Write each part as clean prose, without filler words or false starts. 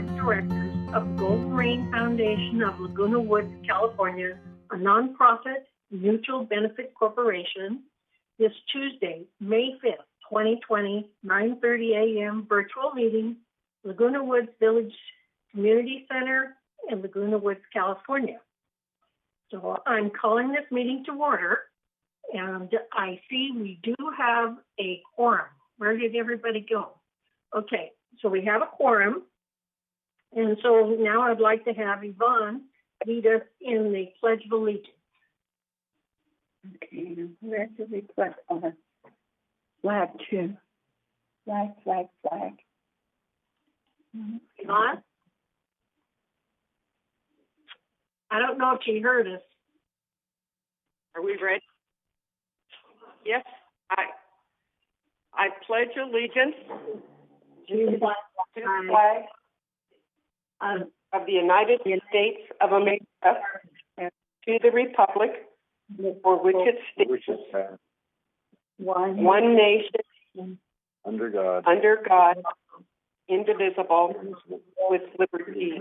Board of Directors of Golden Rain Foundation of Laguna Woods, California, a nonprofit mutual benefit corporation, this Tuesday, May 5th, 2020, 9:30 a.m. virtual meeting, Laguna Woods Village Community Center in Laguna Woods, California. So I'm calling this meeting to order, and I see we do have a quorum. Where did everybody go? Okay, so we have a quorum, and so now I'd like to have Yvonne lead us in the Pledge of Allegiance. Okay, where's the request on a flag too? Flag. Yvonne? I don't know if she heard us. Are we ready? Yes, I pledge allegiance to the flag of the United States of America, to the republic for which it stands, one nation, under God, indivisible, with liberty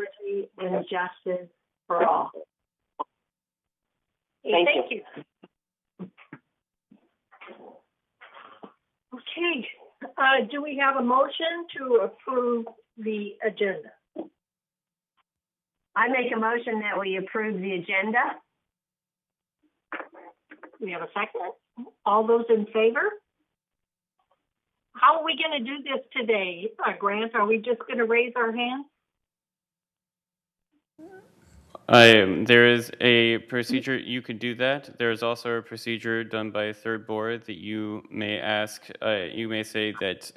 and justice for all. Thank you. Okay, do we have a motion to approve the agenda? I make a motion that we approve the agenda. We have a second. All those in favor? How are we going to do this today, Grant? Are we just going to raise our hands? There is a procedure you could do that. There is also a procedure done by a third board that you may ask. You may say that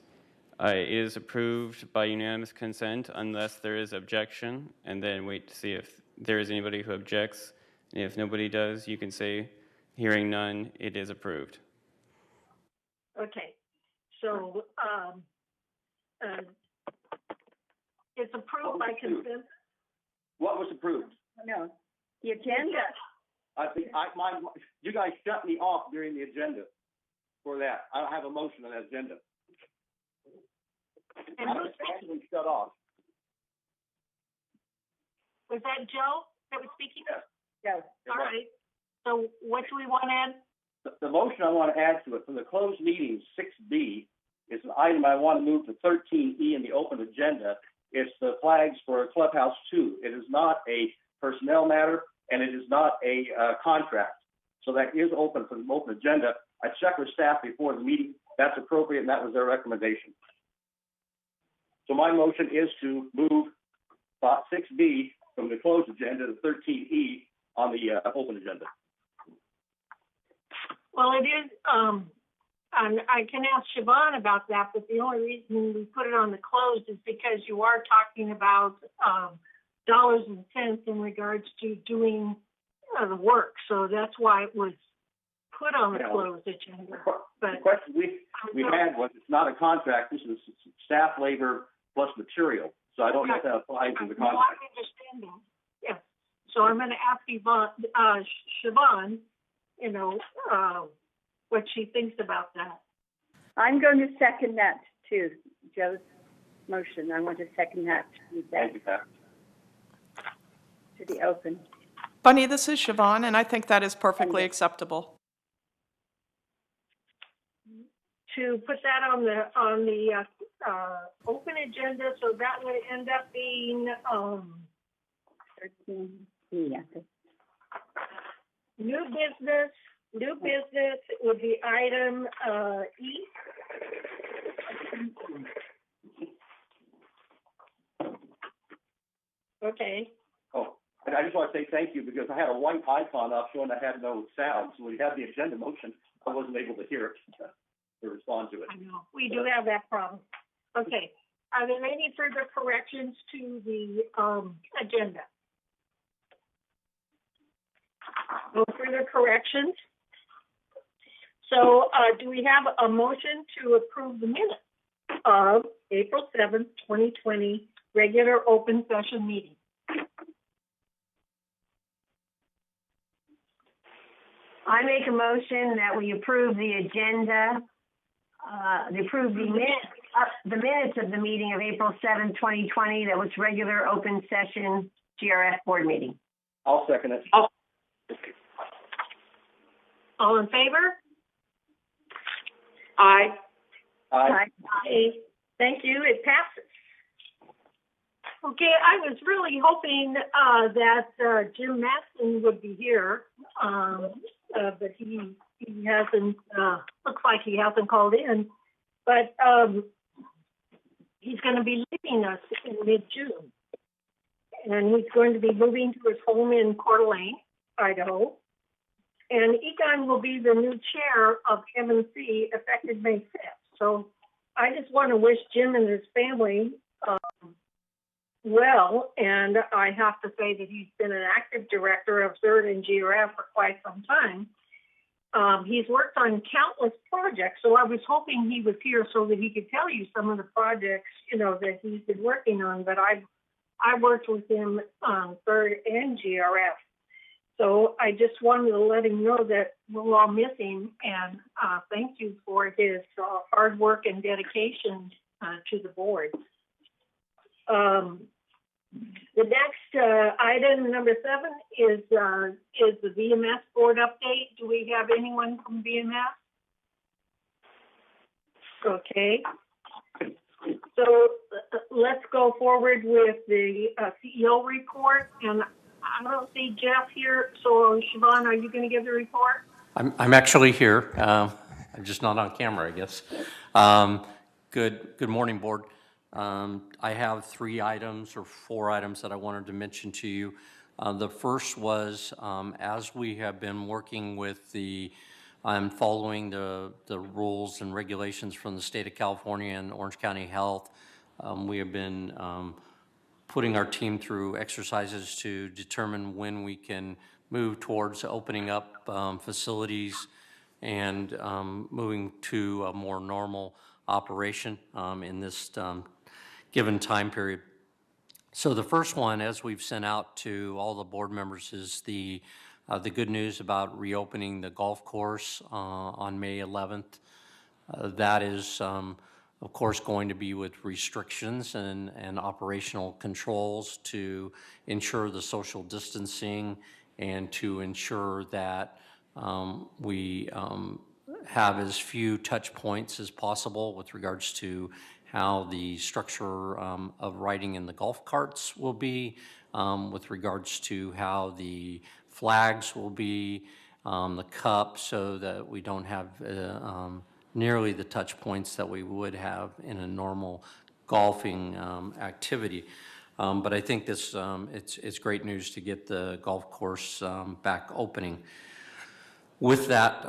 it is approved by unanimous consent unless there is objection, and then wait to see if there is anybody who objects. And if nobody does, you can say, hearing none, it is approved. Okay, so it's approved by consent. What was approved? No, the agenda. I think you guys shut me off during the agenda for that. I don't have a motion on that agenda. And I was actually shut off. Was that Joe that was speaking? Yes. All right. So what do we want to add? The motion I want to add to it from the closed meeting 6B is an item I want to move to 13E in the open agenda. It's the flags for Clubhouse 2. It is not a personnel matter, and it is not a contract. So that is open for the open agenda. I checked with staff before the meeting. That's appropriate, and that was their recommendation. So my motion is to move 6B from the closed agenda to 13E on the open agenda. Well, it is, and I can ask Siobhan about that, but the only reason we put it on the closed is because you are talking about dollars and cents in regards to doing the work. So that's why it was put on the closed agenda. But the question we had was, it's not a contract. This is staff labor plus material. So I don't know if that applies to the contract. I understand that. Yes. So I'm going to ask Yvonne, Siobhan, what she thinks about that. I'm going to second that too, Joe's motion. I want to second that. Thank you, Pat. To the open. Bunny, this is Siobhan, and I think that is perfectly acceptable. To put that on the open agenda, so that would end up being 13E, I think. New business would be item E. Okay. Oh, and I just want to say thank you because I had a white icon up showing I had no sound. So when we had the agenda motion, I wasn't able to hear it to respond to it. I know. We do have that problem. Okay. Are there any further corrections to the agenda? No further corrections. So do we have a motion to approve the minutes of April 7th, 2020, regular open session meeting? I make a motion that we approve the agenda, approve the minutes the minutes of the meeting of April 7, 2020, that was regular open session GRF board meeting. I'll second it. All in favor? Aye. Aye. Aye. Thank you, it passes. Okay, I was really hoping that Jim Matson would be here, but he hasn't, looks like he hasn't called in. But he's going to be leaving us in mid-June. And he's going to be moving to his home in Coeur d'Alene, Idaho. And Egon will be the new chair of M&C effective May 5th. So I just want to wish Jim and his family well, and I have to say that he's been an active director of CERT and GRF for quite some time. He's worked on countless projects, so I was hoping he was here so that he could tell you some of the projects, that he's been working on, but I worked with him on CERT and GRF. So I just wanted to let him know that we'll all miss him, and thank you for his hard work and dedication to the board. The next item, number 7, is the VMS board update. Do we have anyone from VMS? Okay. So let's go forward with the CEO report. And I don't see Jeff here. So Siobhan, are you going to give the report? I'm actually here. I'm just not on camera, I guess. Good morning, board. I have 3 items or 4 items that I wanted to mention to you. The first was, as we have been working with following the rules and regulations from the state of California and Orange County Health, we have been putting our team through exercises to determine when we can move towards opening up facilities and moving to a more normal operation in this given time period. So the first one, as we've sent out to all the board members, is the good news about reopening the golf course on May 11th. That is, of course, going to be with restrictions and operational controls to ensure the social distancing and to ensure that we have as few touch points as possible with regards to how the structure of riding in the golf carts will be, with regards to how the flags will be, the cup, so that we don't have nearly the touch points that we would have in a normal golfing activity. But I think this it's great news to get the golf course back opening. With that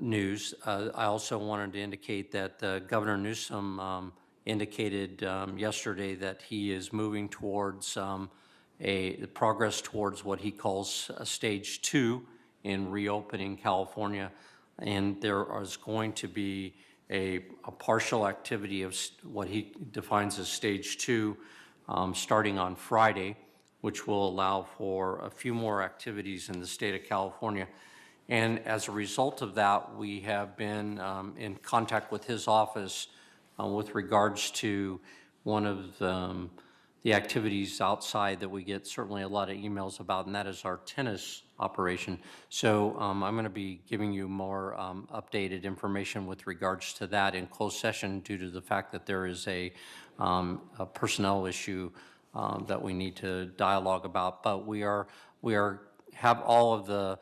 news, I also wanted to indicate that Governor Newsom indicated yesterday that he is moving towards progress towards what he calls stage 2 in reopening California, and there is going to be a partial activity of what he defines as stage 2 starting on Friday, which will allow for a few more activities in the state of California. And as a result of that, we have been in contact with his office with regards to one of the activities outside that we get certainly a lot of emails about, and that is our tennis operation. So I'm going to be giving you more updated information with regards to that in closed session, due to the fact that there is a personnel issue that we need to dialogue about. But we have all of the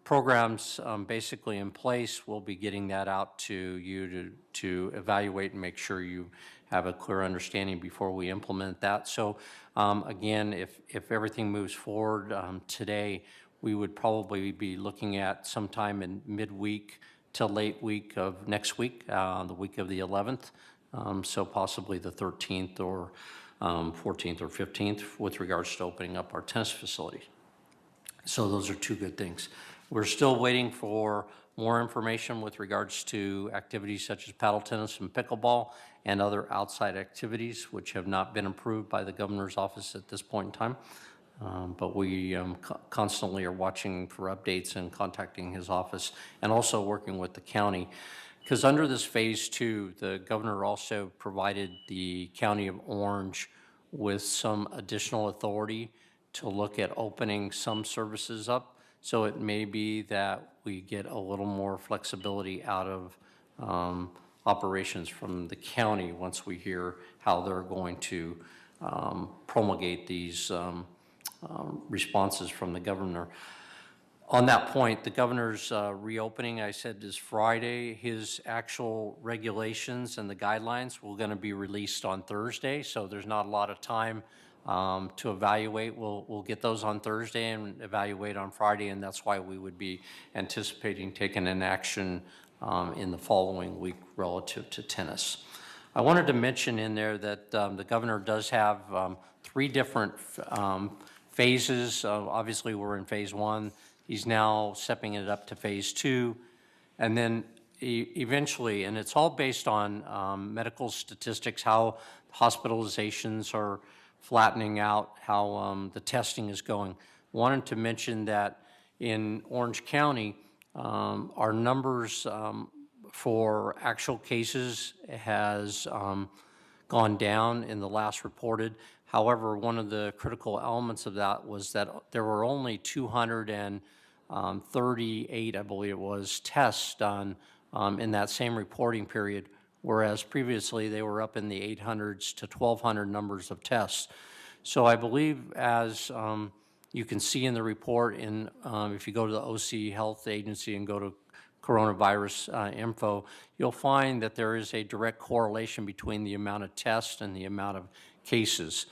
programs basically in place. We'll be getting that out to you to evaluate and make sure you have a clear understanding before we implement that. So again, if everything moves forward today, we would probably be looking at sometime in midweek to late week of next week, the week of the 11th, so possibly the 13th or 14th or 15th with regards to opening up our tennis facility. So those are 2 good things. We're still waiting for more information with regards to activities such as paddle tennis and pickleball and other outside activities which have not been approved by the governor's office at this point in time. But we constantly are watching for updates and contacting his office, and also working with the county. because under this phase 2, the governor also provided the County of Orange with some additional authority to look at opening some services up. So it may be that we get a little more flexibility out of operations from the county once we hear how they're going to promulgate these responses from the governor. On that point, the governor's reopening, I said, is Friday. His actual regulations and the guidelines will going to be released on Thursday, so there's not a lot of time to evaluate. We'll get those on Thursday and evaluate on Friday, and that's why we would be anticipating taking an action in the following week relative to tennis. I wanted to mention in there that the governor does have 3 different phases. Obviously, we're in phase 1. He's now stepping it up to phase 2. And then eventually, and it's all based on medical statistics, how hospitalizations are flattening out, how the testing is going. Wanted to mention that in Orange County, our numbers for actual cases has gone down in the last reported. However, one of the critical elements of that was that there were only 238, I believe it was, tests done in that same reporting period, whereas previously they were up in the 800s to 1,200 numbers of tests. So I believe, as you can see in the report, if you go to the OC Health Agency and go to coronavirus info, you'll find that there is a direct correlation between the amount of tests and the amount of cases.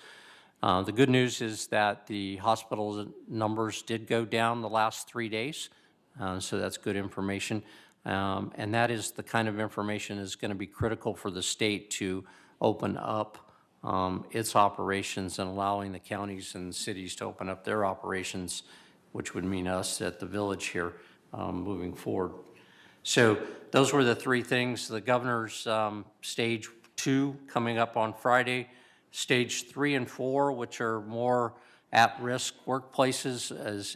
The good news is that the hospital numbers did go down the last 3 days, so that's good information. And that is the kind of information that's going to be critical for the state to open up its operations and allowing the counties and cities to open up their operations, which would mean us at the village here moving forward. So those were the 3 things. The governor's stage 2 coming up on Friday. Stage 3 and 4, which are more at-risk workplaces,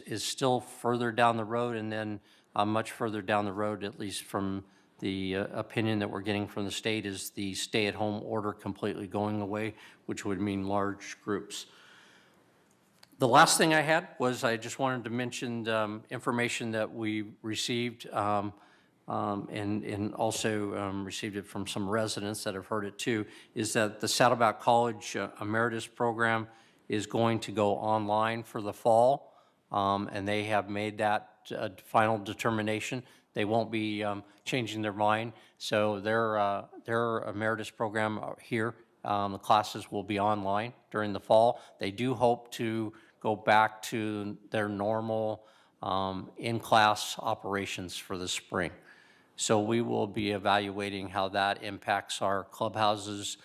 is still further down the road, and then much further down the road, at least from the opinion that we're getting from the state, is the stay-at-home order completely going away, which would mean large groups. The last thing I had was I just wanted to mention information that we received and also received it from some residents that have heard it too, is that the Saddleback College Emeritus Program is going to go online for the fall, and they have made that final determination. They won't be changing their mind, so their Emeritus Program here, the classes will be online during the fall. They do hope to go back to their normal in-class operations for the spring. So we will be evaluating how that impacts our clubhouses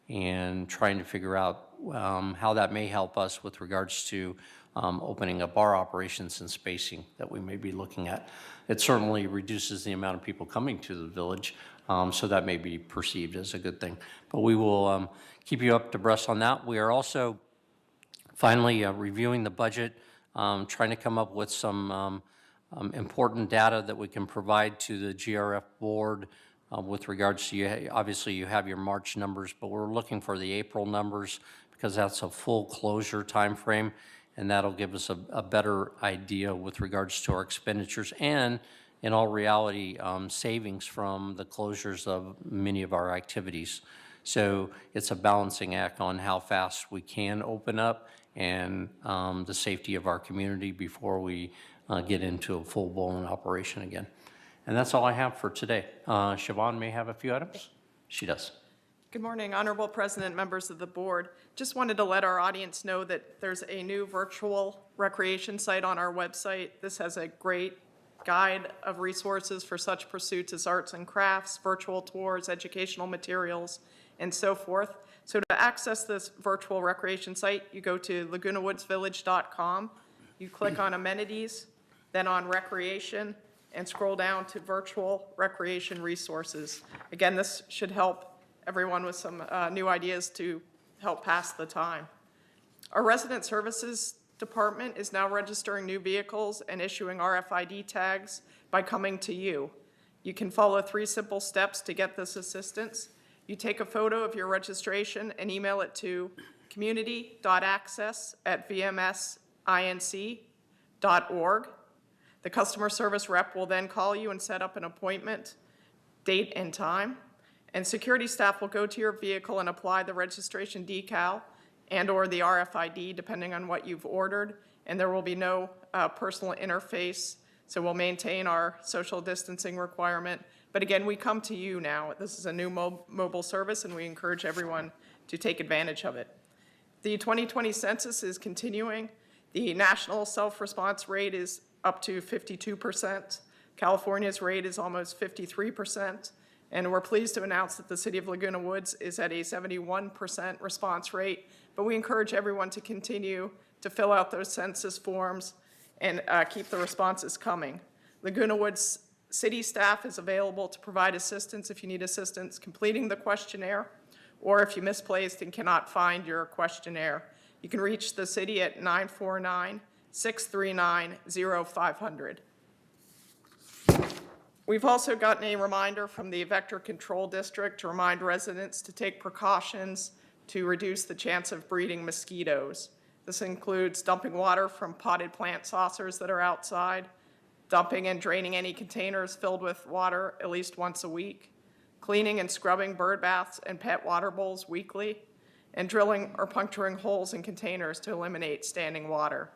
and trying to figure out how that may help us with regards to opening up our operations and spacing that we may be looking at. It certainly reduces the amount of people coming to the village, so that may be perceived as a good thing. But we will keep you up to breast on that. We are also finally reviewing the budget, trying to come up with some important data that we can provide to the GRF board with regards to, obviously you have your March numbers, but we're looking for the April numbers because that's a full closure time frame, and that'll give us a better idea with regards to our expenditures and, in all reality, savings from the closures of many of our activities. So it's a balancing act on how fast we can open up and the safety of our community before we get into a full-blown operation again. And that's all I have for today. Siobhan may have a few items. She does. Good morning, Honorable President, members of the board. Just wanted to let our audience know that there's a new virtual recreation site on our website. This has a great guide of resources for such pursuits as arts and crafts, virtual tours, educational materials, and so forth. So to access this virtual recreation site, you go to lagunawoodsvillage.com, you click on amenities, then on recreation, and scroll down to virtual recreation resources. Again, this should help everyone with some new ideas to help pass the time. Our resident services department is now registering new vehicles and issuing RFID tags by coming to you. You can follow 3 simple steps to get this assistance. You take a photo of your registration and email it to community.access@vmsinc.org. The customer service rep will then call you and set up an appointment, date and time. And security staff will go to your vehicle and apply the registration decal and/or the RFID, depending on what you've ordered. And there will be no personal interface, so we'll maintain our social distancing requirement. But again, we come to you now. This is a new mobile service, and we encourage everyone to take advantage of it. The 2020 census is continuing. The national self-response rate is up to 52%. California's rate is almost 53%. And we're pleased to announce that the city of Laguna Woods is at a 71% response rate. But we encourage everyone to continue to fill out those census forms and keep the responses coming. Laguna Woods city staff is available to provide assistance if you need assistance completing the questionnaire, or if you misplaced and cannot find your questionnaire. You can reach the city at 949-639-0500. We've also gotten a reminder from the Vector Control District to remind residents to take precautions to reduce the chance of breeding mosquitoes. This includes dumping water from potted plant saucers that are outside, dumping and draining any containers filled with water at least once a week, cleaning and scrubbing bird baths and pet water bowls weekly, and drilling or puncturing holes in containers to eliminate standing water.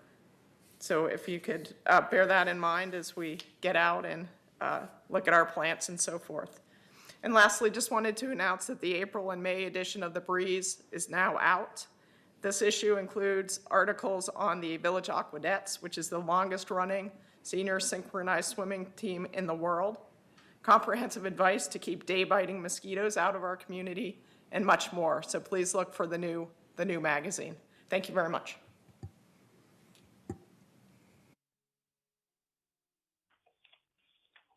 So if you could bear that in mind as we get out and look at our plants and so forth. And lastly, just wanted to announce that the April and May edition of The Breeze is now out. This issue includes articles on the Village Aquadettes, which is the longest running senior synchronized swimming team in the world, comprehensive advice to keep day-biting mosquitoes out of our community, and much more. So please look for the new magazine. Thank you very much.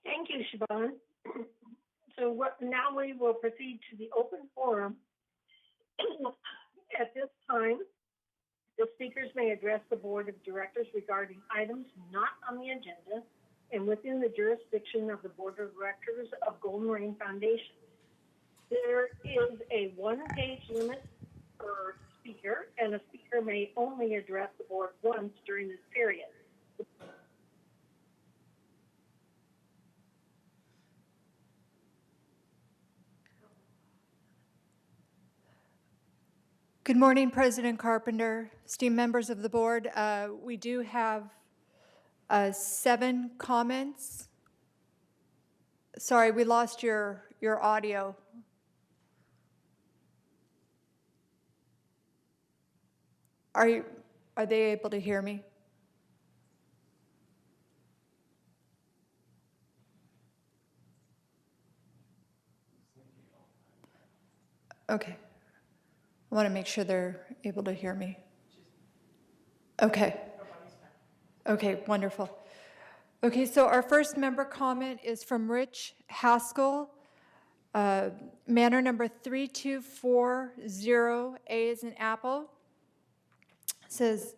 Thank you, Siobhan. So now we will proceed to the open forum. At this time, the speakers may address the board of directors regarding items not on the agenda and within the jurisdiction of the board of directors of Golden Rain Foundation. There is a one-page limit per speaker, and a speaker may only address the board once during this period. Good morning, President Carpenter, esteemed members of the board. We do have 7 comments. Sorry, we lost your audio. Are they able to hear me? Okay. I want to make sure they're able to hear me. Okay. Okay, wonderful. Okay, so our first member comment is from Rich Haskell, matter number 3240, A as in apple. Says,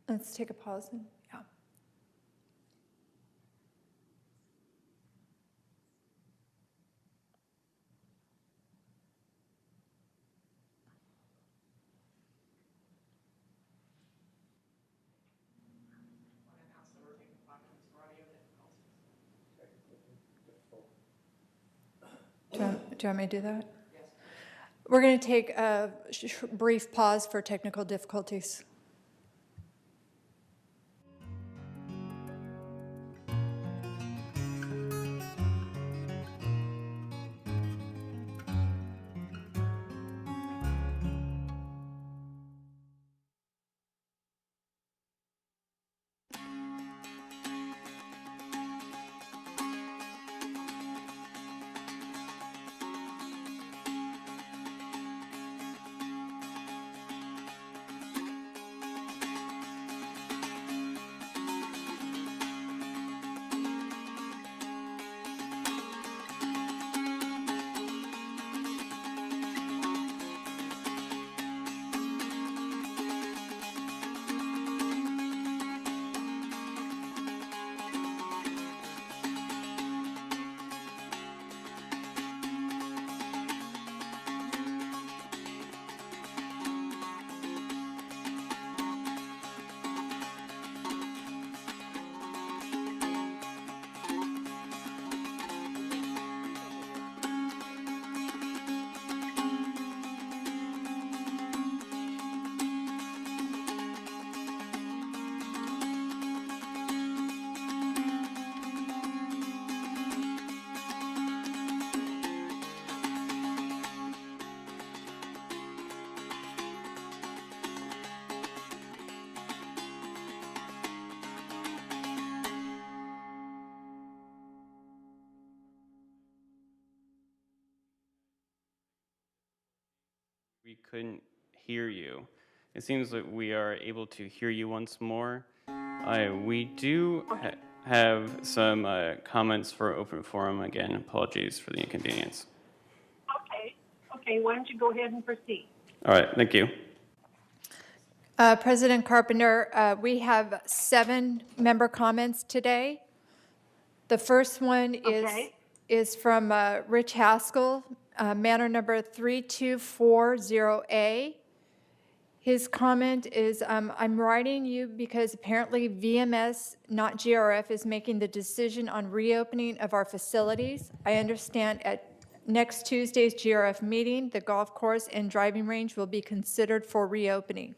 let's take a pause. Yeah. Do you want me to do that? Yes. We're going to take a brief pause for technical difficulties. we couldn't hear you. It seems that we are able to hear you once more. We do have some comments for open forum. Again, apologies for the inconvenience. Okay, why don't you go ahead and proceed? All right, thank you. President Carpenter, we have 7 member comments today. The first one is from Rich Haskell, matter number 3240A. His comment is, I'm writing you because apparently VMS, not GRF, is making the decision on reopening of our facilities. I understand at next Tuesday's GRF meeting, the golf course and driving range will be considered for reopening.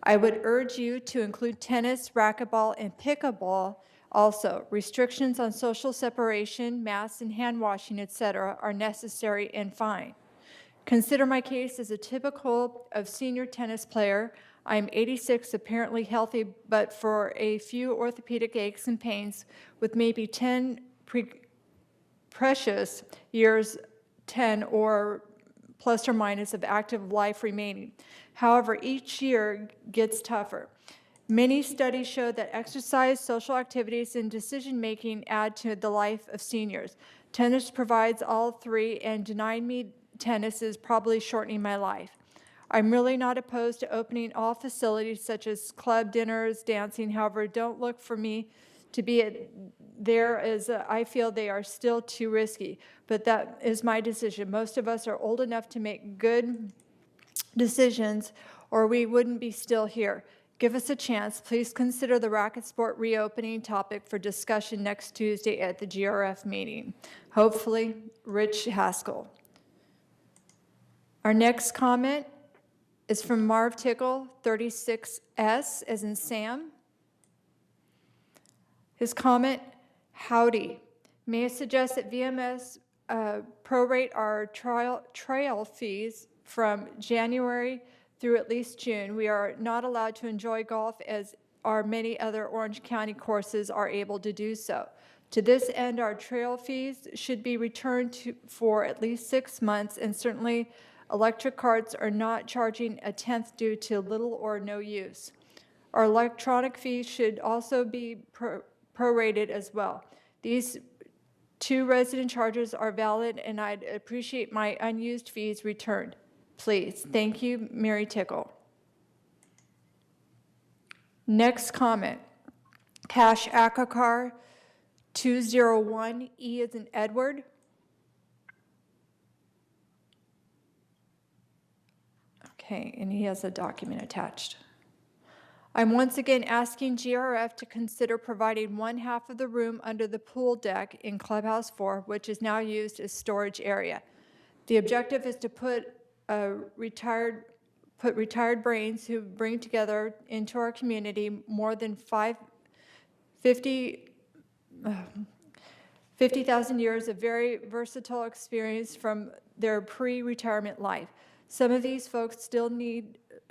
I would urge you to include tennis, racquetball, and pickleball also. Restrictions on social separation, masks and hand washing, etc. are necessary and fine. Consider my case as a typical of senior tennis player. I am 86, apparently healthy, but for a few orthopedic aches and pains with maybe 10 precious years, 10 or plus or minus of active life remaining. However, each year gets tougher. Many studies show that exercise, social activities, and decision-making add to the life of seniors. Tennis provides all 3, and denying me tennis is probably shortening my life. I'm really not opposed to opening all facilities such as club dinners, dancing. However, don't look for me to be there as I feel they are still too risky. But that is my decision. Most of us are old enough to make good decisions, or we wouldn't be still here. Give us a chance. Please consider the racket sport reopening topic for discussion next Tuesday at the GRF meeting. Hopefully, Rich Haskell. Our next comment is from Marv Tickle, 36S, as in Sam. His comment, howdy. May I suggest that VMS prorate our trail fees from January through at least June. We are not allowed to enjoy golf as our many other Orange County courses are able to do so. To this end, our trail fees should be returned for at least 6 months, and certainly electric carts are not charging a tenth due to little or no use. Our electronic fees should also be prorated as well. These 2 resident charges are valid, and I'd appreciate my unused fees returned. Please. Thank you, Mary Tickle. Next comment. Cash Akakar 201, E as in Edward. Okay, and he has a document attached. I'm once again asking GRF to consider providing 1/2 of the room under the pool deck in Clubhouse 4, which is now used as storage area. The objective is to put retired brains who bring together into our community more than 50,000 years of very versatile experience from their pre-retirement life. Some of these folks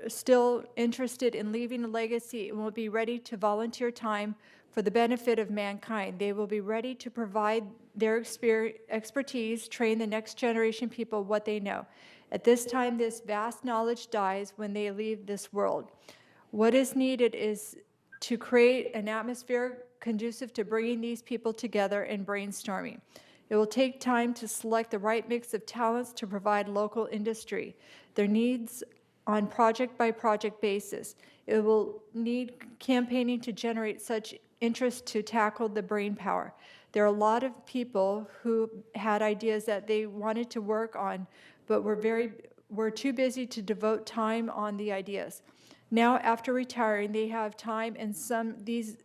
still interested in leaving a legacy and will be ready to volunteer time for the benefit of mankind. They will be ready to provide their expertise, train the next generation people what they know. At this time, this vast knowledge dies when they leave this world. What is needed is to create an atmosphere conducive to bringing these people together and brainstorming. It will take time to select the right mix of talents to provide local industry. Their needs on project-by-project basis. It will need campaigning to generate such interest to tackle the brain power. There are a lot of people who had ideas that they wanted to work on, but were too busy to devote time on the ideas. Now, after retiring, they have time, and some of these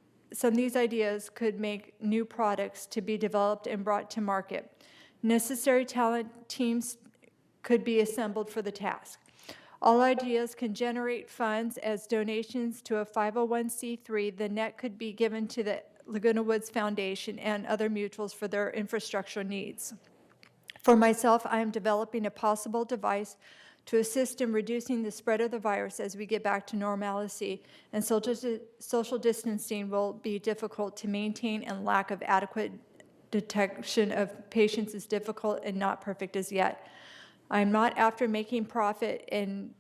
ideas could make new products to be developed and brought to market. Necessary talent teams could be assembled for the task. All ideas can generate funds as donations to a 501c3. The net could be given to the Laguna Woods Foundation and other mutuals for their infrastructure needs. For myself, I am developing a possible device to assist in reducing the spread of the virus as we get back to normalcy, and social distancing will be difficult to maintain, and lack of adequate detection of patients is difficult and not perfect as yet. I'm not after making profit, and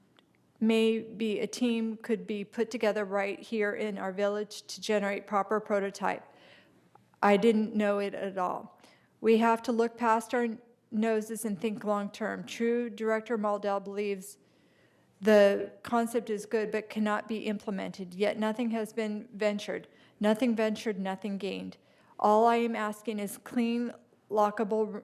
maybe a team could be put together right here in our village to generate proper prototype. I didn't know it at all. We have to look past our noses and think long-term. True, Director Maldell believes the concept is good but cannot be implemented, yet nothing has been ventured. Nothing ventured, nothing gained. All I am asking is a clean, lockable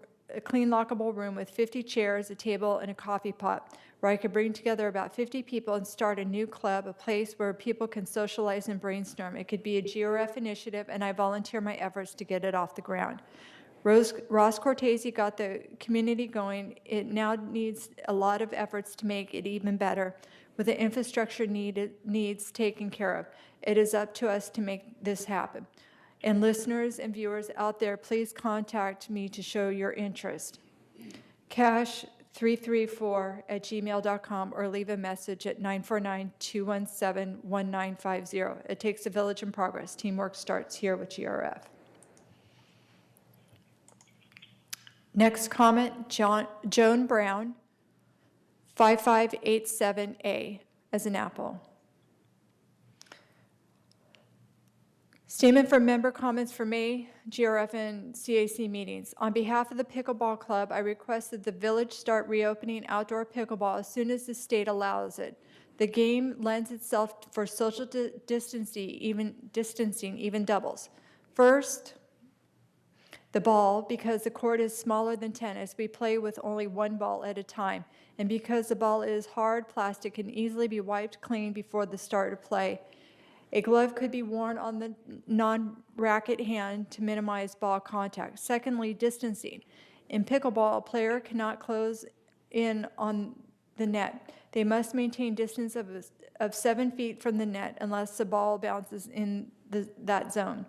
room with 50 chairs, a table, and a coffee pot, where I could bring together about 50 people and start a new club, a place where people can socialize and brainstorm. It could be a GRF initiative, and I volunteer my efforts to get it off the ground. Ross Cortese got the community going. It now needs a lot of efforts to make it even better, with the infrastructure needs taken care of. It is up to us to make this happen. And listeners and viewers out there, please contact me to show your interest. cash334@gmail.com or leave a message at 949-217-1950. It takes a village in progress. Teamwork starts here with GRF. Next comment, Joan Brown, 5587A, as an apple. Statement from member comments for May, GRF and CAC meetings. On behalf of the Pickleball Club, I request that the village start reopening outdoor pickleball as soon as the state allows it. The game lends itself for social distancing, even doubles. First, the ball, because the court is smaller than tennis, we play with only one ball at a time. And because the ball is hard plastic, can easily be wiped clean before the start of play. A glove could be worn on the non-racket hand to minimize ball contact. Secondly, distancing. In pickleball, a player cannot close in on the net. They must maintain distance of 7 feet from the net unless the ball bounces in that zone.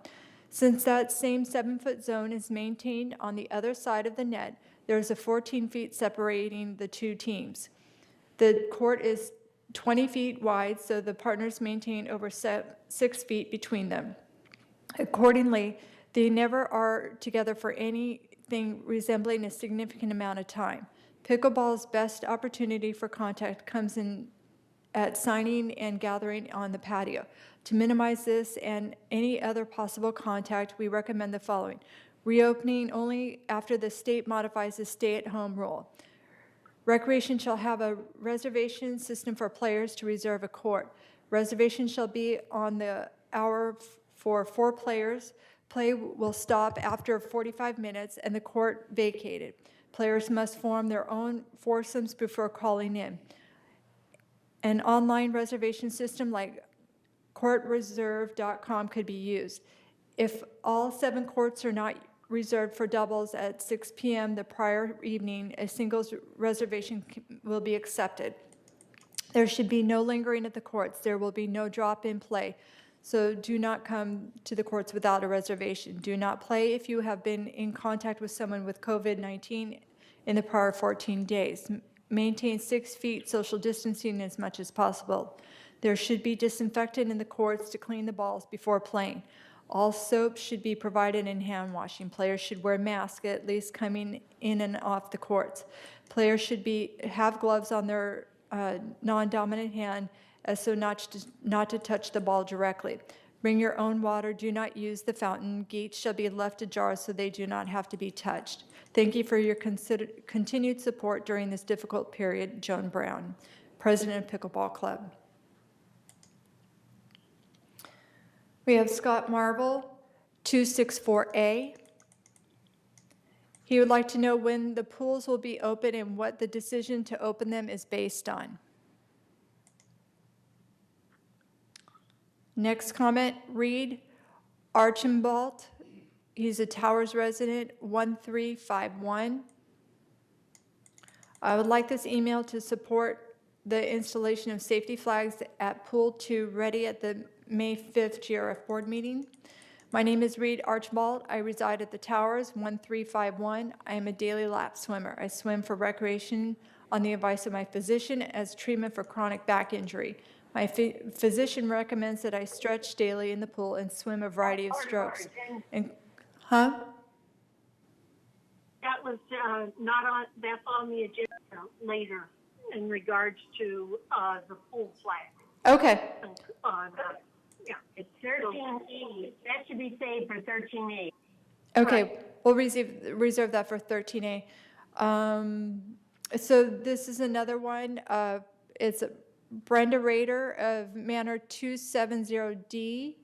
Since that same 7-foot zone is maintained on the other side of the net, there is a 14 feet separating the two teams. The court is 20 feet wide, so the partners maintain over 6 feet between them. Accordingly, they never are together for anything resembling a significant amount of time. Pickleball's best opportunity for contact comes in at signing and gathering on the patio. To minimize this and any other possible contact, we recommend the following. Reopening only after the state modifies the stay-at-home rule. Recreation shall have a reservation system for players to reserve a court. Reservation shall be on the hour for 4 players. Play will stop after 45 minutes and the court vacated. Players must form their own foursomes before calling in. An online reservation system like courtreserve.com could be used. If all 7 courts are not reserved for doubles at 6 p.m. the prior evening, a singles reservation will be accepted. There should be no lingering at the courts. There will be no drop-in play. So do not come to the courts without a reservation. Do not play if you have been in contact with someone with COVID-19 in the prior 14 days. Maintain 6 feet social distancing as much as possible. There should be disinfectant in the courts to clean the balls before playing. All soap should be provided in hand washing. Players should wear masks at least coming in and off the courts. Players should have gloves on their non-dominant hand so not to touch the ball directly. Bring your own water. Do not use the fountain. Gates shall be left ajar so they do not have to be touched. Thank you for your continued support during this difficult period. Joan Brown, President of Pickleball Club. We have Scott Marvel, 264A. He would like to know when the pools will be open and what the decision to open them is based on. Next comment, Reed Archambault. He's a Towers resident, 1351. I would like this email to support the installation of safety flags at Pool 2 ready at the May 5th GRF board meeting. My name is Reed Archibald. I reside at the Towers, 1351. I am a daily lap swimmer. I swim for recreation on the advice of my physician as treatment for chronic back injury. My physician recommends that I stretch daily in the pool and swim a variety of strokes. And, huh? Got was not on, that's on the agenda later in regards to the pool flag. Okay, Yeah. It's 13E. That should be saved for 13E. okay, we'll reserve that for 13A. So this is another one, it's Brenda Rader of Manor 270D.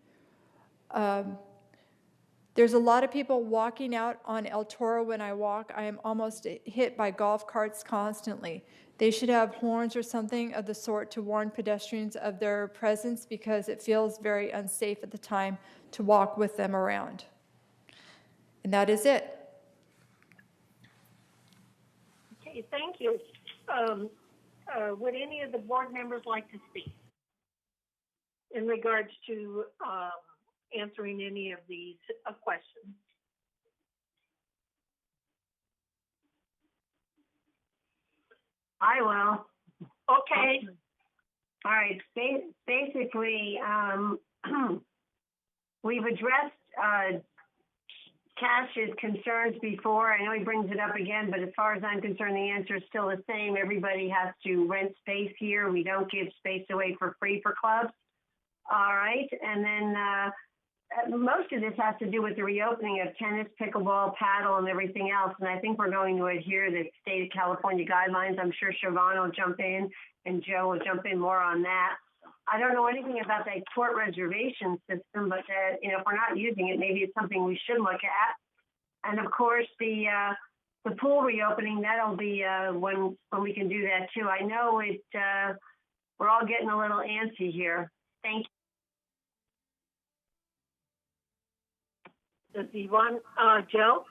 There's a lot of people walking out on El Toro when I walk. I am almost hit by golf carts constantly. They should have horns or something of the sort to warn pedestrians of their presence because it feels very unsafe at the time to walk with them around. And that is it. Okay, thank you. Would any of the board members like to speak in regards to answering any of these questions? I will. Okay. All right, basically, we've addressed Cash's concerns before. I know he brings it up again, but as far as I'm concerned, the answer is still the same. Everybody has to rent space here. We don't give space away for free for clubs. All right, and then most of this has to do with the reopening of tennis, pickleball, paddle, and everything else. And I think we're going to adhere to the state of California guidelines. I'm sure Siobhan will jump in and Joe will jump in more on that. I don't know anything about that court reservation system, but if we're not using it, maybe it's something we should look at. And of course, the pool reopening, that'll be when we can do that too. I know we're all getting a little antsy here. Thank you. Does he want, Joe?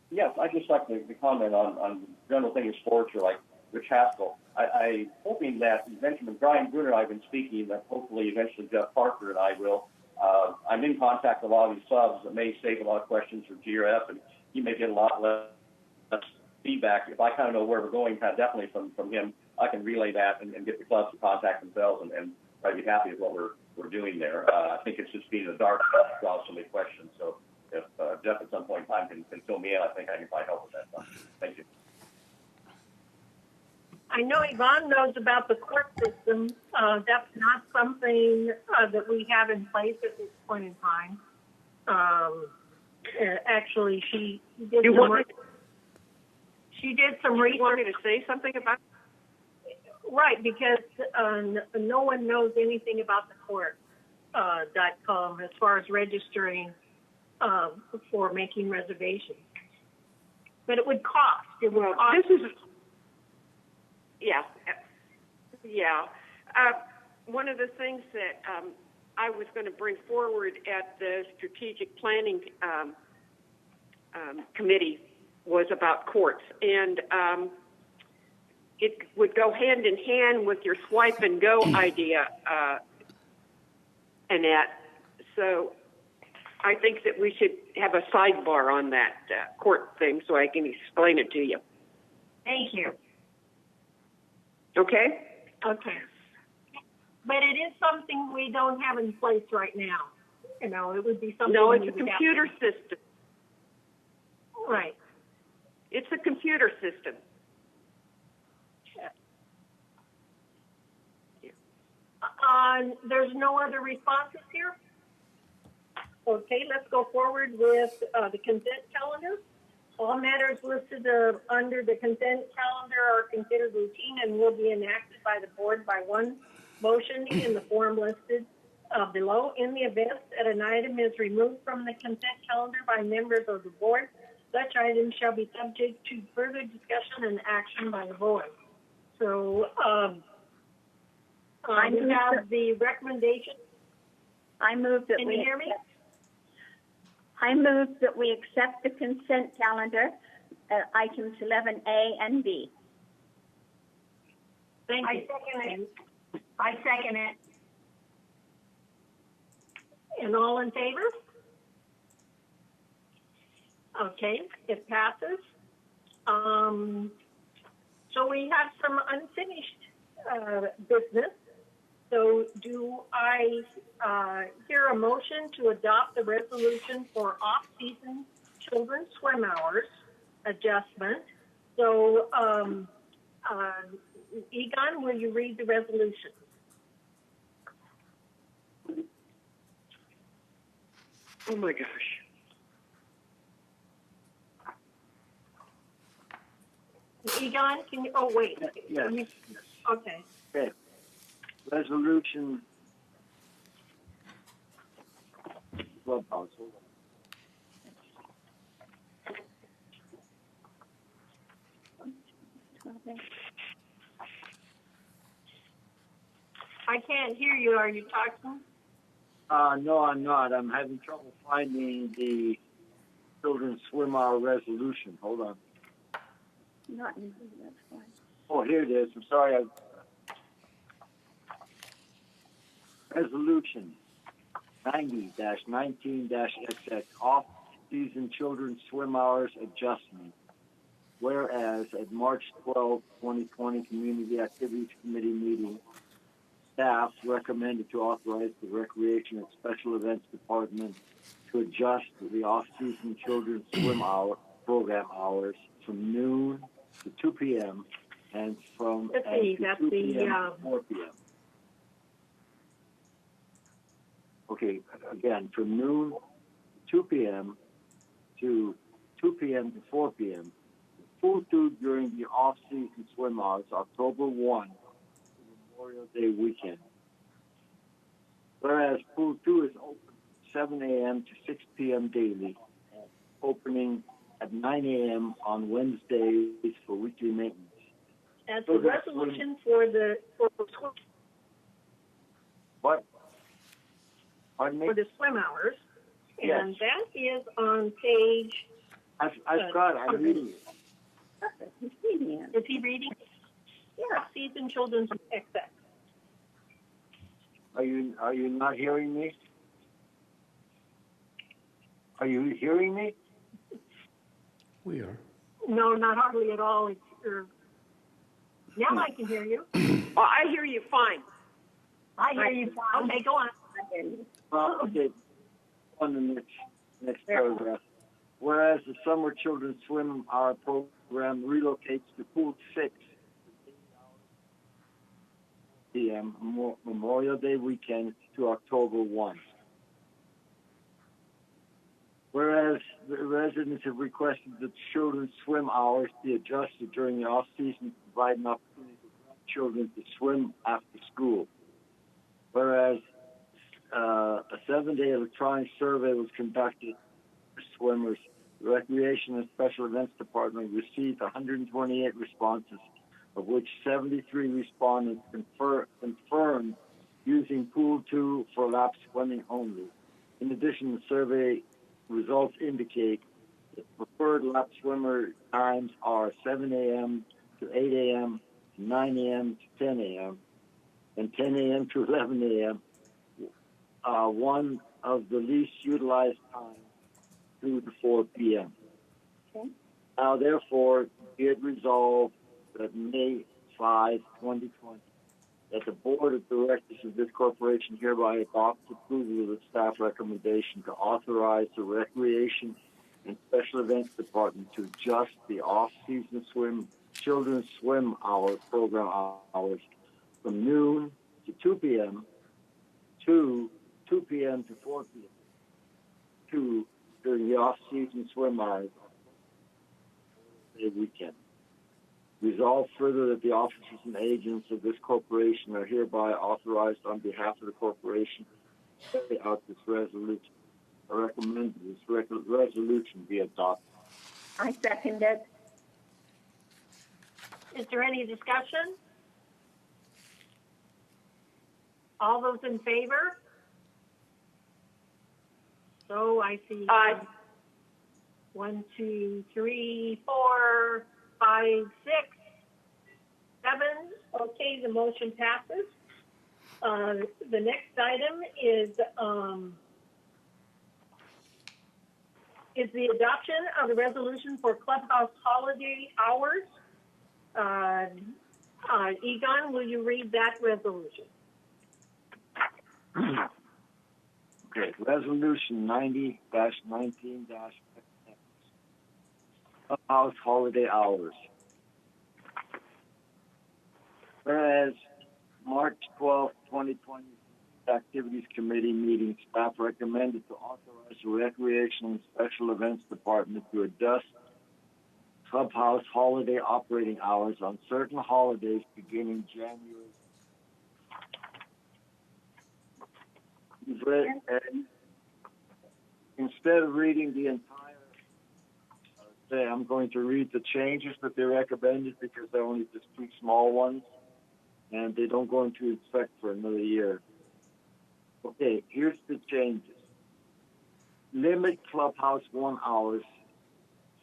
Yes, I'd just like to comment on general thing of sports, or like Rich Haskell. I'm hoping that eventually, Brian Bruner and I have been speaking, that hopefully eventually Jeff Parker and I will. I'm in contact with a lot of these subs that may save a lot of questions for GRF, and he may get a lot less feedback. If I kind of know where we're going, kind of definitely from him, I can relay that and get the clubs to contact themselves and try to be happy with what we're doing there. I think it's just being in the dark that draws so many questions. So if Jeff at some point in time can fill me in, I think I can probably help with that. Thank you. I know Yvonne knows about the court system. That's not something that we have in place at this point in time. Actually, she did some research. You want me to say something about it? Right, because no one knows anything about the court.com as far as registering for making reservations. But it would cost. It would cost. This is, yeah. One of the things that I was going to bring forward at the strategic planning committee was about courts, and it would go hand in hand with your swipe and go idea, Annette. So I think that we should have a sidebar on that court thing so I can explain it to you. Thank you. Okay? Okay. But it is something we don't have in place right now. You know, it would be something. No, it's a computer system. Right. It's a computer system. There's no other responses here? Okay, let's go forward with the consent calendar. All matters listed under the consent calendar are considered routine and will be enacted by the board by one motion in the form listed below. In the event that an item is removed from the consent calendar by members of the board, such items shall be subject to further discussion and action by the board. So I have the recommendation. I move that Can you hear me? I move that we accept the consent calendar, items 11A and B. Thank you. I second it. And all in favor? Okay, it passes. So we have some unfinished business. So do I hear a motion to adopt the resolution for off-season children's swim hours adjustment. So, Egon, will you read the resolution? Oh my gosh. Egon, can you, oh, wait. Yes. Okay. Okay. Resolution. Clubhouse. Hold on. I can't hear you. Are you talking? No, I'm not. I'm having trouble finding the children's swim hour resolution. Hold on. Not in here, that's fine. Oh, here it is. I'm sorry. Resolution 90-19-XX off-season children's swim hours adjustment. Whereas at March 12, 2020 Community Activities Committee meeting, staff recommended to authorize the Recreation and Special Events Department to adjust the off-season children's swim hour program hours from noon to 2 p.m. and from Let's see, to that's 2 the, p.m. to 4 p.m. Okay, again, from noon to 2 p.m. to 2 p.m. to 4 p.m. Pool 2 during the off-season swim hours, October 1 to Memorial Day weekend. Whereas Pool 2 is open 7 a.m. to 6 p.m. daily, opening at 9 a.m. on Wednesdays for weekly maintenance. That's the resolution for the What? Pardon me? for the swim hours, Yes. and that is on page. I've got it. I'm reading it. Perfect. He's reading it. Is he reading? Yeah, season children's XX. Are you not hearing me? Are you hearing me? We are. No, not hardly at all. It's, now I can hear you. Oh, I hear you fine. I hear you fine. Okay, go on. Okay. On the next paragraph. Whereas the summer children's swim hour program relocates to Pool 6 p.m. Memorial Day weekend to October 1. Whereas the residents have requested that children's swim hours be adjusted during the off-season to provide an opportunity for children to swim after school. Whereas a 7-day electronic survey was conducted for swimmers. The Recreation and Special Events Department received 128 responses, of which 73 respondents confirmed using Pool 2 for lap swimming only. In addition, the survey results indicate that preferred lap swimmer times are 7 a.m. to 8 a.m., 9 a.m. to 10 a.m., and 10 a.m. to 11 a.m. One of the least utilized times, 2 to 4 p.m. Okay. Now, therefore, be it resolved that May 5, 2020, that the Board of Directors of this corporation hereby adopts approval of the staff recommendation to authorize the Recreation and Special Events Department to adjust the off-season children's swim hour program hours from noon to 2 p.m. to 2 p.m. to 4 p.m. to during the off-season swim hours weekend. Resolve further that the officers and agents of this corporation are hereby authorized on behalf of the corporation to carry out this resolution. I recommend this resolution be adopted. I second it. Is there any discussion? All those in favor? So I see. Aye. 1, 2, 3, 4, 5, 6, 7. Okay, the motion passes. The next item is the adoption of the resolution for clubhouse holiday hours. Egon, will you read that resolution? Okay, resolution 90-19-XX clubhouse holiday hours. Whereas March 12, 2020, Activities Committee meeting, staff recommended to authorize the Recreation and Special Events Department to adjust clubhouse holiday operating hours on certain holidays beginning January. Instead of reading the entire say, I'm going to read the changes that they recommended because they're only just two small ones, and they don't go into effect for another year. Okay, here's the changes. Limit Clubhouse 1 hours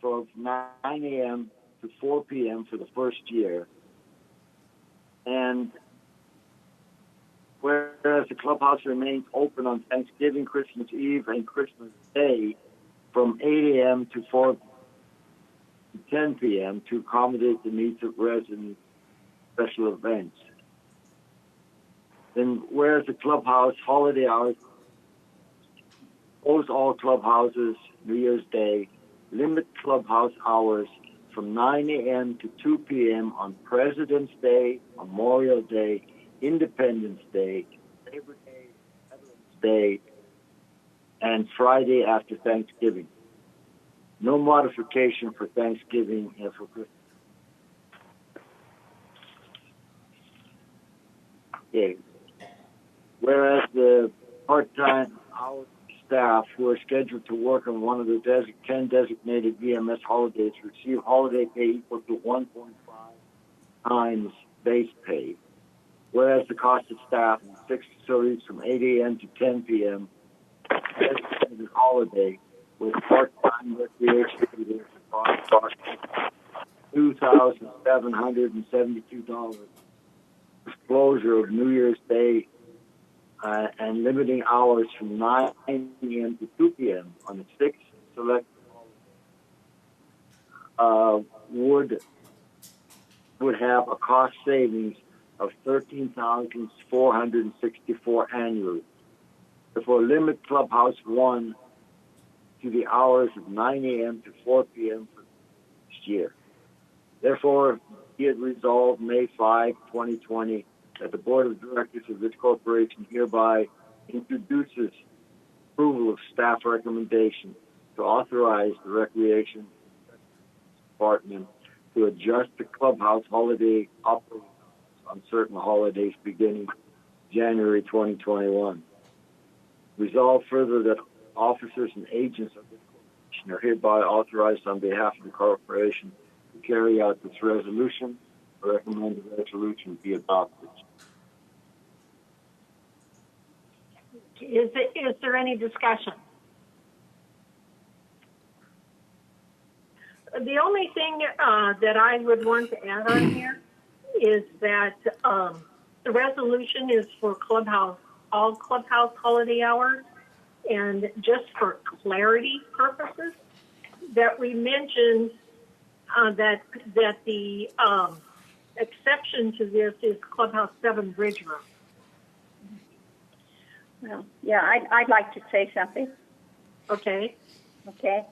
from 9 a.m. to 4 p.m. for the first year. And whereas the clubhouse remains open on Thanksgiving, Christmas Eve, and Christmas Day from 8 a.m. to 4 to 10 p.m. to accommodate the needs of residents, special events. Then whereas the clubhouse holiday hours close all clubhouses New Year's Day, limit clubhouse hours from 9 a.m. to 2 p.m. on President's Day, Memorial Day, Independence Day, Labor Day, Veterans Day, and Friday after Thanksgiving. No modification for Thanksgiving and for Christmas. Okay. Whereas the part-time hours staff who are scheduled to work on one of the 10 designated VMS holidays receive holiday pay equal to 1.5 times base pay. Whereas the cost of staff in 6 facilities from 8 a.m. to 10 p.m. designated holiday with part-time recreation leaders cost $2,772. Disclosure of New Year's Day and limiting hours from 9 a.m. to 2 p.m. on the 6 select would have a cost savings of $13,464 annually. Therefore, limit Clubhouse 1 to the hours of 9 a.m. to 4 p.m. for next year. Therefore, be it resolved May 5, 2020, that the Board of Directors of this corporation hereby introduces approval of staff recommendation to authorize the Recreation Department to adjust the clubhouse holiday operating on certain holidays beginning January 2021. Resolve further that officers and agents of this corporation are hereby authorized on behalf of the corporation to carry out this resolution. The recommended resolution be adopted. Is there any discussion? The only thing that I would want to add on here is that the resolution is for all clubhouse holiday hours, and just for clarity purposes, that we mentioned that the exception to this is Clubhouse 7 Bridge Room. Well, yeah, I'd like to say something. Okay. Okay.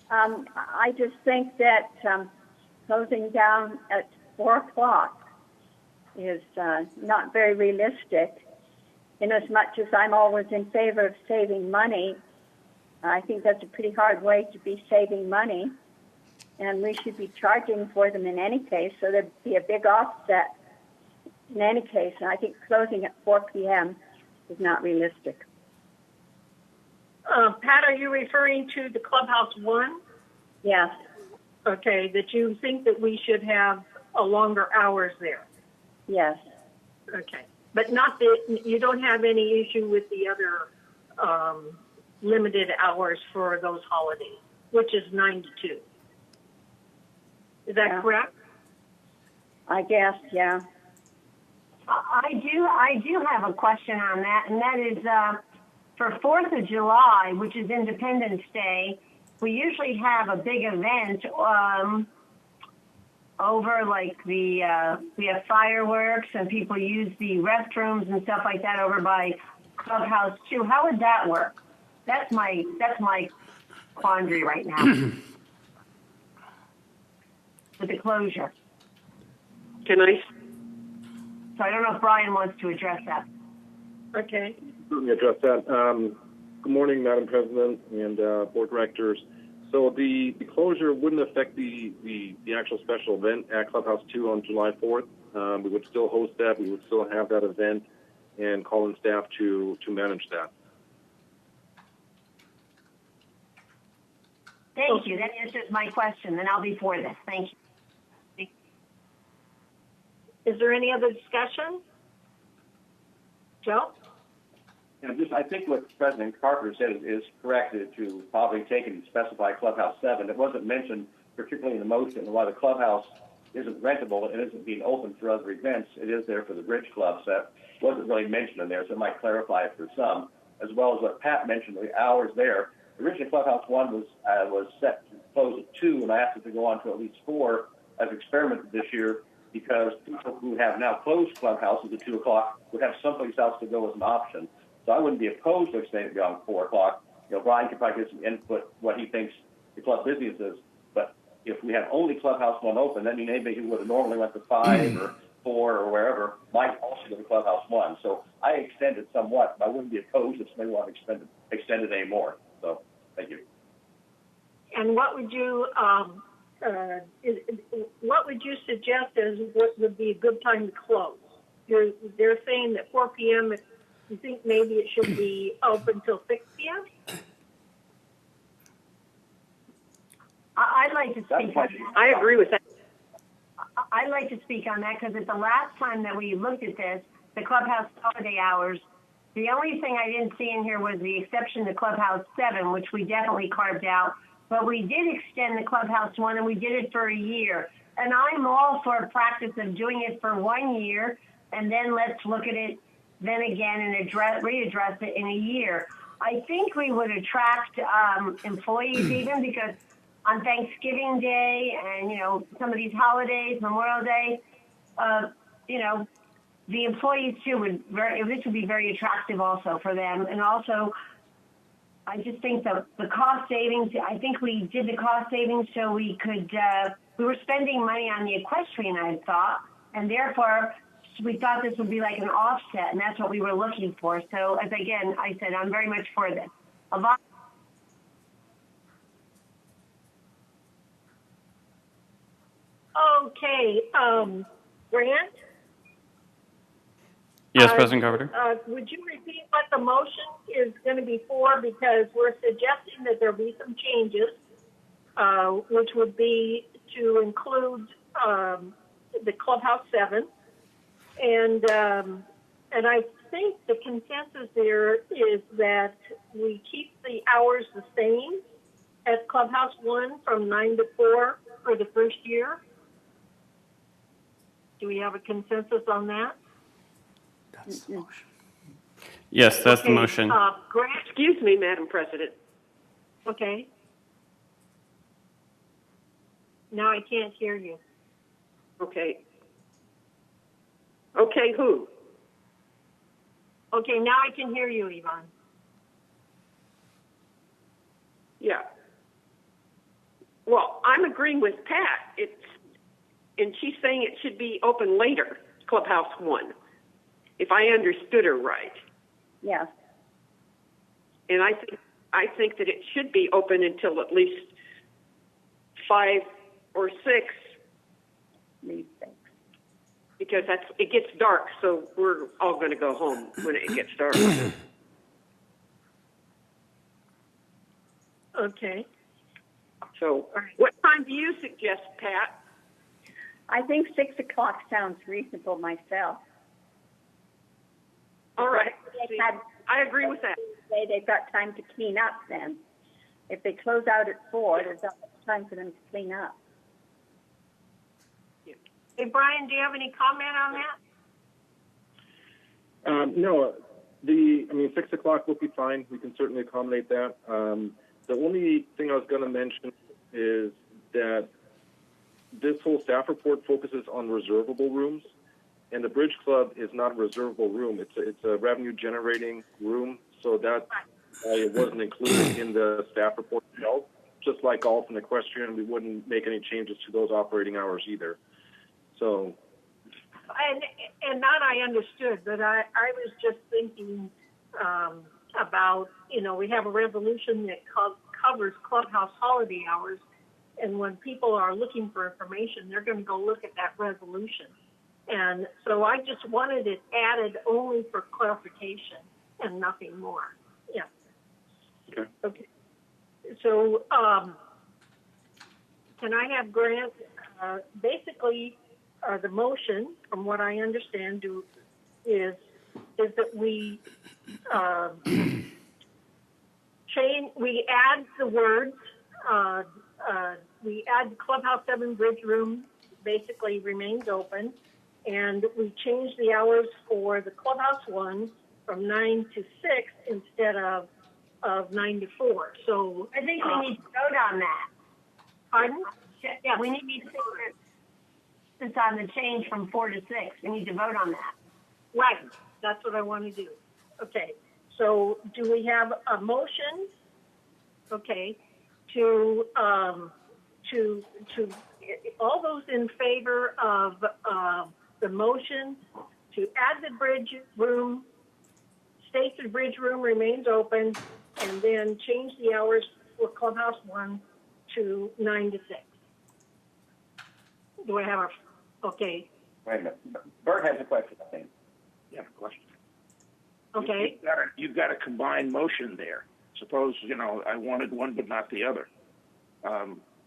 I just think that closing down at 4 o'clock is not very realistic. In as much as I'm always in favor of saving money, I think that's a pretty hard way to be saving money, and we should be charging for them in any case, so there'd be a big offset in any case. And I think closing at 4 p.m. is not realistic. Pat, are you referring to the Clubhouse 1? Yes. Okay, that you think that we should have a longer hours there? Yes. Okay, but not that you don't have any issue with the other limited hours for those holidays, which is 9 to 2. Is that correct? I guess, yeah. I do have a question on that, and that is for 4th of July, which is Independence Day, we usually have a big event over like we have fireworks and people use the restrooms and stuff like that over by Clubhouse 2. How would that work? That's my quandary right now. with the closure. Can I? So I don't know if Brian wants to address that. Okay. Certainly address that. Good morning, Madam President and Board Directors. So the closure wouldn't affect the actual special event at Clubhouse 2 on July 4th. We would still host that. We would still have that event and call in staff to manage that. Thank you. That answers my question. Then I'll be for this. Thank you. Is there any other discussion? Joe? Yeah, I think what President Carpenter said is correct to probably take and specify Clubhouse 7. It wasn't mentioned particularly in the motion, and while the clubhouse isn't rentable and isn't being open for other events, it is there for the Bridge Club, so that wasn't really mentioned in there, so it might clarify it for some, as well as what Pat mentioned, the hours there. Originally, Clubhouse 1 was set to close at 2, and I asked it to go on to at least 4 as experimented this year, because people who have now closed clubhouses at 2 o'clock would have someplace else to go as an option. So I wouldn't be opposed to extending it beyond 4 o'clock. You know, Brian could probably get some input what he thinks the club business is. But if we have only Clubhouse 1 open, that means anybody who would have normally went to 5 or 4 or wherever might also go to Clubhouse 1. So I extended somewhat, but I wouldn't be opposed if somebody wanted to extend it any more. So thank you. And what would you suggest as what would be a good time to close? They're saying that 4 p.m. You think maybe it should be open till 6 p.m.? I'd like to speak on that. I agree with that. I'd like to speak on that because at the last time that we looked at this, the clubhouse holiday hours, the only thing I didn't see in here was the exception to Clubhouse 7, which we definitely carved out. But we did extend the Clubhouse 1, and we did it for a year. And I'm all for a practice of doing it for 1 year, and then let's look at it then again and readdress it in a year. I think we would attract employees even because on Thanksgiving Day and, you know, some of these holidays, Memorial Day, you know, the employees too this would be very attractive also for them. And also, I just think the cost savings, I think we did the cost savings so we could, we were spending money on the equestrian, I thought, and therefore we thought this would be like an offset, and that's what we were looking for. So, as again, I said, I'm very much for this. Okay, Grant? Yes, President Carpenter. Would you repeat what the motion is going to be for? Because we're suggesting that there be some changes, which would be to include the Clubhouse 7. And I think the consensus there is that we keep the hours the same at Clubhouse 1 from 9 to 4 for the first year. Do we have a consensus on that? That's the motion. Yes, that's the motion. Grant? Excuse me, Madam President. Okay. Now I can't hear you. Okay. Okay, who? Okay, now I can hear you, Yvonne. Yeah. Well, I'm agreeing with Pat. And she's saying it should be open later, Clubhouse 1, if I understood her right. Yes. And I think that it should be open until at least 5 or 6. Maybe 6. Because it gets dark, so we're all going to go home when it gets dark. Okay. So what time do you suggest, Pat? I think 6 o'clock sounds reasonable myself. All right. See, I agree with that. They've got time to clean up then. If they close out at 4, there's not much time for them to clean up. Hey, Brian, do you have any comment on that? No, 6 o'clock will be fine. We can certainly accommodate that. The only thing I was going to mention is that this whole staff report focuses on reservable rooms, and the Bridge Club is not a reservable room. It's a revenue-generating room, so that it wasn't included in the staff report itself. just like golf and equestrian, we wouldn't make any changes to those operating hours either. So. And that I understood, but I was just thinking about, we have a resolution that covers clubhouse holiday hours, and when people are looking for information, they're going to go look at that resolution. And so I just wanted it added only for clarification and nothing more. Yeah. Okay. So can I have Grant, basically, the motion, from what I understand, is that we we add the words, we add Clubhouse 7 Bridge Room basically remains open, and we change the hours for the Clubhouse 1 from 9 to 6 instead of 9 to 4. So I think we need to vote on that. Pardon? Yeah, we need to vote on the change from 4 to 6. We need to vote on that. Right. That's what I want to do. Okay. So do we have a motion? Okay. To all those in favor of the motion to add the bridge room, state the bridge room remains open, and then change the hours for Clubhouse 1 to 9 to 6. Do I have a, okay. Wait a minute. Bert has a question, I think. You have a question. Okay. You've got a combined motion there. Suppose, I wanted one but not the other.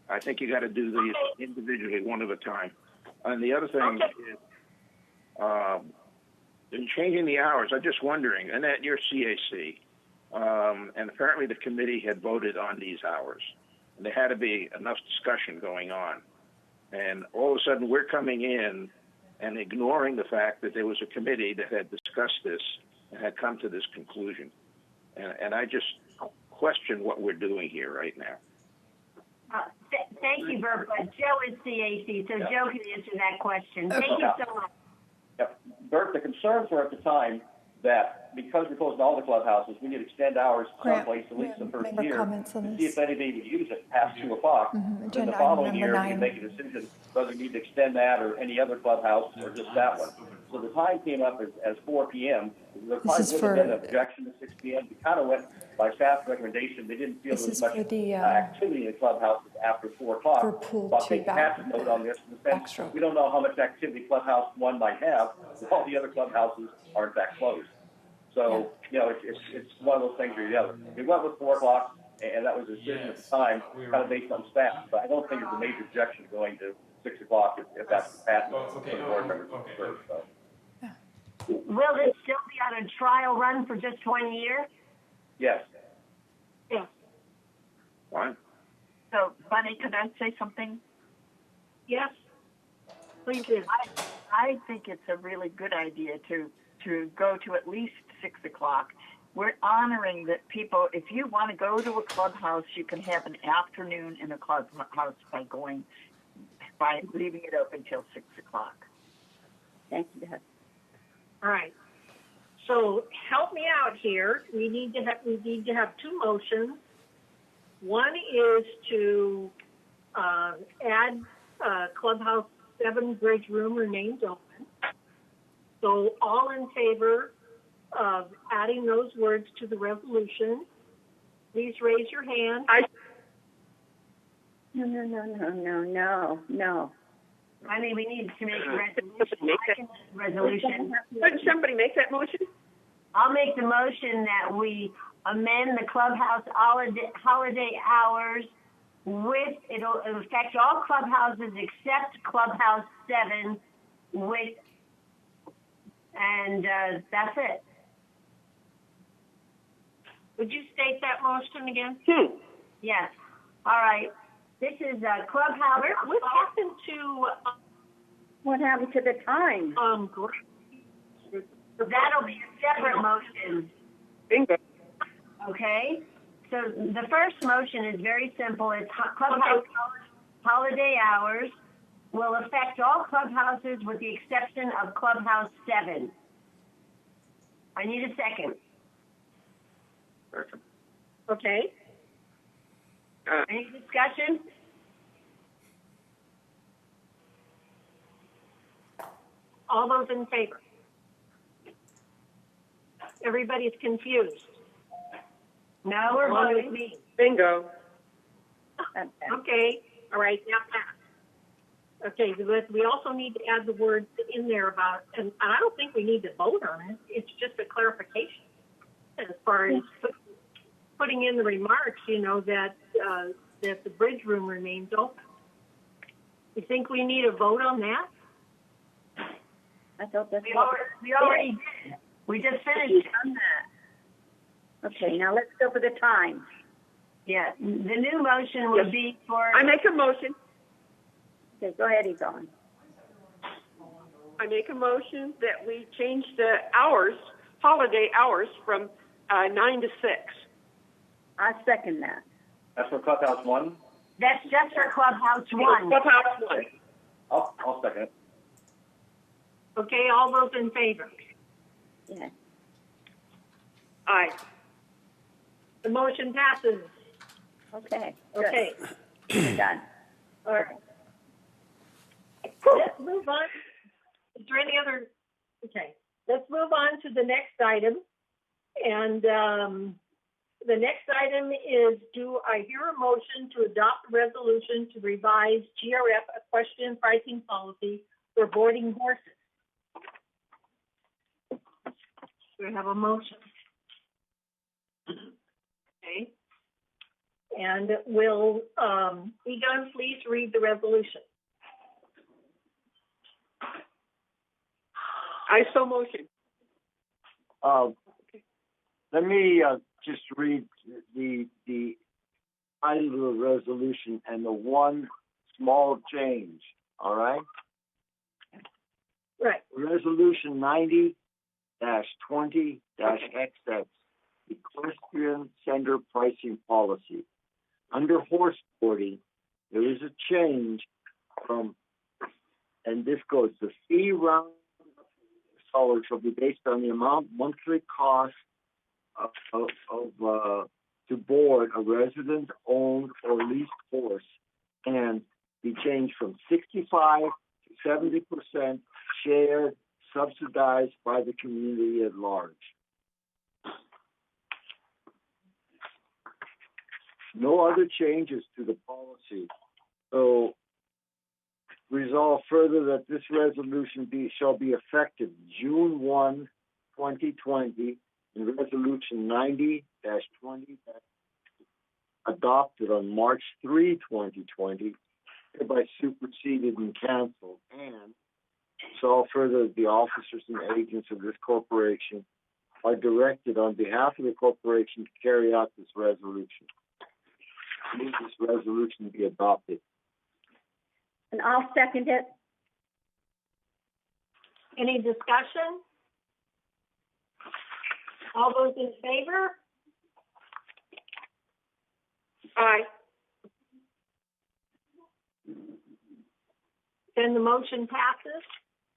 I think you got to do these individually, one at a time. And the other thing is, in changing the hours, I'm just wondering, and at your CAC, and apparently the committee had voted on these hours, and there had to be enough discussion going on. And all of a sudden we're coming in and ignoring the fact that there was a committee that had discussed this and had come to this conclusion. And I just question what we're doing here right now. Thank you, Bert, but Joe is CAC, so Joe can answer that question. Thank you so much. Yep. Bert, the concerns were at the time that because we're closing all the clubhouses, we need to extend hours someplace at least the first year to see if anybody would use it past 2 o'clock. Then the following year, we can make a decision whether we need to extend that or any other clubhouse or just that one. So the time came up as 4 p.m. There probably would have been an objection to 6 p.m. We kind of went by staff's recommendation. They didn't feel there was much activity in the clubhouses after 4 o'clock. But they had to note on this in the sense we don't know how much activity Clubhouse 1 might have. All the other clubhouses are in fact closed. So, it's one of those things or the other. We went with 4 o'clock, and that was a decision at the time, kind of based on staff. But I don't think there's a major objection to going to 6 o'clock if that's the path for the board members to serve. So. Will this still be on a trial run for just 1 year? Yes. Yeah. Fine. So, Bunny, could I say something? Yes. Please do. I think it's a really good idea to go to at least 6 o'clock. We're honoring that people, if you want to go to a clubhouse, you can have an afternoon in a clubhouse by leaving it open till 6 o'clock. Thank you, Deb. All right. So help me out here. We need to have 2 motions. One is to add Clubhouse 7 Bridge Room remains open. So all in favor of adding those words to the resolution, please raise your hand. No. I mean, we need to make a resolution. Couldn't somebody make that motion? I'll make the motion that we amend the clubhouse holiday hours it'll affect all clubhouses except Clubhouse 7 and that's it. Would you state that motion again? Yes. All right. This is Clubhouse. What happened to? What happened to the time? That'll be a separate motion. Bingo. Okay. So the first motion is very simple. It's Clubhouse holiday hours will affect all clubhouses with the exception of Clubhouse 7. I need a second. Second. Okay. Any discussion? All those in favor? Everybody's confused. No, we're Along with voting. me. Bingo. Okay, all right, now pass. Okay, but we also need to add the words in there about, and I don't think we need to vote on it. It's just a clarification as far as putting in the remarks, you know, that that the bridge room remains open. You think we need a vote on that? I thought that's We already did. We just finished on that. okay. Now let's go for the time. Yeah, the new motion will be for. I make a motion. Okay, go ahead, Yvonne. I make a motion that we change the hours, holiday hours, from 9 to 6. I second that. That's for Clubhouse 1? That's just for Clubhouse 1. Clubhouse 1. I'll second it. Okay, all those in favor? Yeah. Aye. The motion passes. Okay. Good. Okay, We're done. all right. Let's move on. Is there any other? Okay, let's move on to the next item. And the next item is, do I hear a motion to adopt a resolution to revise GRF equestrian pricing policy for boarding horses? We have a motion. Okay. And will Egon please read the resolution? I so motion. Let me just read the title of the resolution and the one small change, all right? Right. Resolution 90-20-XX, Equestrian Center Pricing Policy. Under horse boarding, there is a change from, and this goes, the fee round shall be based on the amount monthly cost to board a resident-owned or leased horse, and be changed from 65 to 70% shared, subsidized by the community at large. No other changes to the policy. So resolve further that this resolution shall be effective June 1, 2020, and Resolution 90-20 adopted on March 3, 2020, hereby superseded and canceled. And resolve further that the officers and agents of this corporation are directed on behalf of the corporation to carry out this resolution. I move this resolution be adopted. And I'll second it. Any discussion? All those in favor? Aye. Then the motion passes.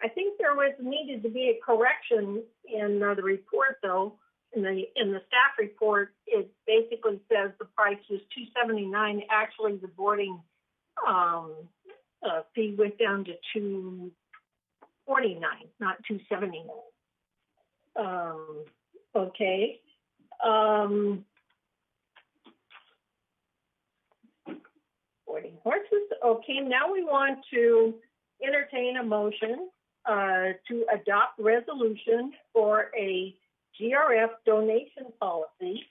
I think there needed to be a correction in the report, though. In the staff report, it basically says the price was $279. Actually, the boarding fee went down to $249, not $279. Okay. Boarding horses. Okay, now we want to entertain a motion to adopt resolution for a GRF donation policy.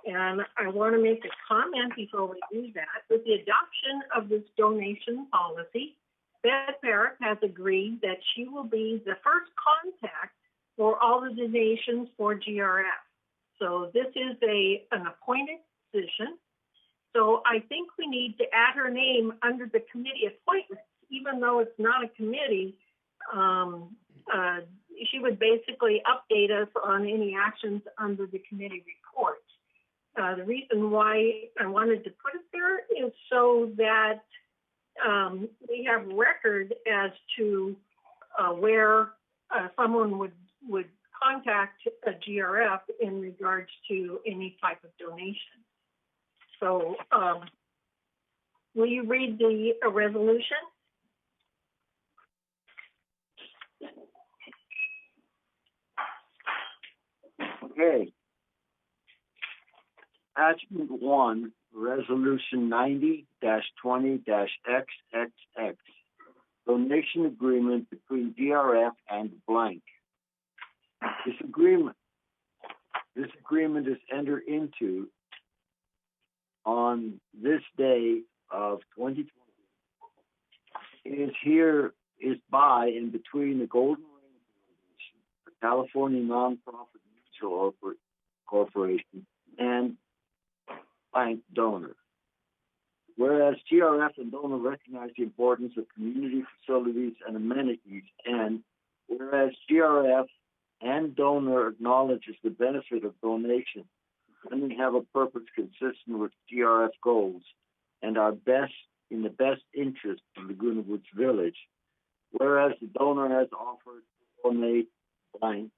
And I want to make a comment before we do that. With the adoption of this donation policy, Beth Barrett has agreed that she will be the first contact for all the donations for GRF. So this is an appointed position. So I think we need to add her name under the committee appointments, even though it's not a committee. She would basically update us on any actions under the committee report. The reason why I wanted to put it there is so that we have record as to where someone would contact a GRF in regards to any type of donation. So, will you read the resolution? Okay. Attachment 1, Resolution 90-20-XXX. Donation agreement between GRF and blank. This agreement is entered into on this day of 2020. Is by and between the Golden Ring Foundation, the California Nonprofit Mutual Corporation, and blank donor. Whereas GRF and donor recognize the importance of community facilities and amenities, and whereas GRF and donor acknowledges the benefit of donation, and we have a purpose consistent with GRF goals and our best in the best interest of Laguna Woods Village. Whereas the donor has offered to donate blank,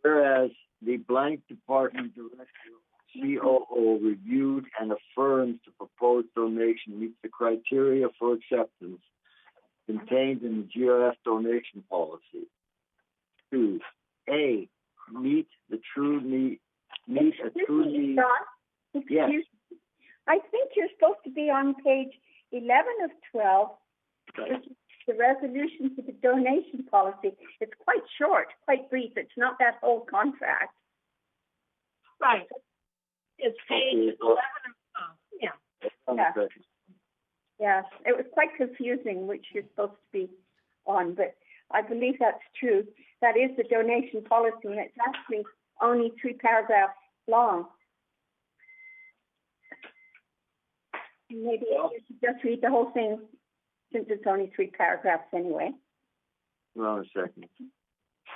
whereas the blank department director COO reviewed and affirms the proposed donation meets the criteria for acceptance contained in the GRF donation policy. 2, A, meet a true need. Yes. I think you're supposed to be on page 11 of 12, which is the resolution to the donation policy. It's quite short, quite brief. It's not that whole contract. Right. It's page 11. Yeah. Yes, it was quite confusing which you're supposed to be on, but I believe that's true. That is the donation policy, and it's actually only 3 paragraphs long. Maybe you should just read the whole thing, since it's only 3 paragraphs anyway. Hold on a second.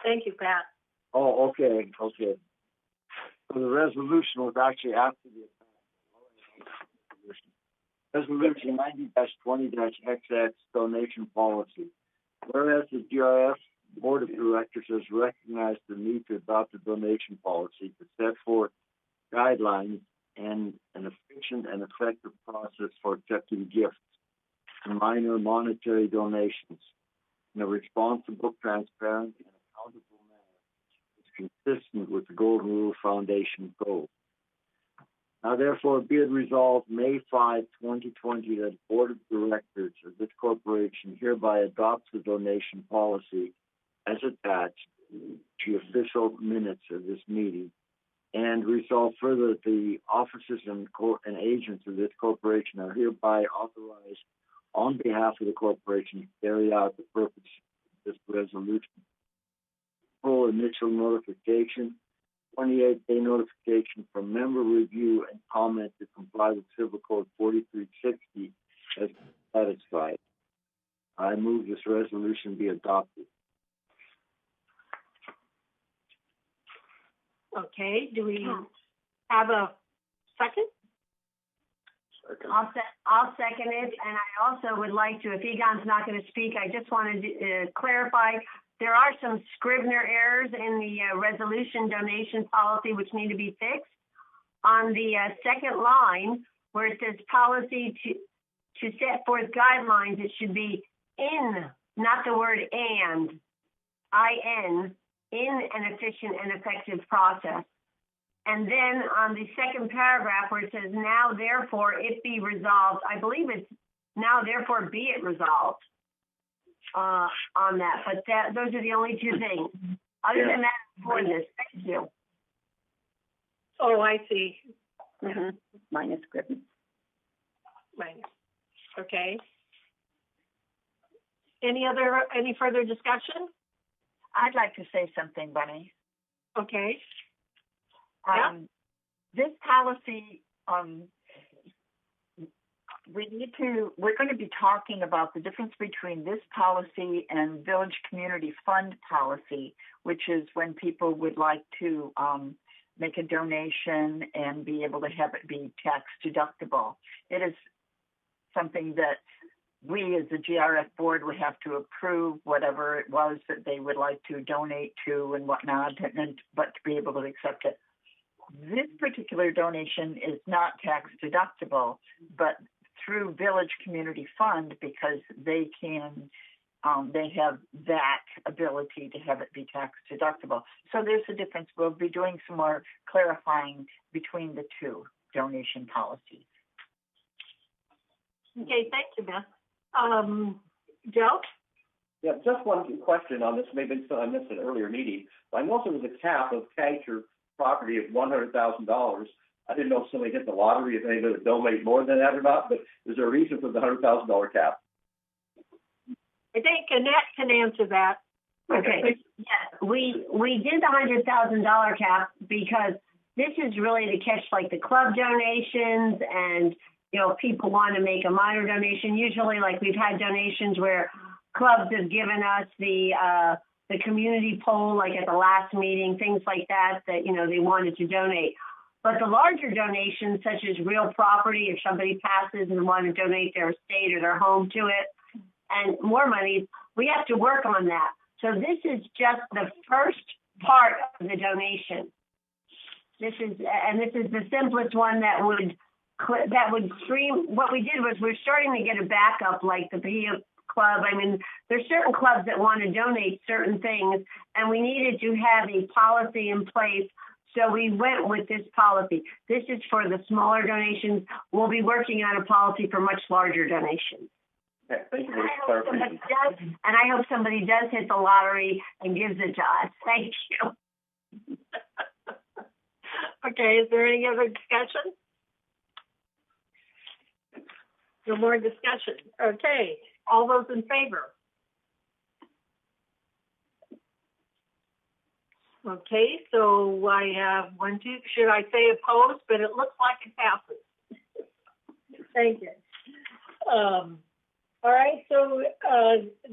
Thank you, Pat. Oh, okay. So the resolution was actually after the Resolution 90-20-XX donation policy. Whereas the GRF Board of Directors has recognized the need to adopt a donation policy to set forth guidelines and an efficient and effective process for accepting gifts and minor monetary donations in a responsible, transparent, and accountable manner is consistent with the Golden Rule Foundation goal. Now, therefore, be it resolved May 5, 2020, that the Board of Directors of this corporation hereby adopts the donation policy as attached to official minutes of this meeting, and resolve further that the officers and agents of this corporation are hereby authorized on behalf of the corporation to carry out the purpose of this resolution. Full initial notification, 28-day notification from member review and comment to comply with Civil Code 4360 as satisfied. I move this resolution be adopted. Okay, do we have a second? I'll second it, and I also would like to, if Egon's not going to speak, I just wanted to clarify, there are some Scrivener errors in the resolution donation policy which need to be fixed. On the second line, where it says policy to set forth guidelines, it should be in, not the word and, I-N, in an efficient and effective process. And then on the second paragraph where it says, now therefore it be resolved, I believe it's now therefore be it resolved on that. But those are the only 2 things. Other than that, for this, thank you. Oh, I see. Minus Scrivener. Minus. Okay. Any further discussion? I'd like to say something, Bunny. Okay. This policy, we're going to be talking about the difference between this policy and Village Community Fund policy, which is when people would like to make a donation and be able to have it be tax deductible. It is something that we as the GRF board would have to approve whatever it was that they would like to donate to and whatnot, but to be able to accept it. This particular donation is not tax deductible, but through Village Community Fund, because they can, they have that ability to have it be tax deductible. So there's a difference. We'll be doing some more clarifying between the two donation policies. Okay, thank you, Beth. Joe? Yeah, just one question on this. Maybe I missed an earlier meeting. I know there was a cap of capture property of $100,000. I didn't know if somebody hit the lottery, if anybody would donate more than that or not, but is there a reason for the $100,000 cap? I think Annette can answer that. Okay. Yes, we did the $100,000 cap because this is really to catch like the club donations, and you know, people want to make a minor donation. Usually, like we've had donations where clubs have given us the community poll, like at the last meeting, things like that, you know, they wanted to donate. But the larger donations, such as real property, if somebody passes and want to donate their estate or their home to it, and more money, we have to work on that. So this is just the first part of the donation. This is the simplest one that would stream. What we did was we're starting to get a backup, like the Bahia Club. I mean, there's certain clubs that want to donate certain things, and we needed to have a policy in place. So we went with this policy. This is for the smaller donations. We'll be working on a policy for much larger donations. Okay, thank you for the clarification. And I hope somebody does hit the lottery and gives it to us. Thank you. Okay, is there any other discussion? No more discussion. Okay, all those in favor? Okay, so I have 1, 2, should I say opposed? But it looks like it passes. Thank you. All right, so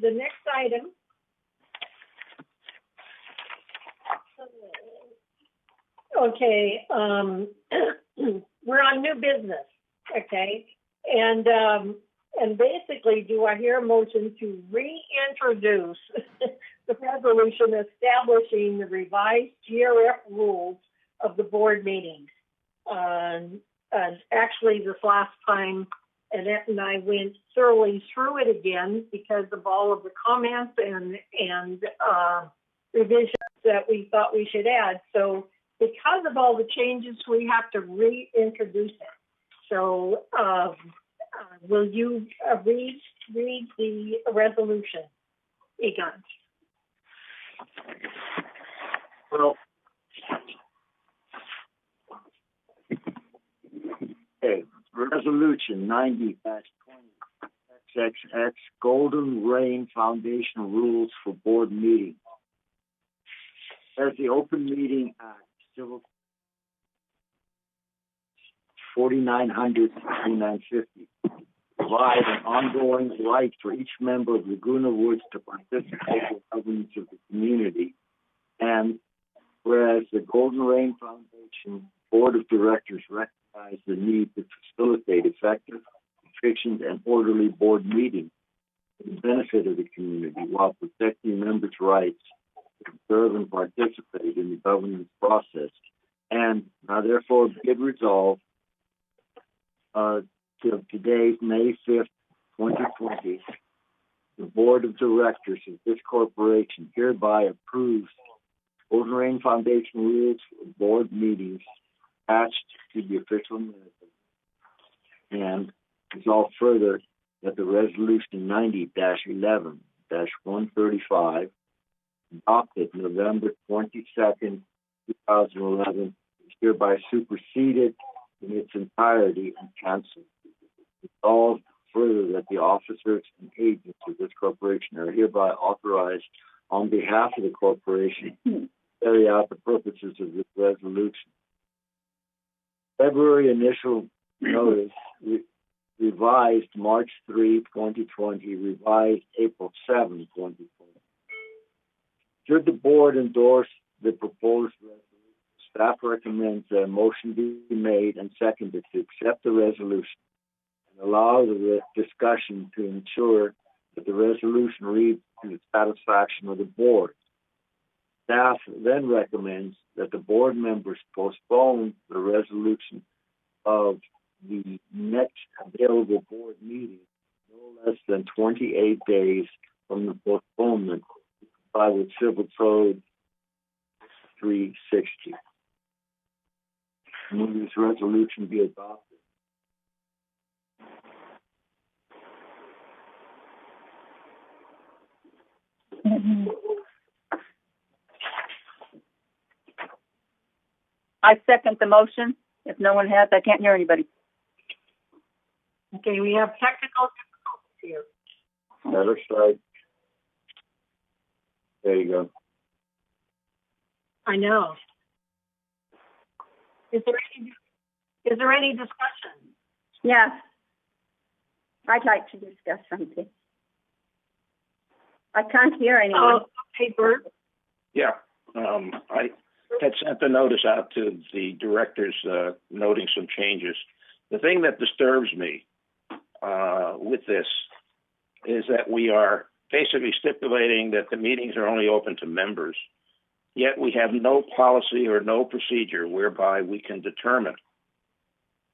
the next item. Okay, we're on new business, okay? And basically, do I hear a motion to reintroduce the resolution establishing the revised GRF rules of the board meetings? Actually, this last time, Annette and I went thoroughly through it again because of all of the comments and revisions that we thought we should add. So because of all the changes, we have to reintroduce it. So will you read the resolution, Egon? Well, okay, Resolution 90-20 Golden Rain Foundation Rules for Board Meeting. As the Open Meeting Act, Civil 4900-2950, provide an ongoing right for each member of Laguna Woods to participate in governance of the community. And whereas the Golden Rain Foundation Board of Directors recognize the need to facilitate effective, efficient, and orderly board meetings for the benefit of the community while protecting members' rights to observe and participate in the governance process. And now, therefore, be it resolved to today's May 5th, 2020, the Board of Directors of this corporation hereby approves Golden Rain Foundation rules for board meetings attached to the official minutes, and resolve further that the Resolution 90-11-135, adopted November 22nd, 2011, is hereby superseded in its entirety and canceled. Resolved further that the officers and agents of this corporation are hereby authorized on behalf of the corporation to carry out the purposes of this resolution. February initial notice revised March 3, 2020, revised April 7, 2020. Should the board endorse the proposed resolution, staff recommends that a motion be made and seconded to accept the resolution and allow the discussion to ensure that the resolution reads to the satisfaction of the board. Staff then recommends that the board members postpone the resolution of the next available board meeting no less than 28 days from the postponement to comply with Civil Code 360. Move this resolution be adopted. I second the motion. If no one has, I can't hear anybody. Okay, we have technical difficulties here. Better start. There you go. I know. Is there any discussion? Yes. I'd like to discuss something. I can't hear anyone. Okay, Bert. Yeah, I had sent a notice out to the directors noting some changes. The thing that disturbs me with this is that we are basically stipulating that the meetings are only open to members, yet we have no policy or no procedure whereby we can determine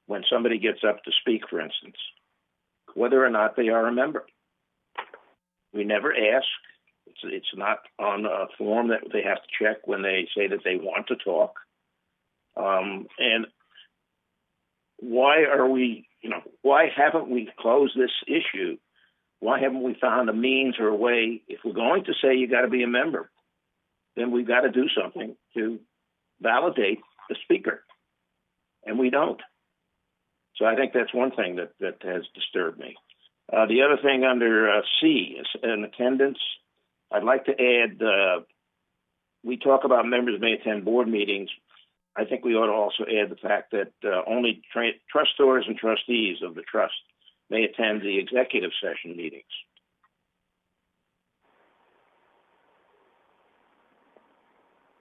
when somebody gets up to speak, for instance, whether or not they are a member. We never ask. It's not on a form that they have to check when they say that they want to talk. And why are we, why haven't we closed this issue? Why haven't we found a means or a way? If we're going to say you got to be a member, then we've got to do something to validate the speaker. And we don't. So I think that's one thing that has disturbed me. The other thing under C is an attendance. I'd like to add, we talk about members may attend board meetings. I think we ought to also add the fact that only trustors and trustees of the trust may attend the executive session meetings.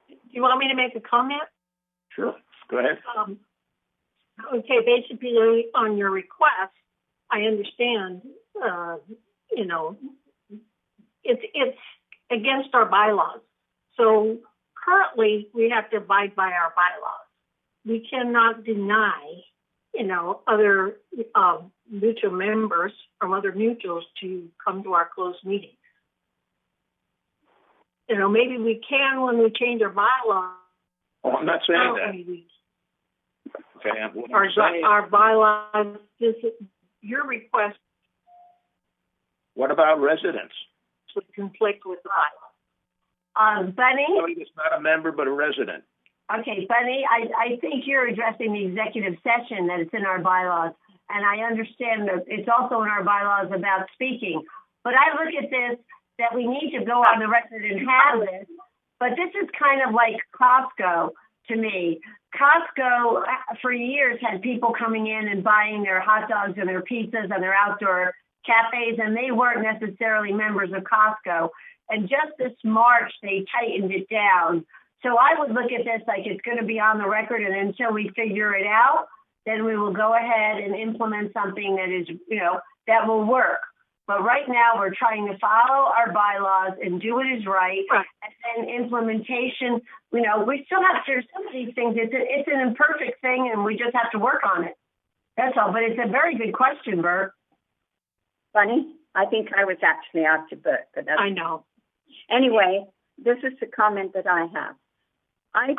Do you want me to make a comment? Sure, go ahead. Okay, basically on your request, I understand, it's against our bylaws. So currently we have to abide by our bylaws. We cannot deny, other mutual members from other mutuals to come to our closed meetings. Maybe we can when we change our bylaws. Oh, I'm not saying that. Okay, our bylaws, your request what about residents? would conflict with the bylaws. Bunny? Somebody that's not a member but a resident. Okay, Bunny, I think you're addressing the executive session that it's in our bylaws. And I understand that it's also in our bylaws about speaking. But I look at this, that we need to go on the record and have this. But this is kind of like Costco to me. Costco, for years, had people coming in and buying their hot dogs and their pizzas and their outdoor cafes, and they weren't necessarily members of Costco. And just this March, they tightened it down. So I would look at this like it's going to be on the record, and until we figure it out, then we will go ahead and implement something that is, that will work. But right now, we're trying to follow our bylaws and do what is right. And then implementation, we still have to, some of these things, it's an imperfect thing, and we just have to work on it. That's all. But it's a very good question, Bert. Bunny, I think I was actually after Bert. But I know. Anyway, this is the comment that I have. I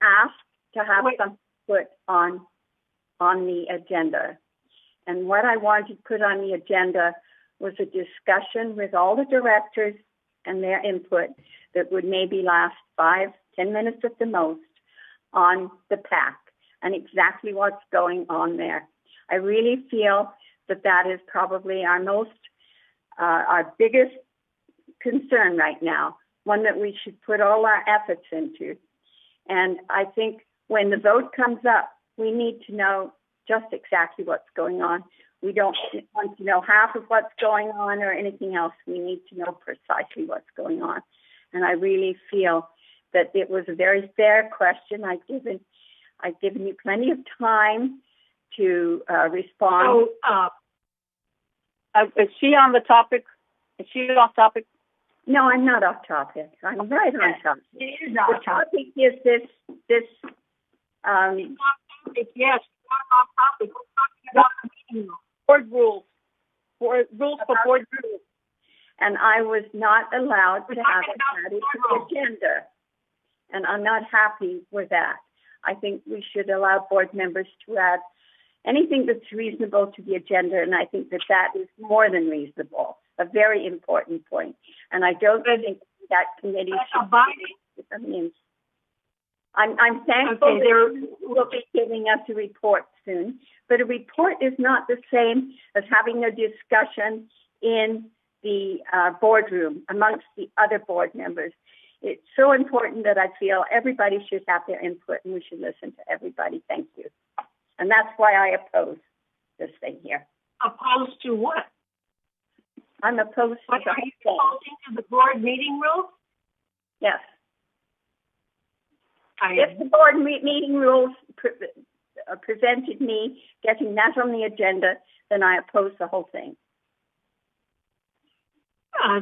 asked to have some put on the agenda. And what I wanted to put on the agenda was a discussion with all the directors and their input that would maybe last 5-10 minutes at the most on the PAC and exactly what's going on there. I really feel that is probably our biggest concern right now, one that we should put all our efforts into. And I think when the vote comes up, we need to know just exactly what's going on. We don't want to know half of what's going on or anything else. We need to know precisely what's going on. And I really feel that it was a very fair question. I've given you plenty of time to respond. Is she on the topic? Is she off topic? No, I'm not off topic. I'm right on topic. It is The off topic. topic is this, Yes, not off topic. We're talking about the meeting room. Board rules, rules for board rules. and I was not allowed to have it added to the agenda. And I'm not happy with that. I think we should allow board members to add anything that's reasonable to the agenda, and I think that that is more than reasonable, a very important point. And I don't think that committee should. I mean, I'm thankful that we'll be giving us a report soon, but a report is not the same as having a discussion in the boardroom amongst the other board members. It's so important that I feel everybody should have their input and we should listen to everybody. Thank you. And that's why I oppose this thing here. Opposed to what? I'm opposed to What are you opposing to the board meeting rules? Yes. I If the board meeting rules prevented me getting that on the agenda, then I oppose the whole thing.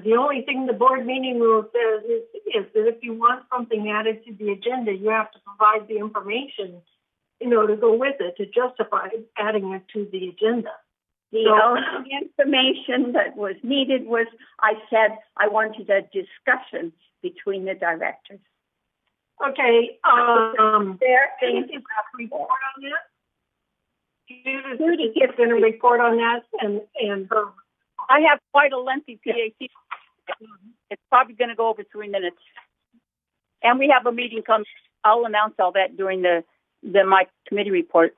The only thing the board meeting rule says is that if you want something added to the agenda, you have to provide the information, to go with it, to justify adding it to the agenda. The only information that was needed was, I said I wanted a discussion between the directors. Okay, There Judith is is going to report on that. Judith is going to report on that, and her. I have quite a lengthy PAC. It's probably going to go over 3 minutes. And we have a meeting coming. I'll announce all that during my committee report.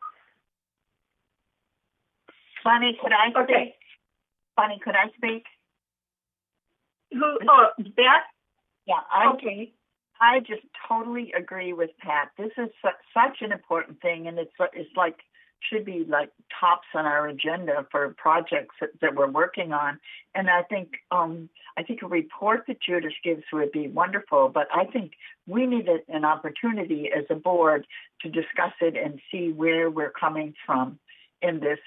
Bonnie, could I speak? Okay. Bonnie, could I speak? Who? Beth? Yeah. Okay. I just totally agree with Pat. This is such an important thing, and it's like should be like tops on our agenda for projects that we're working on. And I think a report that Judith gives would be wonderful, but I think we need an opportunity as a board to discuss it and see where we're coming from in this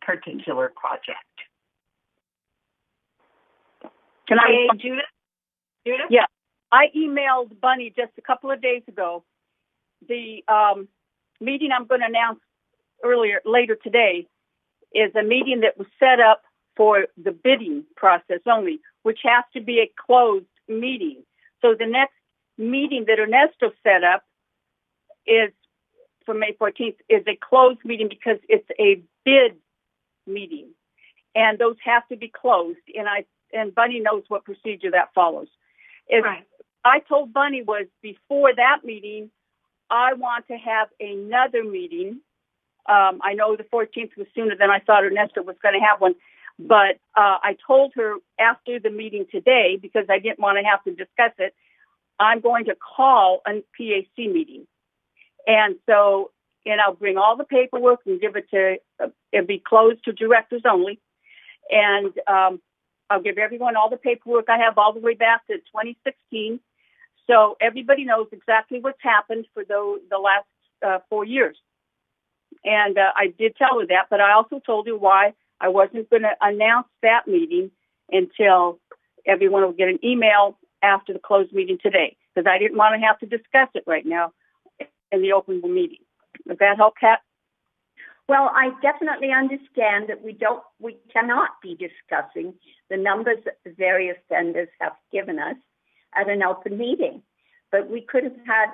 particular project. Can I, Judith? Yeah, I emailed Bunny just a couple of days ago. The meeting I'm going to announce later today is a meeting that was set up for the bidding process only, which has to be a closed meeting. So the next meeting that Ernesto set up is for May 14th is a closed meeting because it's a bid meeting, and those have to be closed. And Bunny knows what procedure that follows. Right. I told Bunny was before that meeting, I want to have another meeting. I know the 14th was sooner than I thought Ernesto was going to have one, but I told her after the meeting today, because I didn't want to have to discuss it, I'm going to call a PAC meeting. And so, I'll bring all the paperwork and give it to, it'll be closed to directors only. And I'll give everyone all the paperwork I have all the way back to 2016. So everybody knows exactly what's happened for the last 4 years. And I did tell her that, but I also told her why I wasn't going to announce that meeting until everyone will get an email after the closed meeting today, because I didn't want to have to discuss it right now in the open meeting. Does that help, Kat? Well, I definitely understand that we cannot be discussing the numbers that the various vendors have given us at an open meeting, but we could have had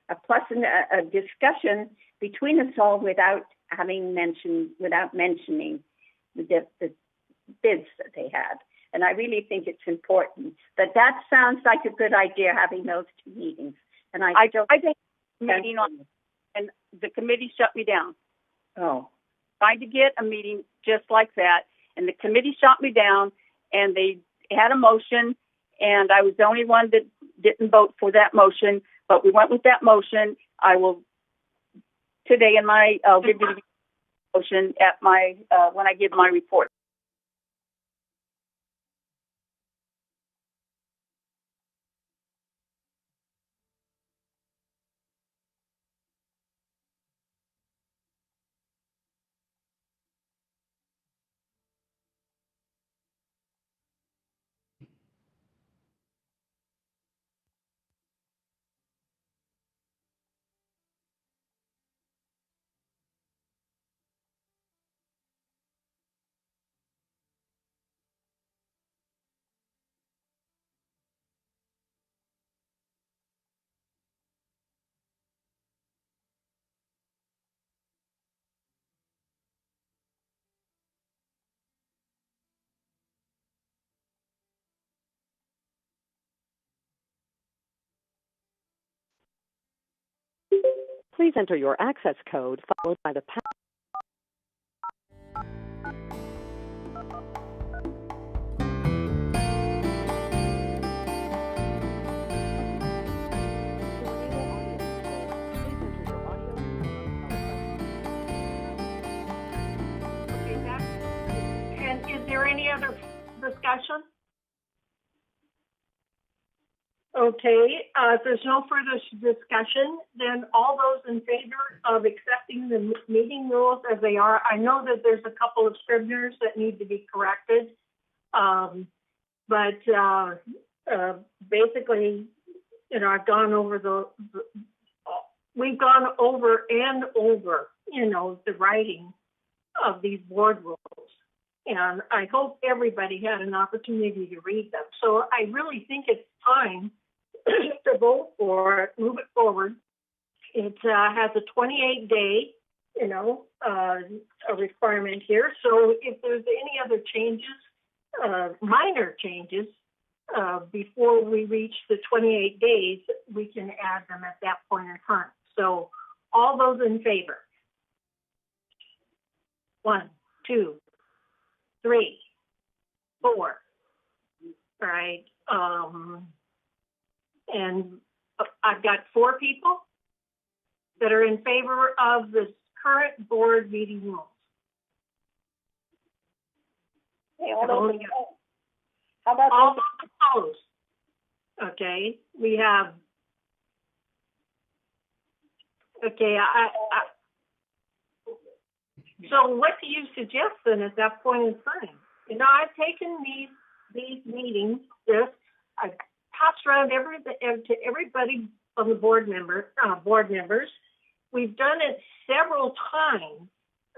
a discussion between us all without mentioning the bids that they had. And I really think it's important. But that sounds like a good idea, having those two meetings. And I did a meeting on, and the committee shut me down. Oh. Tried to get a meeting just like that, and the committee shot me down, and they had a motion, and I was the only one that didn't vote for that motion, but we went with that motion. I will today I'll give you the motion at my when I give my report. Please enter your access code followed by the pound. And is there any other discussion? Okay, if there's no further discussion, then all those in favor of accepting the meeting rules as they are, I know that there's a couple of scriveners that need to be corrected. Basically, you know, I've gone over we've gone over and over, you know, the writing of these board rules. And I hope everybody had an opportunity to read them. So I really think it's time to vote for it, move it forward. It has a 28-day, you know, a requirement here. So if there's any other changes, minor changes, before we reach the 28 days, we can add them at that point in time. So all those in favor? 1, 2, 3, 4. All right. And I've got 4 people that are in favor of the current board meeting rules. Okay, how about all those opposed? Okay, we have. Okay, so what do you suggest then at that point in time? You know, I've taken these meetings, I've passed around to everybody on the board members. We've done it several times,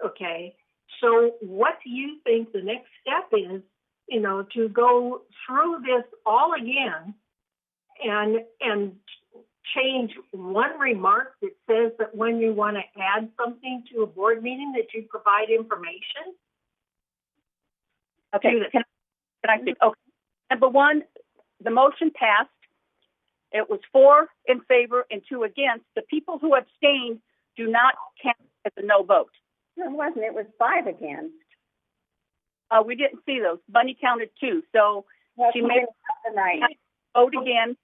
okay? So what do you think the next step is, you know, to go through this all again and change one remark that says that when you want to add something to a board meeting that you provide information? Okay, can I speak? Okay. Number one, the motion passed. It was 4 in favor and 2 against. The people who abstained do not count as a no vote. No, it wasn't. It was 5 against. We didn't see those. Bunny counted 2, so she made vote again.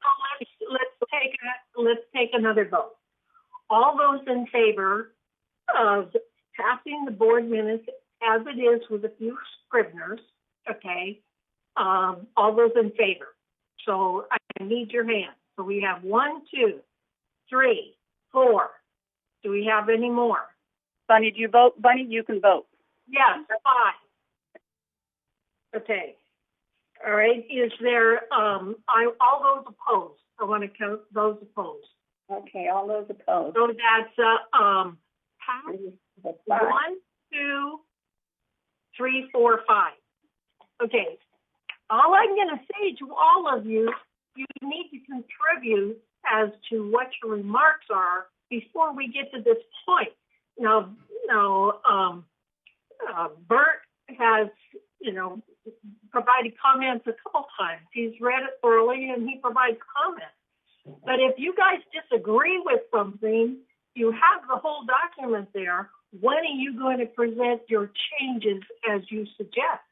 So let's take another vote. All those in favor of passing the board minutes as it is with a few scriveners, okay? All those in favor. So I need your hand. So we have 1, 2, 3, 4. Do we have any more? Bunny, do you vote? Bunny, you can vote. Yes, 5. Okay. All right. Is there all those opposed? I want to count those opposed. Okay, all those opposed. So that's pass. 1, 2, 3, 4, 5. Okay. All I'm going to say to all of you, you need to contribute as to what your remarks are before we get to this point. Now, Bert has, you know, provided comments a couple times. He's read it thoroughly and he provides comments. But if you guys disagree with something, you have the whole document there. When are you going to present your changes as you suggest?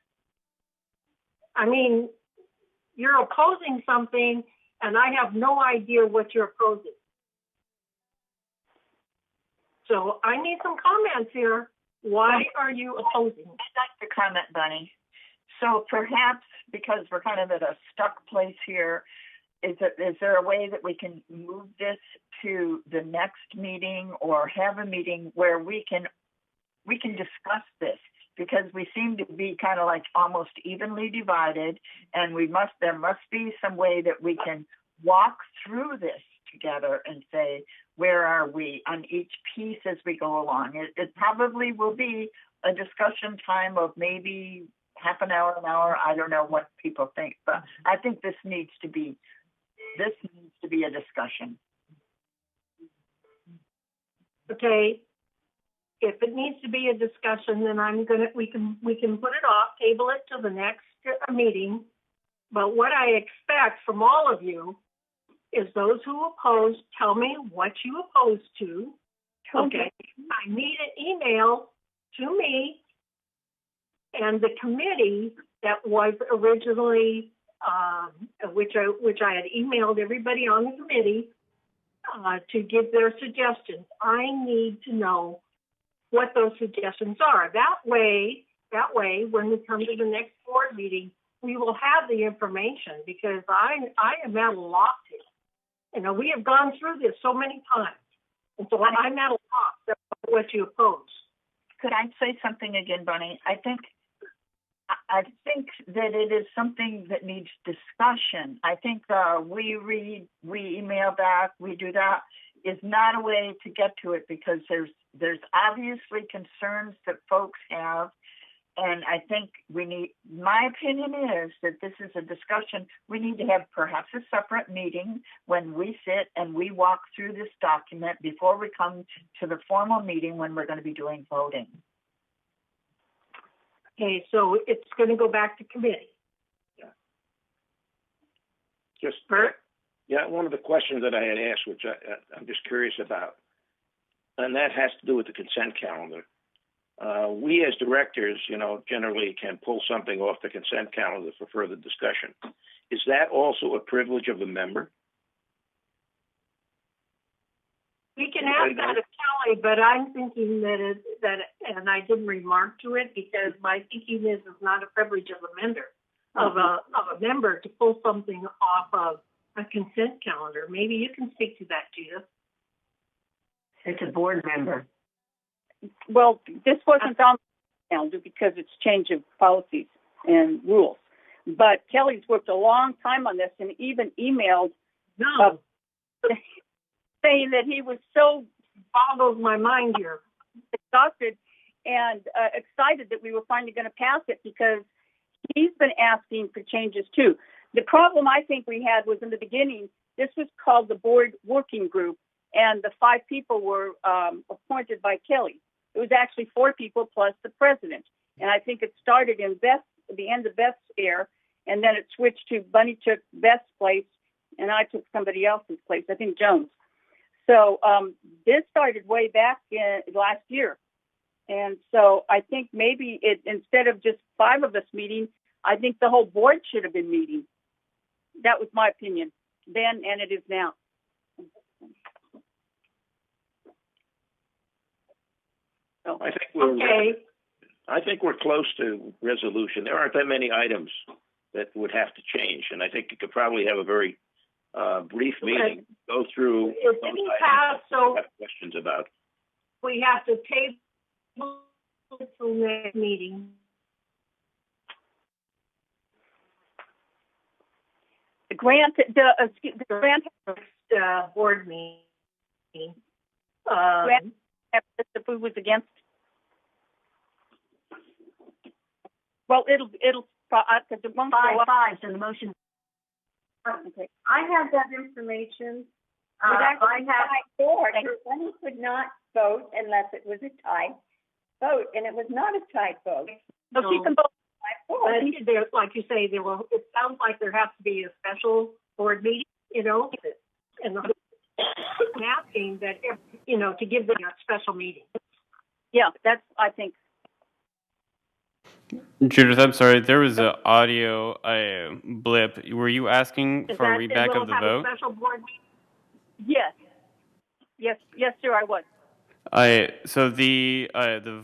I mean, you're opposing something and I have no idea what you're opposing. So I need some comments here. Why are you opposing? I'd like to comment, Bunny. So perhaps because we're kind of at a stuck place here, is there a way that we can move this to the next meeting or have a meeting where we can discuss this? Because we seem to be kind of like almost evenly divided, and there must be some way that we can walk through this together and say, where are we on each piece as we go along? It probably will be a discussion time of maybe half an hour, I don't know what people think, but I think this needs to be a discussion. Okay. If it needs to be a discussion, then we can put it off, table it to the next meeting. But what I expect from all of you is those who oppose, tell me what you oppose to, Okay, I need an email to me and the committee that was originally, which I had emailed everybody on the committee to give their suggestions. I need to know what those suggestions are. That way, when we come to the next board meeting, we will have the information, because I am at a loss here. You know, we have gone through this so many times, and so I'm at a loss at what you oppose. Could I say something again, Bunny? I think that it is something that needs discussion. I think we read, we email back, we do that is not a way to get to it, because there's obviously concerns that folks have. And I think my opinion is that this is a discussion. We need to have perhaps a separate meeting when we sit and we walk through this document before we come to the formal meeting when we're going to be doing voting. Okay, so it's going to go back to committee. Just, one of the questions that I had asked, which I'm just curious about, and that has to do with the consent calendar. We as directors, generally can pull something off the consent calendar for further discussion. Is that also a privilege of the member? We can ask that of Kelly, but I'm thinking that and I didn't remark to it because my thinking is it's not a privilege of a member, of a member to pull something off of a consent calendar. Maybe you can speak to that, Judith. It's a board member. Well, this wasn't on the calendar because it's change of policies and rules. But Kelly's worked a long time on this and even emailed saying that he was so boggles my mind here, exhausted and excited that we were finally going to pass it, because he's been asking for changes too. The problem I think we had was in the beginning, this was called the board working group, and the 5 people were appointed by Kelly. It was actually 4 people plus the president. And I think it started in the end of Beth's air, and then it switched to Bunny took Beth's place, and I took somebody else's place, I think Jones. So this started way back last year. And so I think maybe instead of just 5 of us meeting, I think the whole board should have been meeting. That was my opinion then, and it is now. So, I think we're close to resolution. There aren't that many items that would have to change, and I think you could probably have a very brief meeting, go through those items that have questions about. We have to table until next meeting. The grant board meeting. Grant, if we was against. Well, it'll because it won't go up. 5-5, so the motion. Okay. I have that information. I have board. Bunny could not vote unless it was a tied vote, and it was not a tied vote. So she can vote. But like you say, it sounds like there has to be a special board meeting, and I'm asking that, to give them a special meeting. Yeah, that's, I think. Judith, I'm sorry, there was an audio blip. Were you asking for a readback of the vote? A special board meeting? Yes, sir, I was. So the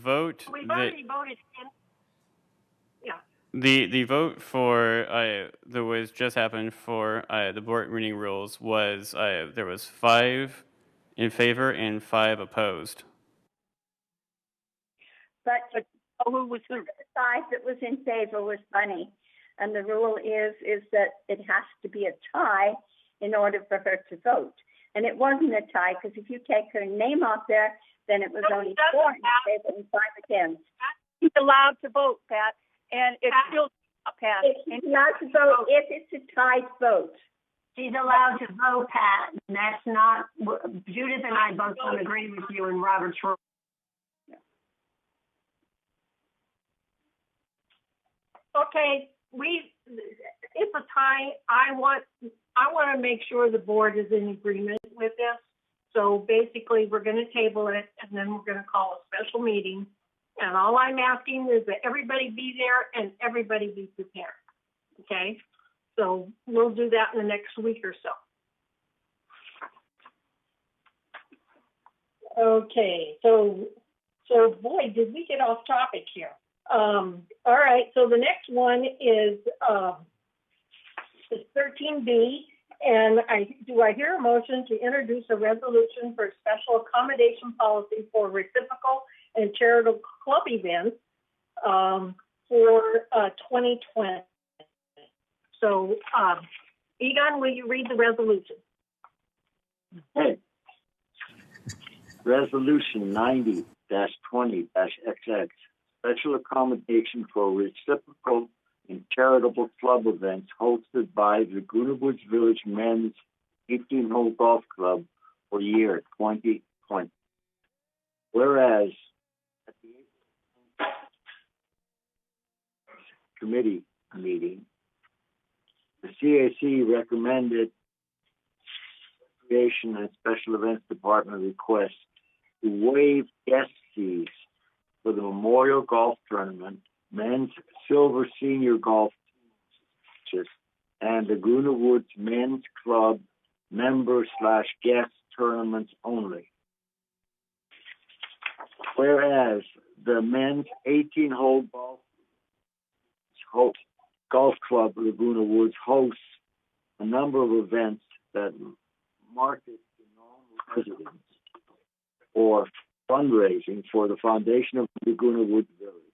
vote. We've already voted. The vote for that was just happened for the board meeting rules was there was 5 in favor and 5 opposed. But who was who? The side that was in favor was Bunny, and the rule is that it has to be a tie in order for her to vote. And it wasn't a tie, because if you take her name off there, then it was only 4 in favor and 5 against. She's allowed to vote, Pat, and it's still Pat. She's allowed to vote if it's a tied vote. She's allowed to vote, Pat. And that's not, Judith and I both don't agree with you and Robert's rule. Okay, it's a tie. I want to make sure the board is in agreement with this. So basically, we're going to table it, and then we're going to call a special meeting. And all I'm asking is that everybody be there and everybody be prepared, okay? So we'll do that in the next week or so. Okay, so boy, did we get off topic here. All right, so the next one is 13B, and do I hear a motion to introduce a resolution for special accommodation policy for reciprocal and charitable club events for 2020? So, Egon, will you read the resolution? Okay. Resolution 90-20-XX, special accommodation for reciprocal and charitable club events hosted by Laguna Woods Village Men's 18-hole Golf Club for year 2020. Whereas at the committee meeting, the CAC recommended Recreation and Special Events Department request to waive guest fees for the Memorial Golf Tournament, Men's Silver Senior Golf Matches, and Laguna Woods Men's Club member/guest tournaments only. Whereas the Men's 18-hole Golf Club Laguna Woods hosts a number of events that market to non-residents or fundraising for the foundation of Laguna Woods Village.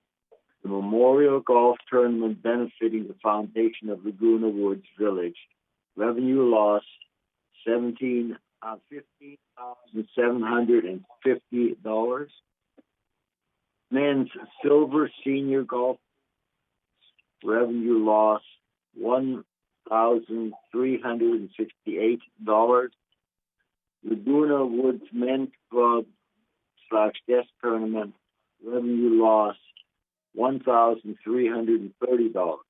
The Memorial Golf Tournament benefiting the foundation of Laguna Woods Village. Revenue loss $15,750. Men's Silver Senior Golf revenue loss $1,368. Laguna Woods Men's Club/guest tournament revenue loss $1,330.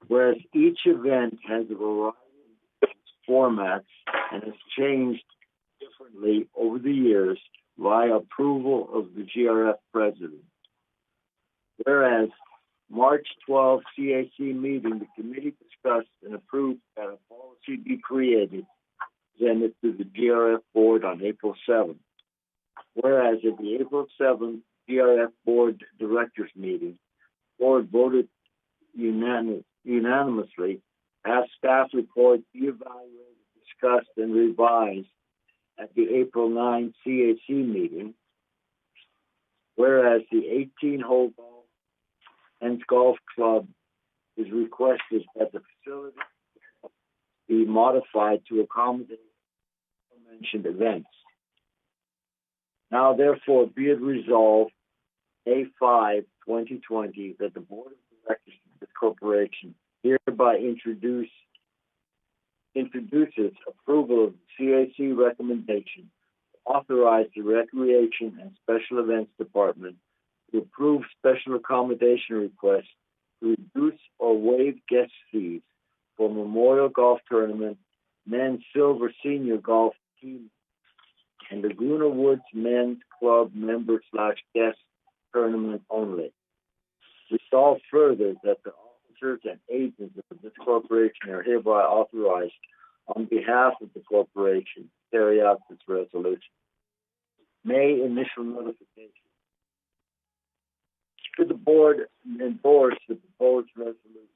Whereas each event has a variety of formats and has changed differently over the years via approval of the GRF president. Whereas March 12 CAC meeting, the committee discussed and approved that a policy be created, presented to the GRF board on April 7th. Whereas at the April 7th GRF board directors meeting, the board voted unanimously as staff report be evaluated, discussed, and revised at the April 9 CAC meeting. Whereas the 18-hole Men's Golf Club is requested that the facility be modified to accommodate the mentioned events. Now, therefore, be it resolved, May 5, 2020, that the Board of Directors of this corporation hereby introduces approval of the CAC recommendation to authorize the Recreation and Special Events Department to approve special accommodation requests to reduce or waive guest fees for Memorial Golf Tournament, Men's Silver Senior Golf Team, and Laguna Woods Men's Club member/guest tournament only. Resolve further that the officers and agents of this corporation are hereby authorized on behalf of the corporation to carry out this resolution. May initial notification. Should the board endorse the proposed resolution,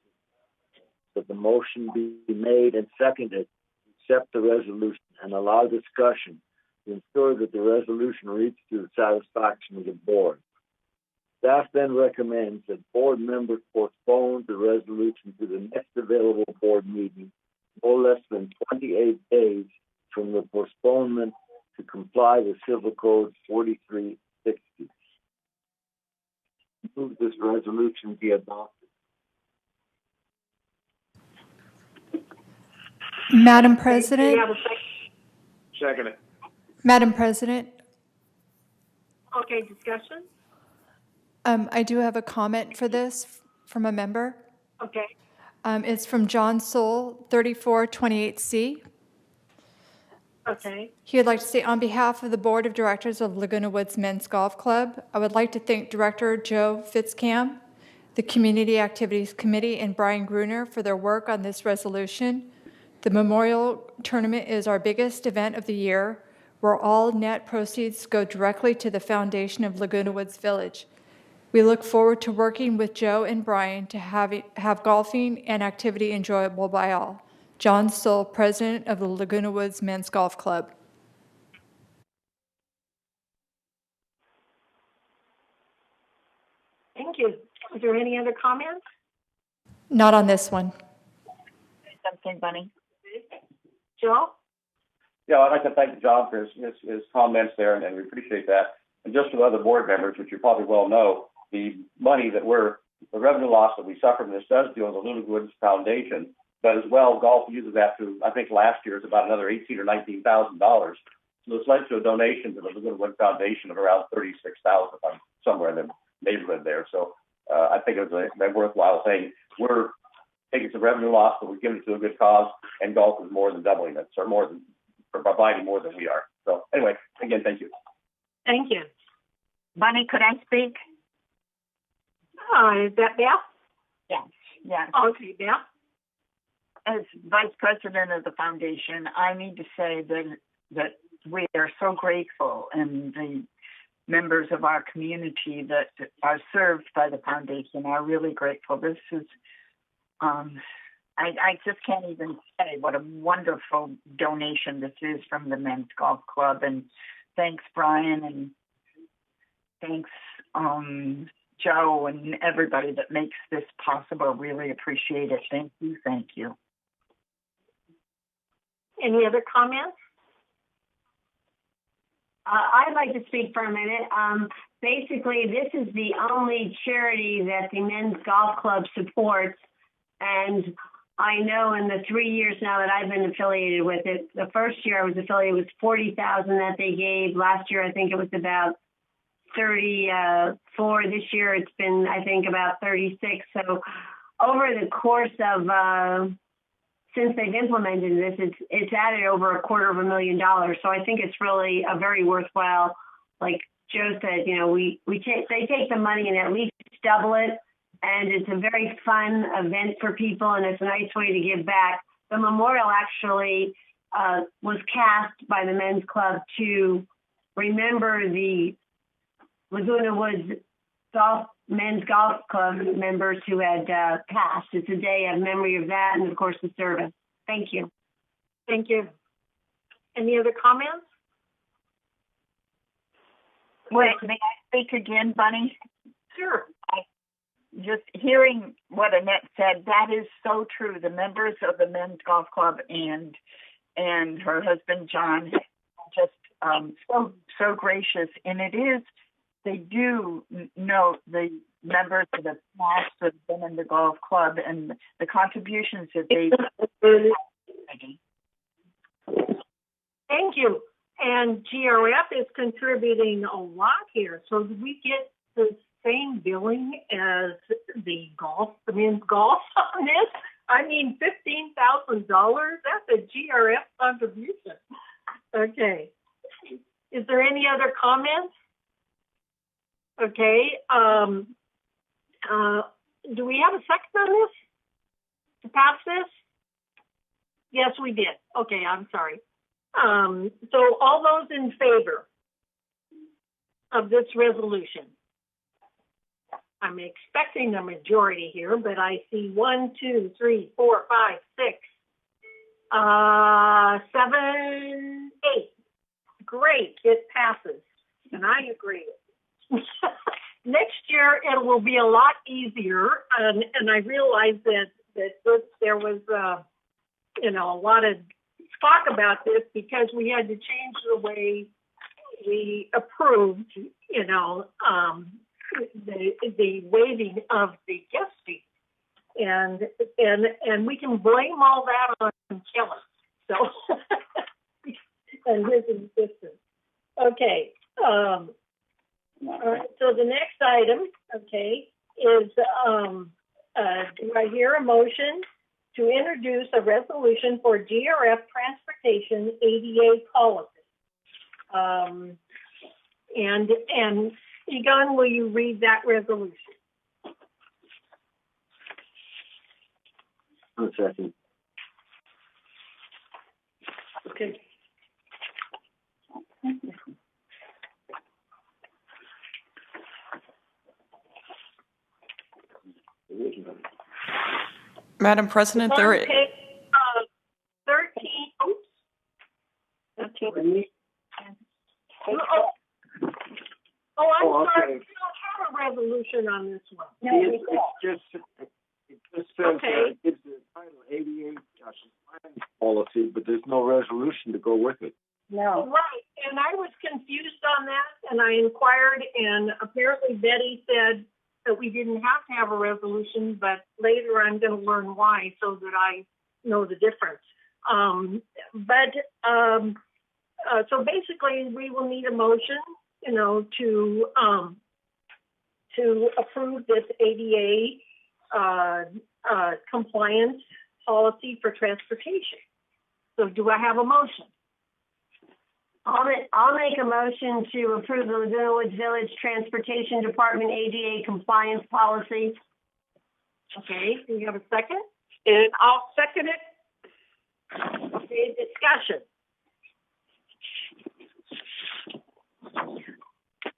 that the motion be made and seconded to accept the resolution and allow discussion to ensure that the resolution reaches to the satisfaction of the board. Staff then recommends that board members postpone the resolution to the next available board meeting, no less than 28 days from the postponement to comply with Civil Code 4360. Move this resolution be adopted. Madam President. Second. Madam President. Okay, discussion? I do have a comment for this from a member. Okay. It's from John Soul, 3428C. Okay. He would like to say, on behalf of the Board of Directors of Laguna Woods Men's Golf Club, I would like to thank Director Joe Fitzcam, the Community Activities Committee, and Brian Gruner for their work on this resolution. The Memorial Tournament is our biggest event of the year, where all net proceeds go directly to the foundation of Laguna Woods Village. We look forward to working with Joe and Brian to have golfing and activity enjoyable by all. John Stoll, President of the Laguna Woods Men's Golf Club. Thank you. Is there any other comments? Not on this one. Something, Bunny. Joe? Yeah, I'd like to thank John for his comments there, and we appreciate that. And just to the other board members, which you probably well know, the money that the revenue loss that we suffer from this does deal with the Laguna Woods Foundation, but as well, golf uses that to, I think last year it was about another $18,000 or $19,000. So it's led to a donation to the Laguna Woods Foundation of around $36,000, somewhere in the neighborhood there. So I think it was a worthwhile thing. We're taking some revenue loss, but we're giving it to a good cause, and golf is more than doubling it, so more than providing more than we are. So anyway, again, thank you. Thank you. Bunny, could I speak? Is that Beth? Yes. Yeah. Okay, Beth. As Vice President of the Foundation, I need to say that we are so grateful, and the members of our community that are served by the Foundation are really grateful. This is, I just can't even say what a wonderful donation this is from the Men's Golf Club. And thanks, Brian, and thanks, Joe, and everybody that makes this possible. Really appreciate it. Thank you. Thank you. Any other comments? I'd like to speak for a minute. Basically, this is the only charity that the Men's Golf Club supports. And I know in the 3 years now that I've been affiliated with it, the first year I was affiliated with $40,000 that they gave. Last year, I think it was about 34. This year, it's been, I think, about 36. So over the course of since they've implemented this, it's added over $250,000. So I think it's really a very worthwhile, like Joe said, you know, they take the money and at least double it. And it's a very fun event for people, and it's a nice way to give back. The memorial actually was cast by the Men's Club to remember the Laguna Woods Men's Golf Club members who had passed. It's a day of memory of that, and of course the service. Thank you. Thank you. Any other comments? Wait, may I speak again, Bunny? Sure. Just hearing what Annette said, that is so true. The members of the Men's Golf Club and her husband John just so gracious, and it is. They do note the members of the past that have been in the golf club and the contributions that they. Thank you. And GRF is contributing a lot here. So do we get the same billing as the men's golf on this? I mean, $15,000, that's a GRF contribution. Okay. Is there any other comments? Okay. Do we have a second on this? To pass this? Yes, we did. Okay, I'm sorry. So all those in favor of this resolution? I'm expecting a majority here, but I see 1, 2, 3, 4, 5, 6, 7, 8. Great, it passes, and I agree. Next year it will be a lot easier, and I realized that there was a lot of talk about this because we had to change the way we approved, the waiving of the guest fee, and we can blame all that on Kelly. So and his insistence. Okay. All right. So the next item, okay, is do I hear a motion to introduce a resolution for GRF Taxation ADA policy. And Egon, will you read that resolution? One second. Okay. Madam President, there is. 13, oops. 13. I'm Oh, sorry, okay. we don't have a resolution on this one. No, It we don't. just says, Okay. it gives the title 88 policy, but there's no resolution to go with it. No. Right, and I was confused on that, and I inquired, and apparently Betty said that we didn't have to have a resolution, but later I'm going to learn why so that I know the difference. So basically, we will need a motion, to approve this ADA compliance policy for transportation. So do I have a motion? I'll make a motion to approve the Laguna Woods Village Transportation Department ADA compliance policy. Okay, do you have a second? And I'll second it. Okay, discussion.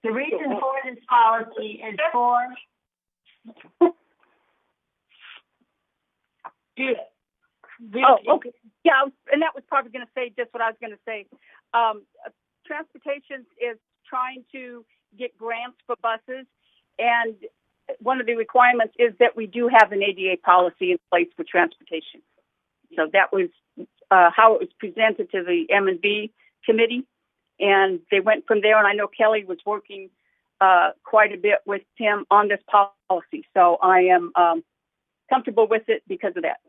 The reason for this policy is for Okay. Yeah, and that was probably going to say just what I was going to say. Transportation is trying to get grants for buses, and one of the requirements is that we do have an ADA policy in place for transportation. So that was how it was presented to the M&B committee, and they went from there. And I know Kelly was working quite a bit with Tim on this policy, so I am comfortable with it because of that.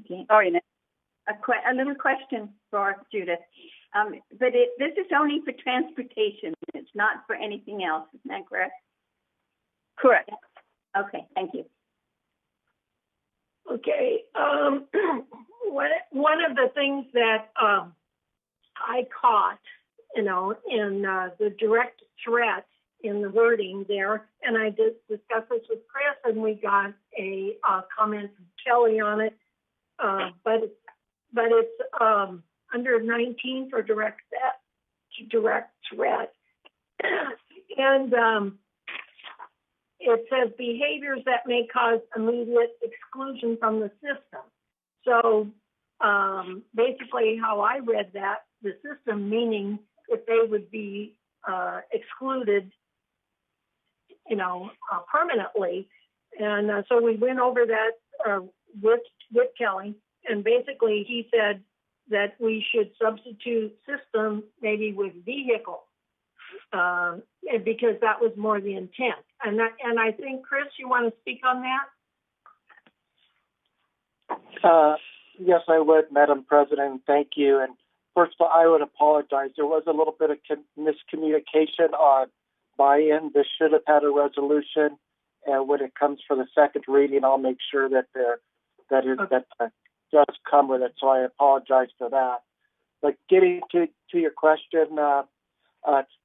Okay. Sorry, Annette. A little question for Judith. But this is only for transportation. It's not for anything else. Isn't that correct? Correct. Okay, thank you. Okay. One of the things that I caught, in the direct threat in the wording there, and I did discuss this with Chris, and we got a comment from Kelly on it. But it's under 19 for direct threat, and it says behaviors that may cause immediate exclusion from the system. So basically, how I read that, the system meaning that they would be excluded, permanently, and so we went over that with Kelly. And basically, he said that we should substitute system maybe with vehicle, because that was more the intent. And I think, Chris, you want to speak on that? Yes, I would, Madam President. Thank you. And first of all, I would apologize. There was a little bit of miscommunication on my end. This should have had a resolution. And when it comes for the second reading, I'll make sure that does come with it, so I apologize for that. But getting to your question,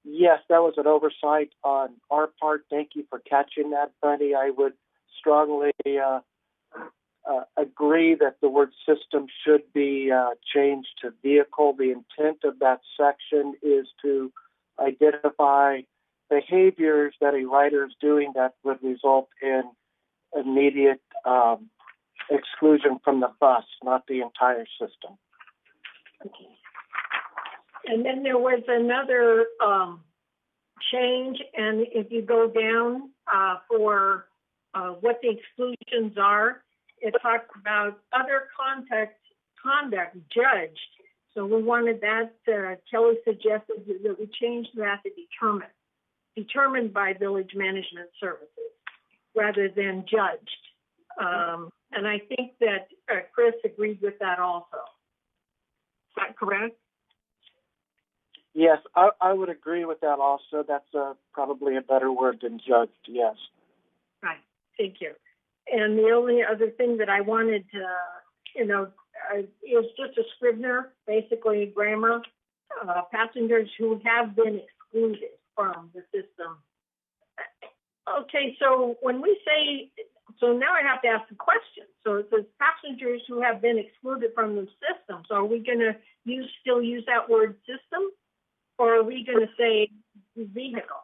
yes, that was an oversight on our part. Thank you for catching that, Bunny. I would strongly agree that the word system should be changed to vehicle. The intent of that section is to identify behaviors that a rider is doing that would result in immediate exclusion from the bus, not the entire system. Okay. And then there was another change, and if you go down for what the exclusions are, it talks about other conduct judged. So we wanted that, Kelly suggested that we change that to determined by village management services rather than judged. And I think that Chris agreed with that also. Is that correct? Yes, I would agree with that also. That's probably a better word than judged, yes. Right, thank you. And the only other thing that I wanted to, is just a Scrivener, basically grammar. Passengers who have been excluded from the system. Okay, so when we say, so now I have to ask the question. So it says passengers who have been excluded from the system. So are we going to still use that word system, or are we going to say vehicle?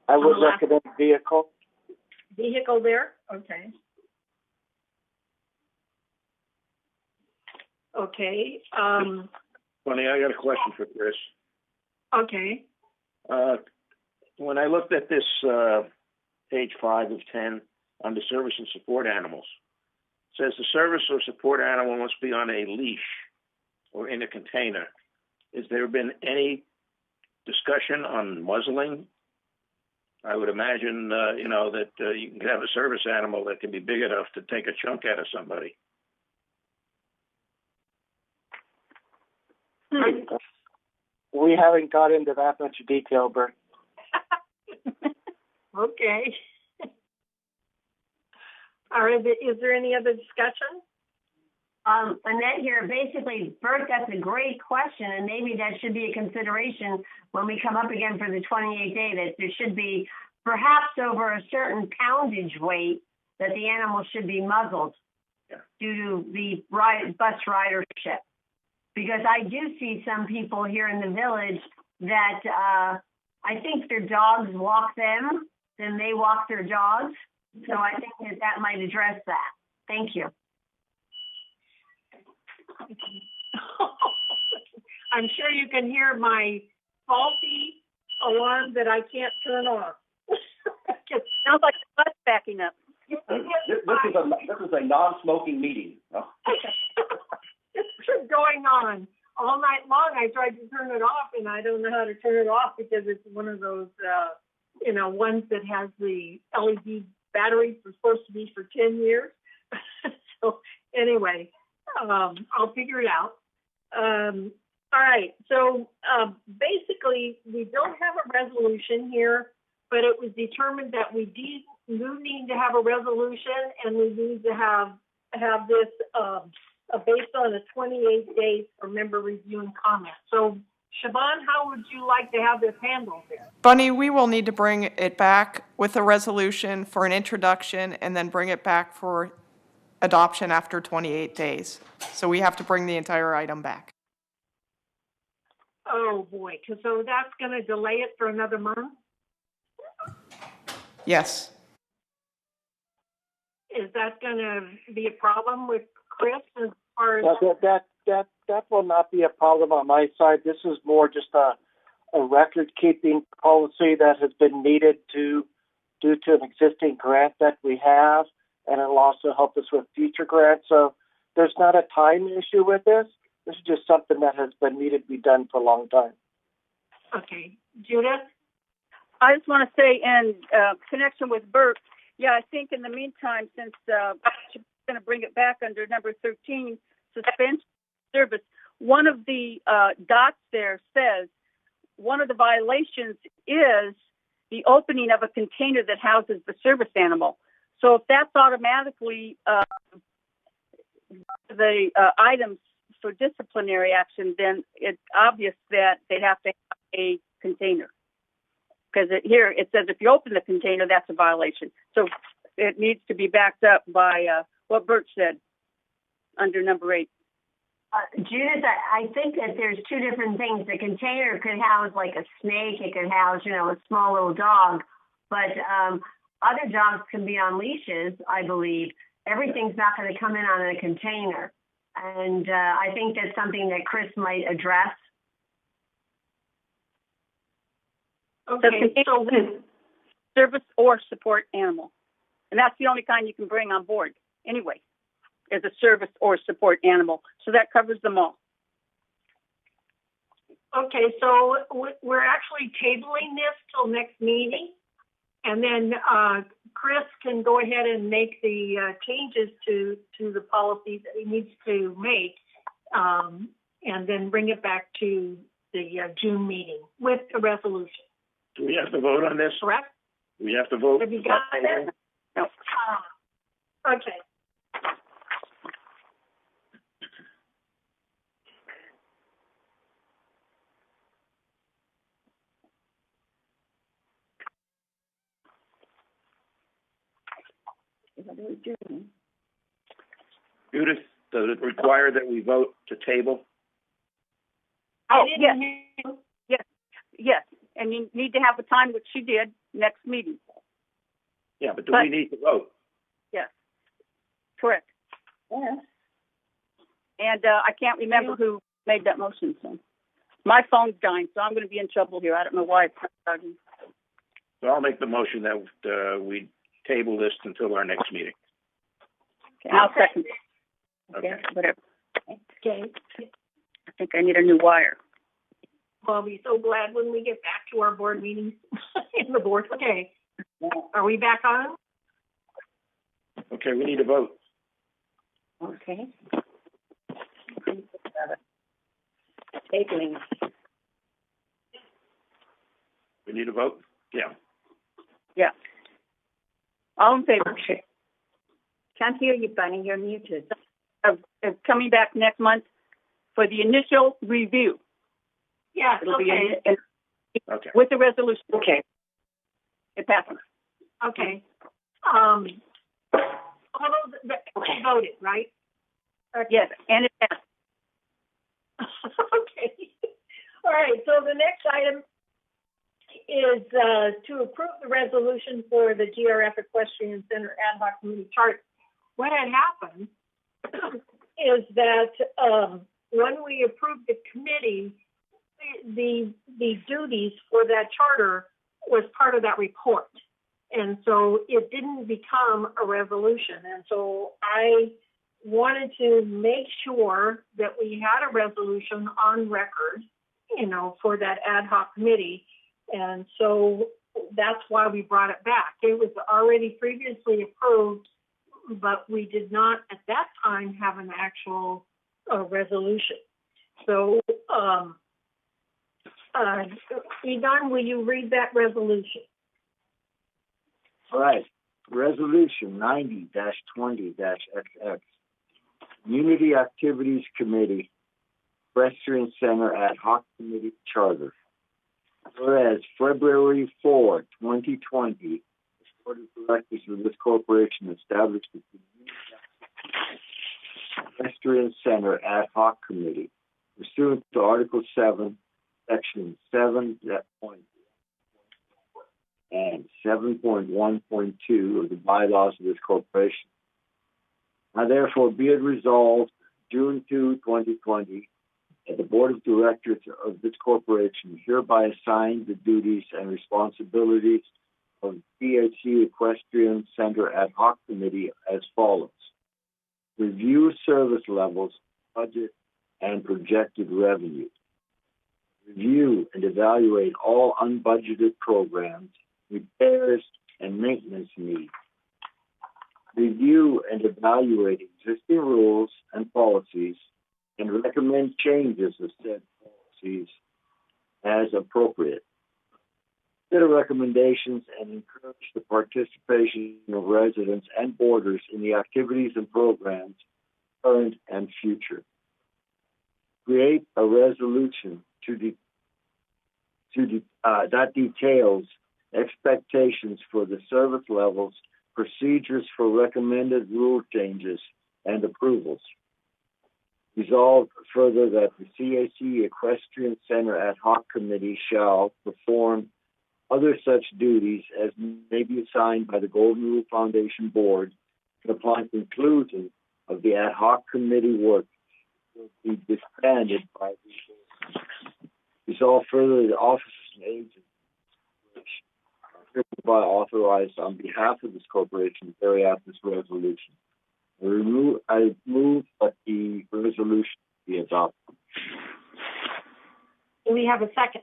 I would recommend vehicle. Vehicle there? Okay. Okay. Funny, I got a question for Chris. Okay. When I looked at this page 5 of 10 under service and support animals, it says the service or support animal must be on a leash or in a container. Has there been any discussion on muzzling? I would imagine, that you can have a service animal that can be big enough to take a chunk out of somebody. We haven't got into that much detail, Bert. Okay. All right, is there any other discussion? Annette here, basically, Bert, that's a great question, and maybe that should be a consideration when we come up again for the 28-day, that there should be perhaps over a certain poundage weight that the animal should be muzzled due to the bus ridership. Because I do see some people here in the village that I think their dogs walk them, then they walk their dogs. So I think that might address that. Thank you. I'm sure you can hear my faulty alarm that I can't turn off. Sounds like the bus backing up. This is a non-smoking meeting. Oh. It's been going on all night long. I tried to turn it off, and I don't know how to turn it off because it's one of those, ones that has the LED batteries are supposed to be for 10 years. So anyway, I'll figure it out. All right. So basically, we don't have a resolution here, but it was determined that we do need to have a resolution, and we need to have this based on a 28 days for member review and comment. So, Siobhan, how would you like to have this handled there? Bunny, we will need to bring it back with a resolution for an introduction and then bring it back for adoption after 28 days. So we have to bring the entire item back. Oh, boy. So that's going to delay it for another month? Yes. Is that going to be a problem with Chris as far as... That will not be a problem on my side. This is more just a record-keeping policy that has been needed due to an existing grant that we have, and it'll also help us with future grants. So there's not a time issue with this. This is just something that has been needed to be done for a long time. Okay. Judith? I just want to say in connection with Bert, I think in the meantime, since she's going to bring it back under number 13, suspension service, one of the dots there says one of the violations is the opening of a container that houses the service animal. So if that's automatically the items for disciplinary action, then it's obvious that they have to have a container. Because here it says if you open the container, that's a violation. So it needs to be backed up by what Bert said under number 8. Judith, I think that there's two different things. The container could house like a snake. It could house, a small little dog. But other dogs can be on leashes, I believe. Everything's not going to come in on a container. And I think that's something that Chris might address. Okay, so service or support animal. And that's the only kind you can bring on board anyway, as a service or support animal. So that covers them all. Okay, so we're actually tabling this till next meeting, and then Chris can go ahead and make the changes to the policies that he needs to make, and then bring it back to the June meeting with the resolution. Do we have to vote on this? Correct? We have to vote? Have you got it? No. Okay. What are we doing? Judith, does it require that we vote to table? Oh, yes. Yes, and you need to have the time, which she did, next meeting. Yeah, but do we need to vote? Yes, correct. Yes. And I can't remember who made that motion, so. My phone's dying, so I'm going to be in trouble here. I don't know why it's not starting. So I'll make the motion that we table this until our next meeting. Okay, I'll second. Okay. Whatever. Okay. I think I need a new wire. Well, I'll be so glad when we get back to our board meetings in the board. Okay. Are we back on? Okay, we need a vote. Okay. Tabling. We need a vote? Yeah. Yeah. All in favor? Can't hear you, Bunny. You're muted. Of coming back next month for the initial review. Yeah, It'll okay. be Okay. with the resolution. Okay. It passes. Okay. All those that voted, right? Yes, and it passes. Okay. All right, so the next item is to approve the resolution for the GRF Equestrian Center Ad Hoc Committee chart. What had happened is that when we approved the committee, the duties for that charter was part of that report. And so it didn't become a resolution. And so I wanted to make sure that we had a resolution on record, for that ad hoc committee. And so that's why we brought it back. It was already previously approved, but we did not at that time have an actual resolution. So, Edon, will you read that resolution? All right. Resolution 90-20-XX. Community Activities Committee, Equestrian Center Ad Hoc Committee Charter. Whereas February 4, 2020, the Board of Directors of this corporation established the Equestrian Center Ad Hoc Committee pursuant to Article 7, Section 7 and 7.1.2 of the bylaws of this corporation. Now therefore be it resolved, June 2, 2020, that the Board of Directors of this corporation hereby assign the duties and responsibilities of the CHC Equestrian Center Ad Hoc Committee as follows. Review service levels, budget, and projected revenue. Review and evaluate all unbudgeted programs, repairs, and maintenance needs. Review and evaluate existing rules and policies and recommend changes of said policies as appropriate. Consider recommendations and encourage the participation of residents and boarders in the activities and programs, current and future. Create a resolution that details expectations for the service levels, procedures for recommended rule changes, and approvals. Resolved further that the CAC Equestrian Center Ad Hoc Committee shall perform other such duties as may be assigned by the Golden Rule Foundation Board upon conclusion of the Ad Hoc Committee work will be disbanded by the board. Resolved further the officers and agents are hereby authorized on behalf of this corporation to carry out this resolution. I move that the resolution be adopted. Do we have a second?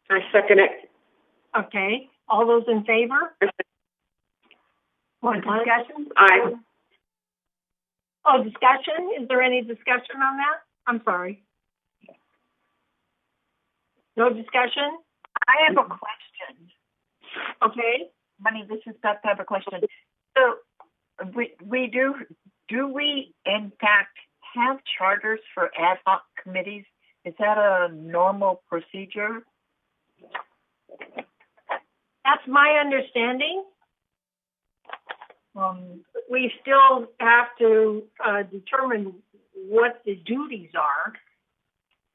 I second it. Okay. All those in favor? More discussion? Aye. Oh, discussion? Is there any discussion on that? I'm sorry. No discussion? I have a question. Okay. Honey, this is Beth. I have a question. So, we do we in fact have charters for ad hoc committees? Is that a normal procedure? That's my understanding. we still have to determine what the duties are,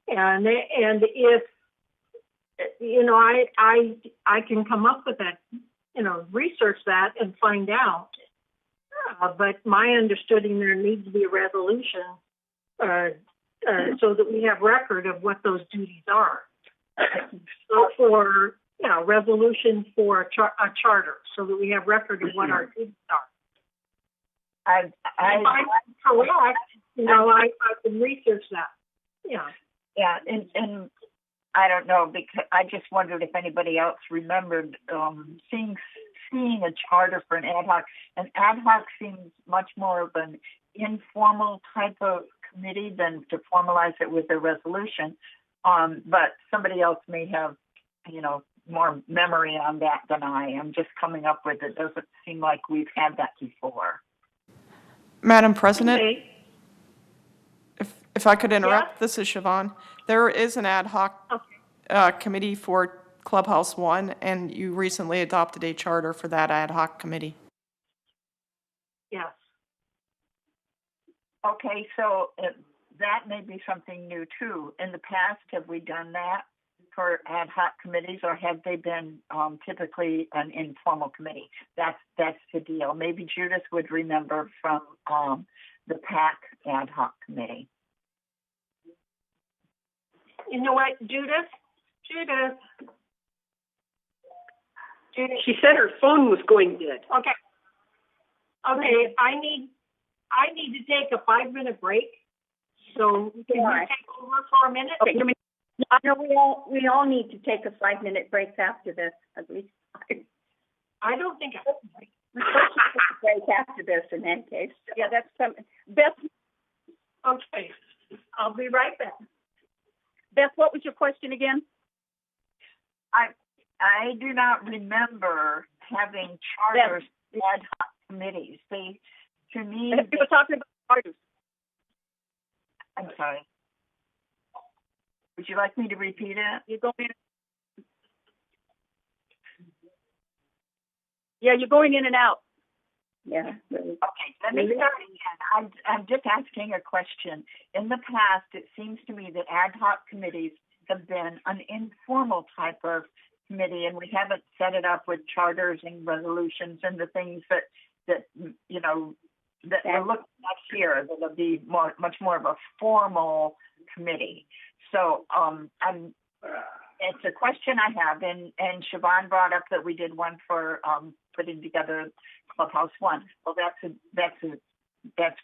and if I can come up with that, research that and find out. But my understanding, there needs to be a resolution so that we have record of what those duties are. So for resolution for a charter, so that we have record of what our duties are. If I'm correct, I can research that. Yeah, and I don't know, because I just wondered if anybody else remembered seeing a charter for an ad hoc. An ad hoc seems much more of an informal type of committee than to formalize it with a resolution. But somebody else may have, more memory on that than I am. Just coming up with it doesn't seem like we've had that before. Madam President, Okay. if I could interrupt, This is Siobhan. There is an ad hoc committee for Clubhouse 1, and you recently adopted a charter for that ad hoc committee. Yes. Okay, so that may be something new too. In the past, have we done that for ad hoc committees, or have they been typically an informal committee? That's the deal. Maybe Judith would remember from the PAC ad hoc committee. You know what, Judith? She said her phone was going dead. Okay. I need to take a 5-minute break. So can you take over for a minute? Okay. No, we all need to take a 5-minute break after this, at least. I don't think I We're supposed to take a break after this in any case. Yeah, that's Beth. Okay. I'll be right back. Beth, what was your question again? I do not remember having charters ad hoc committees. They, to me, we were talking about charters. I'm sorry. Would you like me to repeat it? You're going in and out. Yeah. Okay, let me start again. I'm just asking a question. In the past, it seems to me that ad hoc committees have been an informal type of committee, and we haven't set it up with charters and resolutions and the things that we're looking at here. That'll be much more of a formal committee. So it's a question I have, and Siobhan brought up that we did one for putting together Clubhouse 1. Well, that's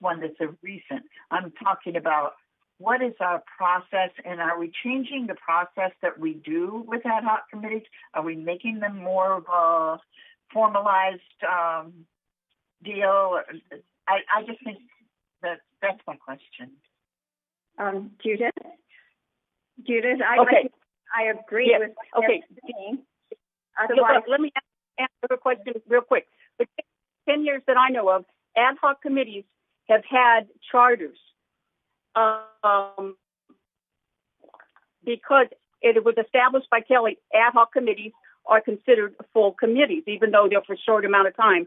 one that's a recent. I'm talking about what is our process, and are we changing the process that we do with ad hoc committees? Are we making them more of a formalized deal? I just think that's my question. Judith, Okay. I agree with everything. Otherwise, let me answer the question real quick. The 10 years that I know of, ad hoc committees have had charters because it was established by Kelly. Ad hoc committees are considered full committees, even though they're for a short amount of time.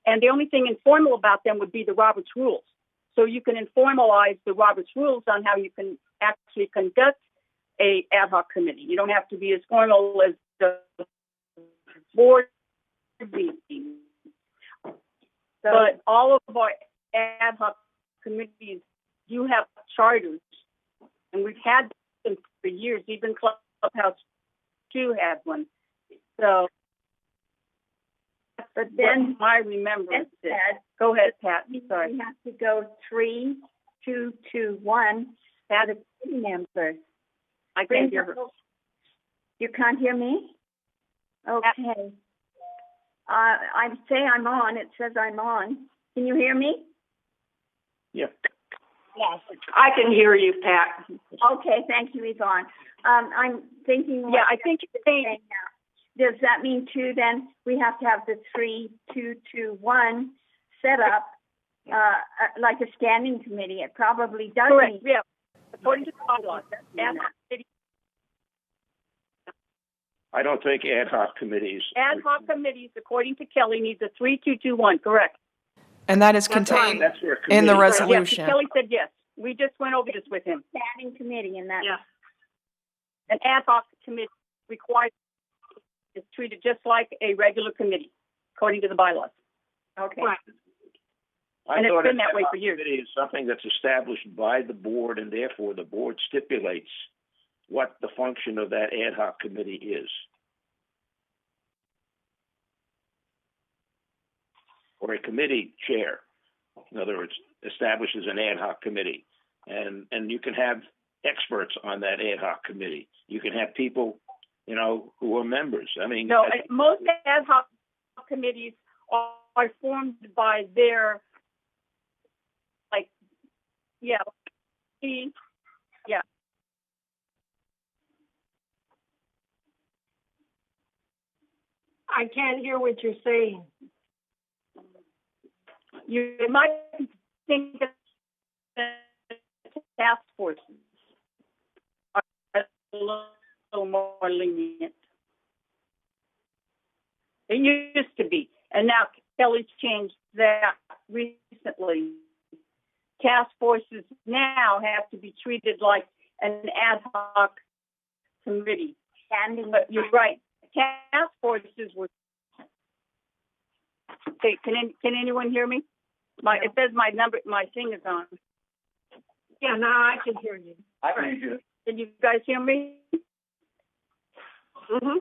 And the only thing informal about them would be the Roberts Rules. So you can informalize the Roberts Rules on how you can actually conduct a ad hoc committee. You don't have to be as formal as the board meeting. But all of our ad hoc committees do have charters, and we've had them for years. Even Clubhouse 2 had one. So, but then my remembrance. Go ahead, Pat. Sorry. We have to go 3, 2, 2, 1. That is members. I can't hear her. You can't hear me? Okay. I say I'm on. It says I'm on. Can you hear me? Yeah. Yes. I can hear you, Pat. Okay. Thank you, Yvonne. I'm thinking. Yeah, I think you're saying now. Does that mean too? Then we have to have the 3, 2, 2, 1 set up like a standing committee. It probably does. Correct. Yeah. According to the bylaws, I don't think ad hoc committees. Ad hoc committees, according to Kelly, needs a 3-2-2-1. Correct. And that is That's right. contained That's for a in the committee. resolution. Yes, Kelly said yes. We just went over this with him. Standing committee and that. Yeah. An ad hoc committee required is treated just like a regular committee, according to the bylaws. Okay. Right. And it's thought been an that way ad hoc for years. committee is something that's established by the board, and therefore the board stipulates what the function of that ad hoc committee is. Or a committee chair, in other words, establishes an ad hoc committee. And you can have experts on that ad hoc committee. You can have people, you know, who are members. I mean, No, most ad hoc committees are formed by their, like, yeah. I can't hear what you're saying. You might think that task forces are a little more lenient. It used to be, and now Kelly's changed that recently. Task forces now have to be treated like an ad hoc committee. But you're right. Task forces were. Okay, can anyone hear me? It says my thing is on. Yeah, now I can hear you. I can hear you. Can you guys hear me? Mm-hmm.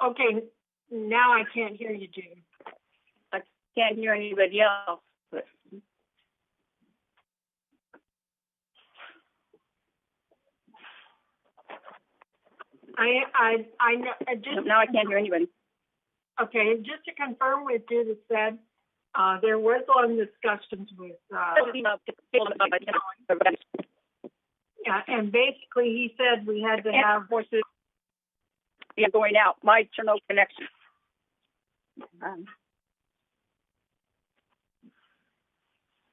Okay, now I can't hear you, June. I can't hear anybody else. But I know. Just now I can't hear anybody. Okay, just to confirm what Judith said, there was long discussions with, yeah, and basically he said we had to have forces. Yeah, going out. My no connection.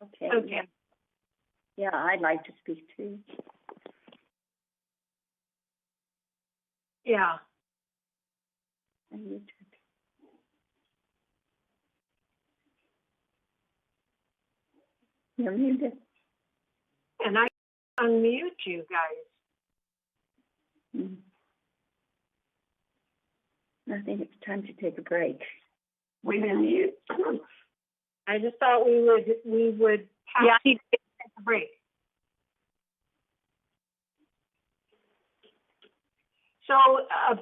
Okay. Okay. Yeah, I'd like to speak too. Yeah. You're muted. And I unmute you guys. I think it's time to take a break. We mute. I just thought we would have to take a break. So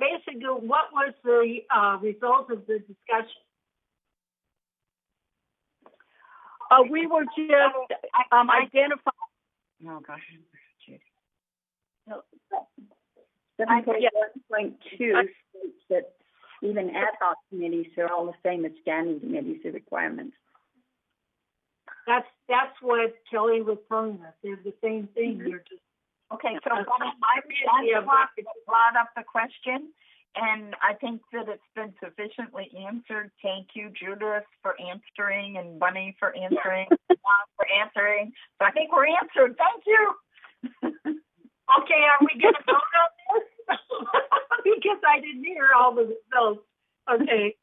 basically, what was the result of the discussion? We were just identifying. Oh gosh. 7.1.2 states that even ad hoc committees are all the same as standing committees, the requirements. That's what Kelly was telling us. They're the same thing. They're just Okay, so that's brought up the question, and I think that it's been sufficiently answered. Thank you, Judith, for answering, and Bunny for answering, Juan for answering. So I think we're answered. Thank you. Okay, are we going to vote on this? Because I didn't hear all the results. Okay,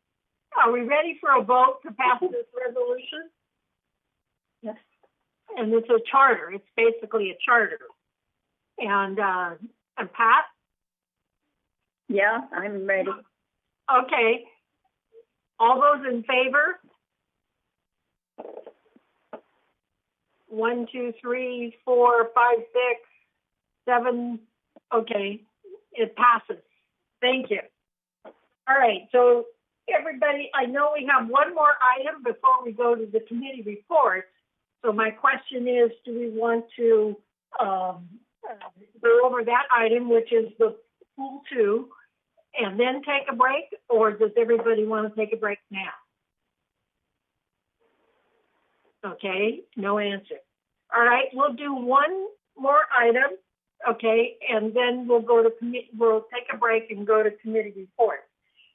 are we ready for a vote to pass this resolution? Yes. And it's a charter. It's basically a charter. And Pat? Yeah, I'm ready. Okay. All those in favor? 1, 2, 3, 4, 5, 6, 7. Okay, it passes. Thank you. All right, so everybody, I know we have one more item before we go to the committee report. So my question is, do we want to go over that item, which is the pool 2, and then take a break, or does everybody want to take a break now? Okay, no answer. All right, we'll do one more item, okay, and then we'll go to we'll take a break and go to committee report.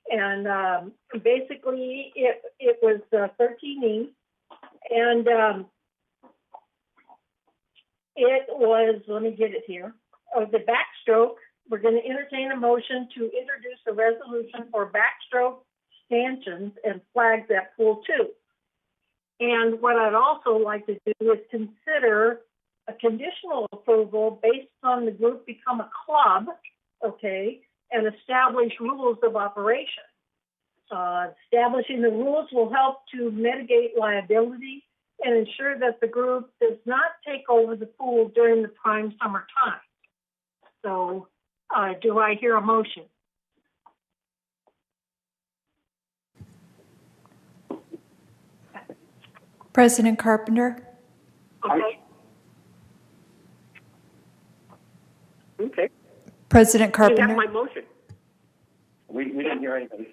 And basically, it was 13E, and it was, let me get it here, the backstroke. We're going to entertain a motion to introduce a resolution for backstroke stanchions and flags at pool 2. And what I'd also like to do is consider a conditional approval based on the group become a club, okay, and establish rules of operation. Establishing the rules will help to mitigate liability and ensure that the group does not take over the pool during the prime summer time. So, do I hear a motion? President Carpenter? Okay. Okay. President You Carpenter? have my motion. We didn't hear anything.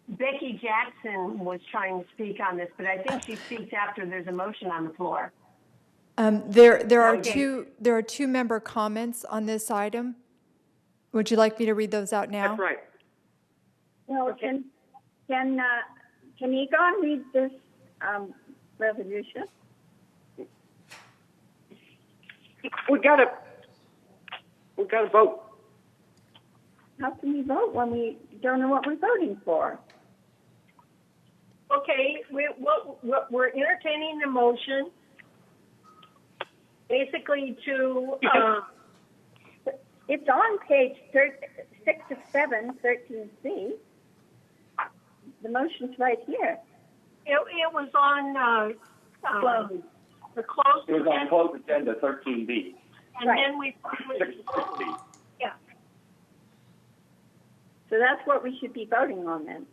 Becky Jackson was trying to speak on this, but I think she speaks after there's a motion on the floor. There are Okay. two member comments on this item. Would you like me to read those out now? That's right. Well, can Egon read this resolution? We gotta vote. How can we vote when we don't know what we're voting for? Okay, we're entertaining the motion basically to, it's on page 6 of 7, 13C. The motion's right here. it was on the closed It was on closed agenda 13B. and then we, 6B. yeah. So that's what we should be voting on then.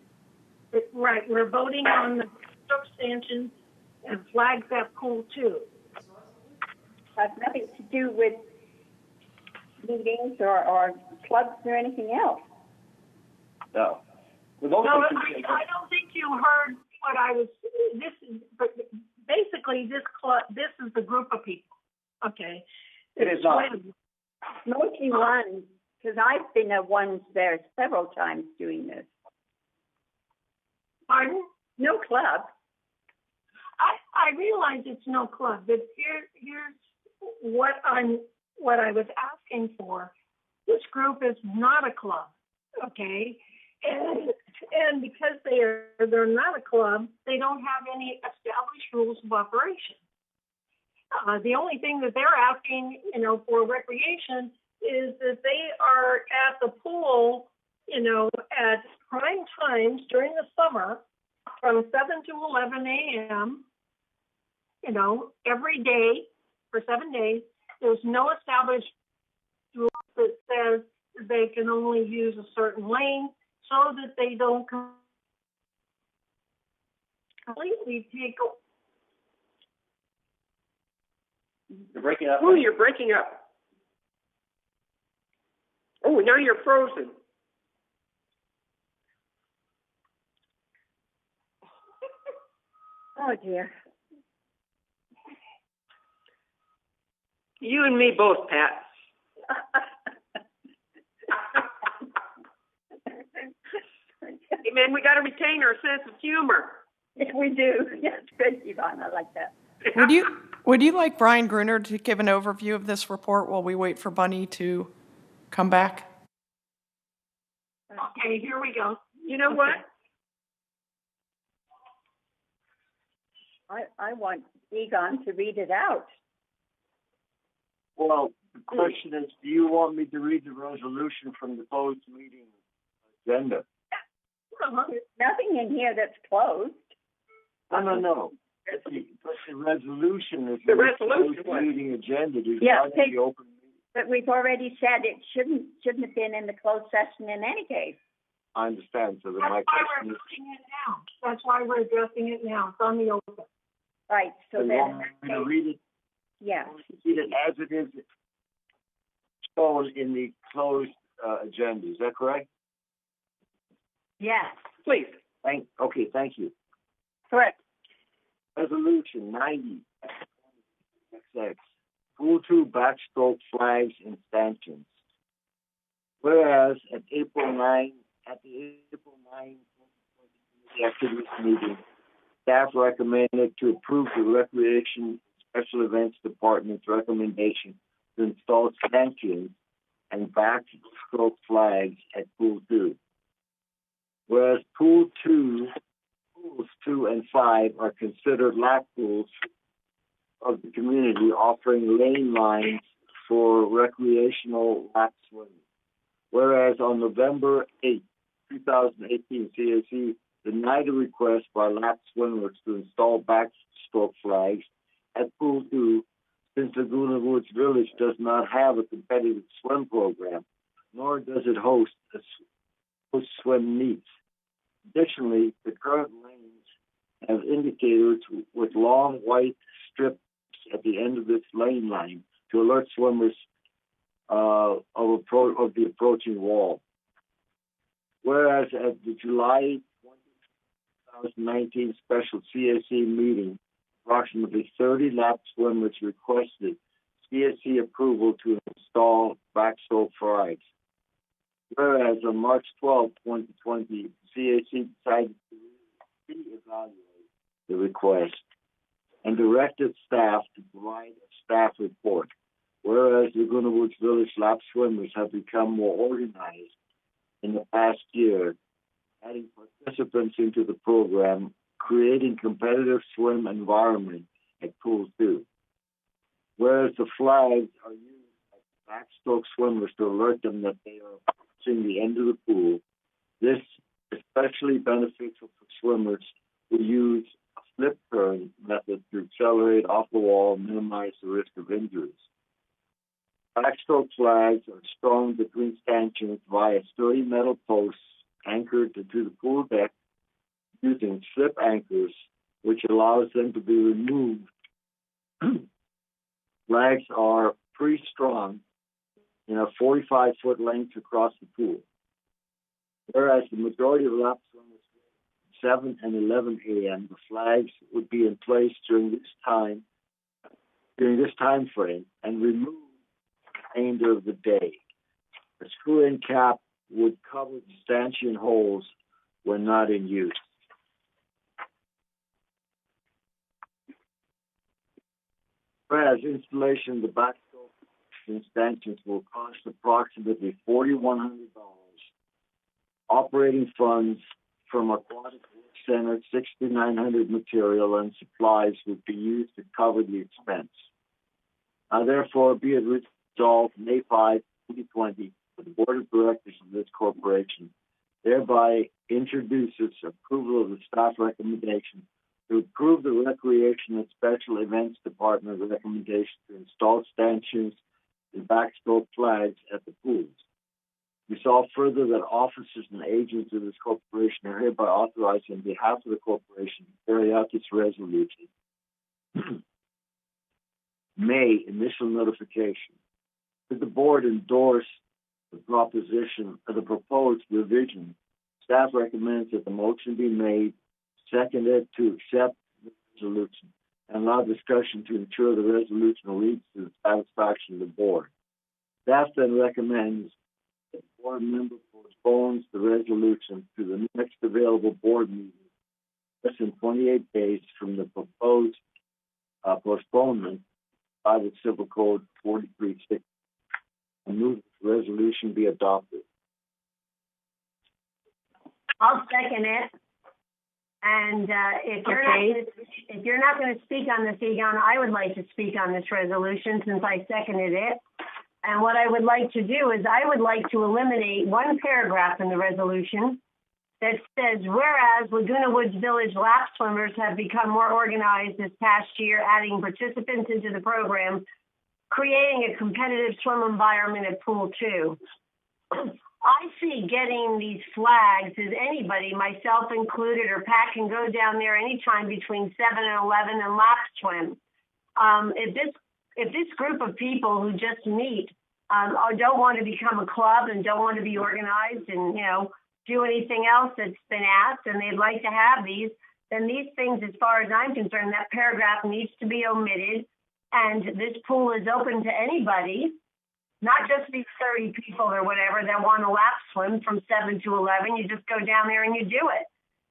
Right, we're voting on the stanchions and flags at pool 2. Has nothing to do with meetings or clubs or anything else. No. The No, motion should be I don't think you heard what I was. But basically this club. This is the group of people. Okay. It is not. Mostly ones, because I've been at ones there several times doing this. Pardon? No club. I realize it's no club, but here's what I was asking for. This group is not a club, okay? And because they're not a club, they don't have any established rules of operation. The only thing that they're asking, for recreation is that they are at the pool, at prime times during the summer from 7 to 11 a.m., every day for 7 days. There's no established rule that says they can only use a certain lane so that they don't completely take over. You're breaking up. Oh, you're breaking up. Oh, now you're frozen. Oh, dear. You and me both, Pat. Hey, man, we got to retain our sense of humor. Yes, we do. Yes, good, Yvonne. I like that. Would you like Brian Gruner to give an overview of this report while we wait for Bunny to come back? Okay, here we go. You know what? I want Egon to read it out. Well, the question is, do you want me to read the resolution from the closed meeting agenda? There's nothing in here that's closed. No. That's the resolution is The in resolution closed meeting agenda. There's Yeah, not the open meeting. But we've already said it shouldn't have been in the closed session in any case. I understand. So then That's my why question we're is, addressing it now. That's why we're addressing it now. It's on the open. Right, so do you then, want me to read it? yeah. Read it as it is shown in the closed agenda. Is that correct? Yes. Please. Thank you. Correct. Resolution 90 XX. Pool 2 backstroke flags and stanchions. Whereas at the April 9, 2020 activities meeting, staff recommended to approve the Recreation Special Events Department's recommendation to install stanchions and backstroke flags at Pool 2. whereas pools 2 and 5 are considered lap pools of the community, offering lane lines for recreational lap swimming. Whereas on November 8, 2018, CAC denied a request by lap swimmers to install backstroke flags at Pool 2, since Laguna Woods Village does not have a competitive swim program, nor does it host swim meets. Additionally, the current lanes have indicators with long white strips at the end of this lane line to alert swimmers of the approaching wall. Whereas at the July 2019 special CAC meeting, approximately 30 lap swimmers requested CAC approval to install backstroke flags. Whereas on March 12, 2020, CAC decided to reevaluate the request and directed staff to provide a staff report. Whereas Laguna Woods Village lap swimmers have become more organized in the past year, adding participants into the program, creating competitive swim environment at Pool 2. Whereas the flags are used by backstroke swimmers to alert them that they are approaching the end of the pool, this is especially beneficial for swimmers who use a flip turn method to accelerate off the wall and minimize the risk of injuries. Backstroke flags are strung between stanchions via sturdy metal posts anchored to the pool deck using slip anchors, which allows them to be removed. Flags are pre-strung in a 45-foot length across the pool. Whereas the majority of lap swimmers 7 and 11 a.m., the flags would be in place during this time frame and removed the remainder of the day. A screw-in cap would cover the stanchion holes when not in use. Whereas installation of the backstroke stanchions will cost approximately $4,100. Operating funds from Aquatic Center, $6,900 material and supplies would be used to cover the expense. Therefore, be it resolved May 5, 2020, the Board of Directors of this corporation thereby introduces approval of the staff recommendation to approve the Recreation and Special Events Department recommendation to install stanchions and backstroke flags at the pools. Resolve further that officers and agents of this corporation are hereby authorized on behalf of the corporation to carry out this resolution. May, initial notification. Did the board endorse the proposed revision? Staff recommends that the motion be made, seconded to accept the resolution, and allow discussion to ensure the resolution leads to the satisfaction of the board. Staff then recommends that the board member postpones the resolution to the next available board meeting, less than 28 days from the proposed postponement by the Civil Code 4360, and move the resolution be adopted. I'll second it. And if you're not going to speak on this, Egon, I would like to speak on this resolution since I seconded it. And what I would like to do is I would like to eliminate one paragraph in the resolution that says, whereas Laguna Woods Village lap swimmers have become more organized this past year, adding participants into the program, creating a competitive swim environment at Pool 2. I see getting these flags as anybody, myself included, or Pat can go down there anytime between 7 and 11 and lap swim. If this group of people who just meet or don't want to become a club and don't want to be organized and, do anything else that's been asked and they'd like to have these, then these things, as far as I'm concerned, that paragraph needs to be omitted. And this pool is open to anybody, not just these 30 people or whatever that want to lap swim from 7 to 11. You just go down there and you do it.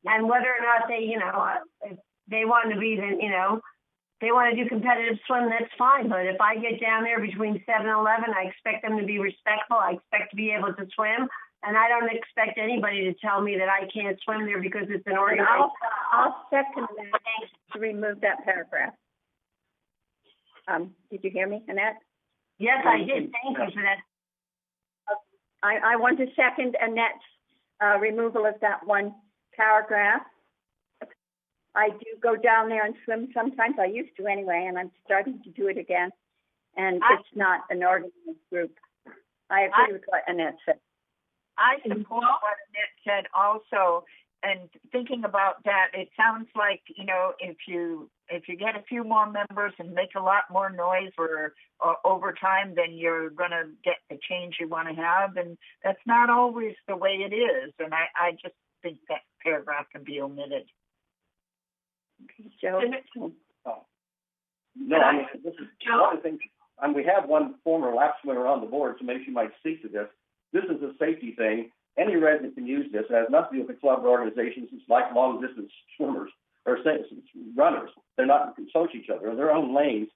And whether or not they, if they want to be, they want to do competitive swim, that's fine. But if I get down there between 7 and 11, I expect them to be respectful. I expect to be able to swim. And I don't expect anybody to tell me that I can't swim there because it's an organized. I'll second that to remove that paragraph. Did you hear me, Annette? Yes, I did. Thank you for that. I want to second Annette's removal of that one paragraph. I do go down there and swim sometimes. I used to anyway, and I'm starting to do it again. And it's not an organized group. I agree with what Annette said. I support what Annette said also. And thinking about that, it sounds like, if you get a few more members and make a lot more noise or over time, then you're going to get the change you want to have. And that's not always the way it is. And I just think that paragraph can be omitted. Okay, Joe? No, I mean, this is one of the things, and we have one former lap swimmer on the board, so maybe she might speak to this. This is a safety thing. Any resident can use this. It has nothing to do with the club or organizations. It's like long-distance swimmers or runners. They're not associate each other. In their own lanes,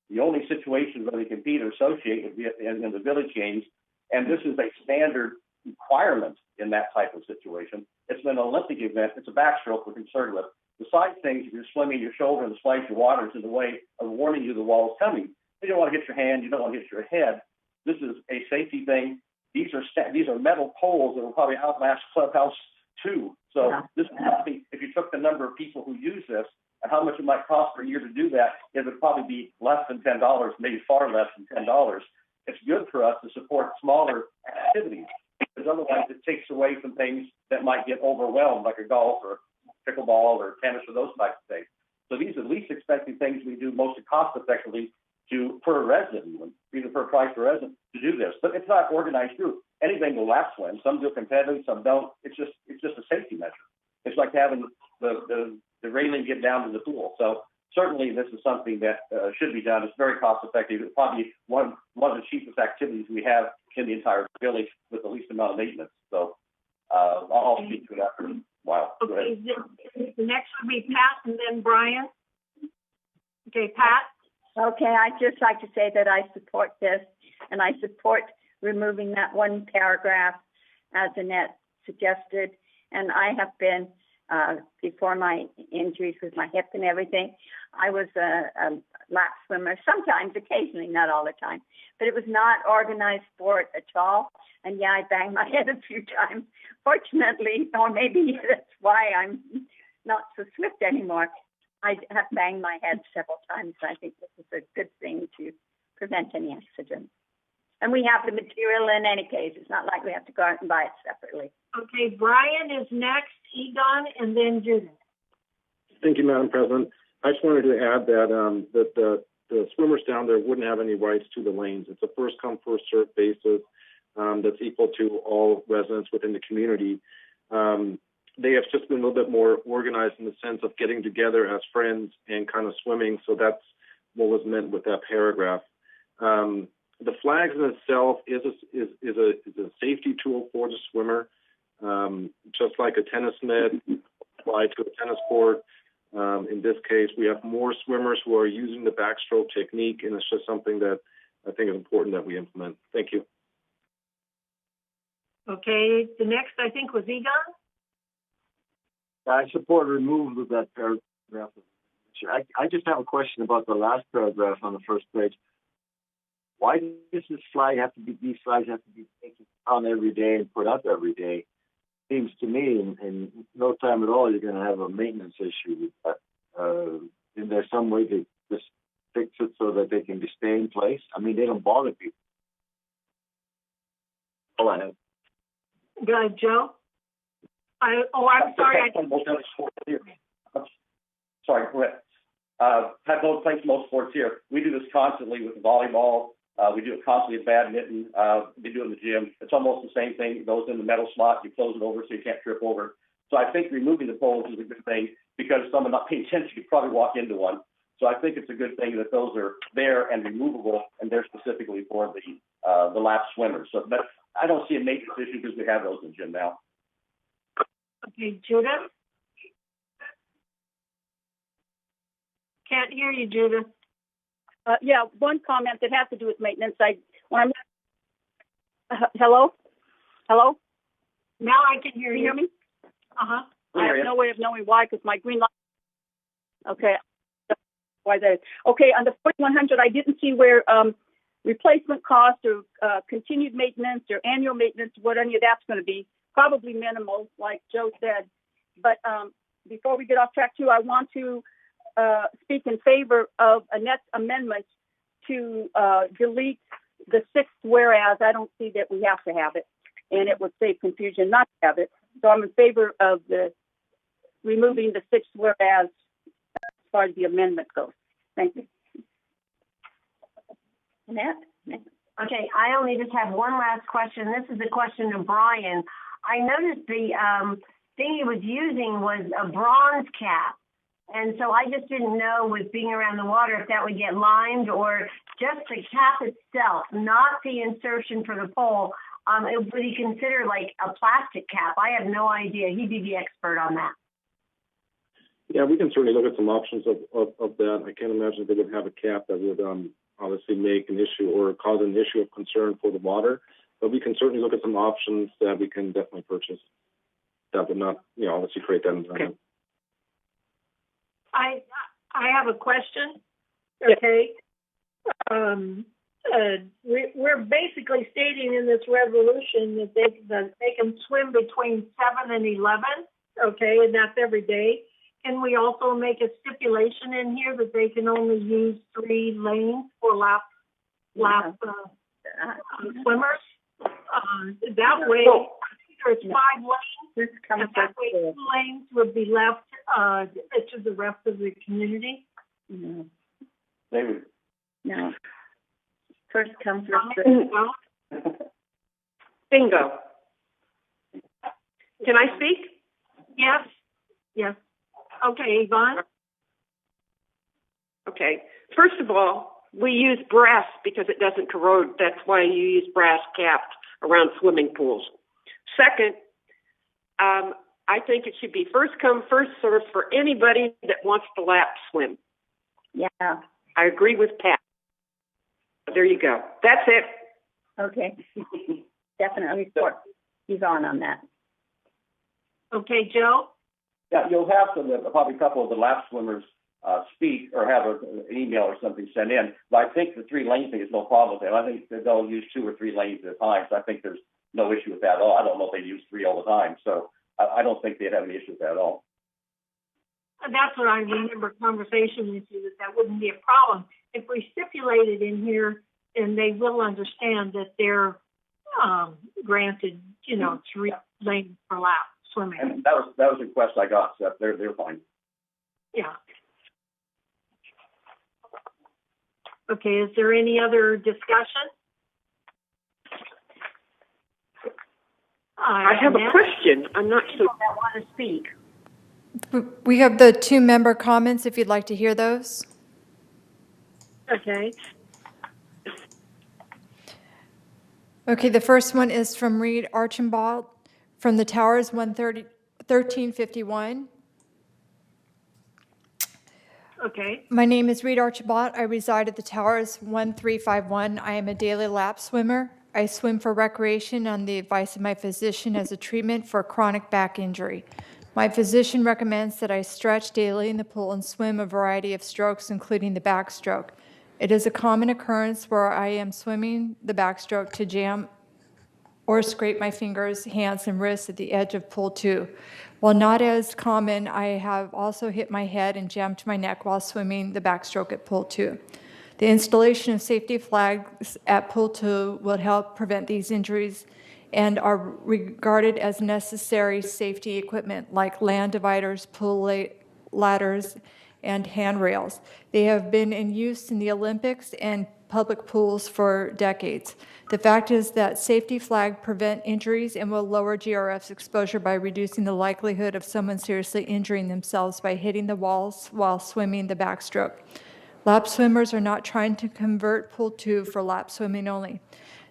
the only situations where they compete or associate would be in the village games, and this is a standard requirement in that type of situation. It's an Olympic event. It's a backstroke we're concerned with. The side things, if you're swimming, your shoulder and the splash of water is in the way of warning you the wall is coming. You don't want to hit your hand. You don't want to hit your head. This is a safety thing. These are metal poles that will probably outlast Clubhouse 2. So this is probably, if you took the number of people who use this and how much it might cost per year to do that, it would probably be less than $10, maybe far less than $10. It's good for us to support smaller activities because otherwise it takes away from things that might get overwhelmed, like a golf or pickleball or tennis or those types of things. So these are the least expensive things we do most cost effectively per resident, even per price per resident, to do this. But it's not an organized group. Anything will lap swim. Some do it competitively, some don't. It's just a safety measure. It's like having the railing get down to the pool. So certainly this is something that should be done. It's very cost effective. It's probably one of the cheapest activities we have in the entire village with the least amount of maintenance. So I'll speak to it after a while. Okay, the next would be Pat and then Brian. Okay, Pat. Okay, I'd just like to say that I support this, and I support removing that one paragraph as Annette suggested. And I have been, before my injuries with my hip and everything, I was a lap swimmer, sometimes, occasionally, not all the time. But it was not organized sport at all. And yeah, I banged my head a few times. Fortunately, or maybe that's why I'm not so swift anymore. I have banged my head several times. I think this is a good thing to prevent any accidents. And we have the material in any case. It's not like we have to go out and buy it separately. Okay, Brian is next, Egon, and then Judith. Thank you, Madam President. I just wanted to add that that the swimmers down there wouldn't have any rights to the lanes. It's a first come, first served basis that's equal to all residents within the community. They have just been a little bit more organized in the sense of getting together as friends and kind of swimming. So that's what was meant with that paragraph. The flags in itself is a safety tool for the swimmer, just like a tennis net applied to a tennis court. In this case, we have more swimmers who are using the backstroke technique, and it's just something that I think is important that we implement. Thank you. Okay, the next I think was Egon. I support removal of that paragraph. I just have a question about the last paragraph on the first page. Why does these flags have to be taken on every day and put up every day? Seems to me in no time at all you're going to have a maintenance issue with that. Is there some way to just fix it so that they can stay in place? I mean, they don't bother people. All I have. Go ahead, Joe. I'm sorry. Sorry, correct. Have no place in most sports here. We do this constantly with volleyball. We do it constantly at badminton. We do it in the gym. It's almost the same thing. It goes in the metal slot. You close it over so you can't trip over. So I think removing the poles is a good thing because if someone not paying attention, you probably walk into one. So I think it's a good thing that those are there and removable, and they're specifically for the lap swimmers. So, but I don't see a maintenance issue because we have those in the gym now. Okay, Judith? Can't hear you, Judith. Yeah, one comment that has to do with maintenance. Hello? Now I can hear Can you you. hear me? Uh-huh. I have no way of knowing why because my green light. Okay. Why that is. Okay, on the 4100, I didn't see where replacement cost or continued maintenance or annual maintenance, what any of that's going to be. Probably minimal, like Joe said. But before we get off track too, I want to speak in favor of Annette's amendment to delete the sixth whereas. I don't see that we have to have it, and it would save confusion not to have it. So I'm in favor of the removing the sixth whereas as far as the amendment goes. Thank you. Annette? Okay, I only just have one last question. This is a question to Brian. I noticed the thing he was using was a bronze cap. And so I just didn't know with being around the water if that would get limed or just the cap itself, not the insertion for the pole. Would he consider like a plastic cap? I have no idea. He'd be the expert on that. Yeah, we can certainly look at some options of that. I can't imagine they would have a cap that would obviously make an issue or cause an issue of concern for the water. But we can certainly look at some options that we can definitely purchase that would not, obviously create that environment. I have a question. Okay. We're basically stating in this resolution that they can swim between 7 and 11. Okay, and that's every day. Can we also make a stipulation in here that they can only use 3 lanes for lap swimmers? That way, there's 5 lanes. And that way, 2 lanes would be left to the rest of the community. No. David. No. First comes first served. Bingo. Can I speak? Yes. Yes. Okay, Yvonne? Okay. First of all, we use brass because it doesn't corrode. That's why you use brass caps around swimming pools. Second, I think it should be first come, first served for anybody that wants to lap swim. Yeah. I agree with Pat. There you go. That's it. Okay. Definitely support Yvonne on that. Okay, Joe? Yeah, you'll have probably a couple of the lap swimmers speak or have an email or something sent in. But I think the 3 lane thing is no problem with them. I think that they'll use 2 or 3 lanes at a time. So I think there's no issue with that at all. I don't know if they use 3 all the time. So I don't think they'd have any issue with that at all. That's what I remember conversation with you, that wouldn't be a problem. If we stipulate it in here, and they will understand that they're granted, 3 lanes per lap swimming. And that was the request I got, so they're fine. Yeah. Okay, is there any other discussion? I have a question. I'm not sure. That want to speak. We have the 2-member comments if you'd like to hear those. Okay. Okay, the first one is from Reed Archambault from the Towers 1351. Okay. My name is Reed Archibald. I reside at the Towers 1351. I am a daily lap swimmer. I swim for recreation on the advice of my physician as a treatment for a chronic back injury. My physician recommends that I stretch daily in the pool and swim a variety of strokes, including the backstroke. It is a common occurrence where I am swimming the backstroke to jam or scrape my fingers, hands, and wrists at the edge of pool 2. While not as common, I have also hit my head and jammed my neck while swimming the backstroke at pool 2. The installation of safety flags at pool 2 will help prevent these injuries and are regarded as necessary safety equipment like land dividers, pool ladders, and handrails. They have been in use in the Olympics and public pools for decades. The fact is that safety flags prevent injuries and will lower GRF's exposure by reducing the likelihood of someone seriously injuring themselves by hitting the walls while swimming the backstroke. Lap swimmers are not trying to convert pool 2 for lap swimming only.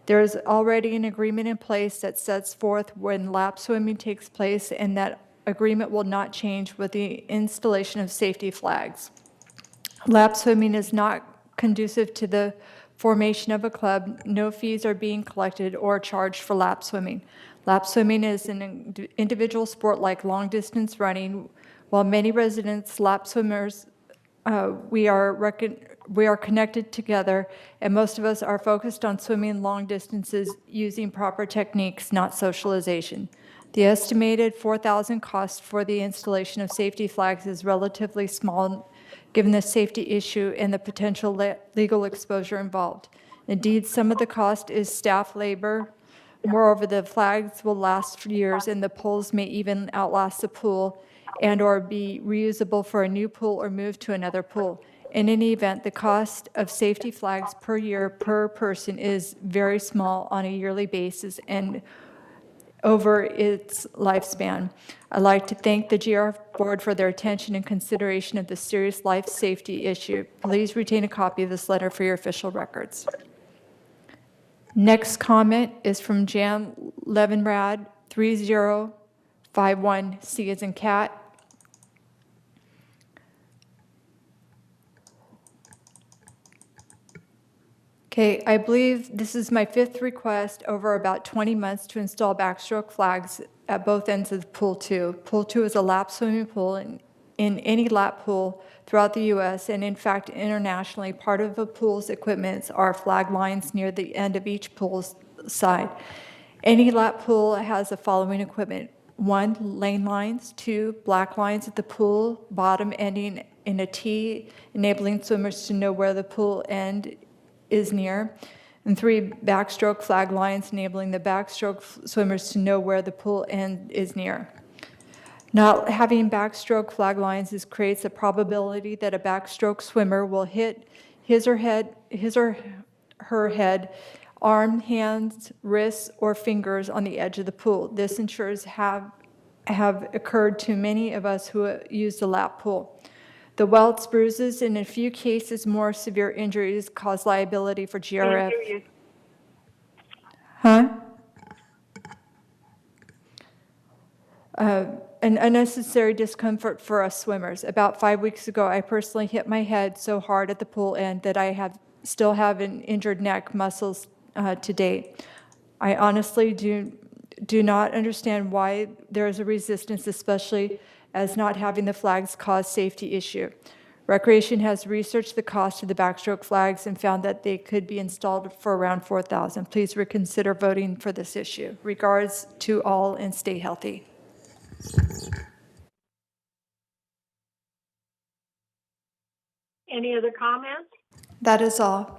There is already an agreement in place that sets forth when lap swimming takes place, and that agreement will not change with the installation of safety flags. Lap swimming is not conducive to the formation of a club. No fees are being collected or charged for lap swimming. Lap swimming is an individual sport like long-distance running. While many residents lap swimmers, we are connected together, and most of us are focused on swimming long distances using proper techniques, not socialization. The estimated $4,000 cost for the installation of safety flags is relatively small, given the safety issue and the potential legal exposure involved. Indeed, some of the cost is staff labor. Moreover, the flags will last for years, and the poles may even outlast the pool and or be reusable for a new pool or moved to another pool. In any event, the cost of safety flags per year per person is very small on a yearly basis and over its lifespan. I'd like to thank the GRF Board for their attention and consideration of this serious life safety issue. Please retain a copy of this letter for your official records. Next comment is from Jan Levenrad, 3051, C as in cat. Okay, I believe this is my 5th request over about 20 months to install backstroke flags at both ends of Pool 2. Pool 2 is a lap swimming pool in any lap pool throughout the U.S. and in fact internationally. Part of a pool's equipment are flag lines near the end of each pool's side. Any lap pool has the following equipment: 1, lane lines; 2, black lines at the pool bottom ending in a T, enabling swimmers to know where the pool end is near; and 3, backstroke flag lines, enabling the backstroke swimmers to know where the pool end is near. Not having backstroke flag lines creates a probability that a backstroke swimmer will hit his or her head, arm, hands, wrists, or fingers on the edge of the pool. This ensures have occurred to many of us who use the lap pool. The welts, bruises, and in a few cases more severe injuries cause liability for GRF. An unnecessary discomfort for us swimmers. About 5 weeks ago, I personally hit my head so hard at the pool end that I still have an injured neck muscles to date. I honestly do not understand why there is a resistance, especially as not having the flags cause safety issue. Recreation has researched the cost of the backstroke flags and found that they could be installed for around $4,000. Please reconsider voting for this issue. Regards to all, and stay healthy. Any other comments? That is all.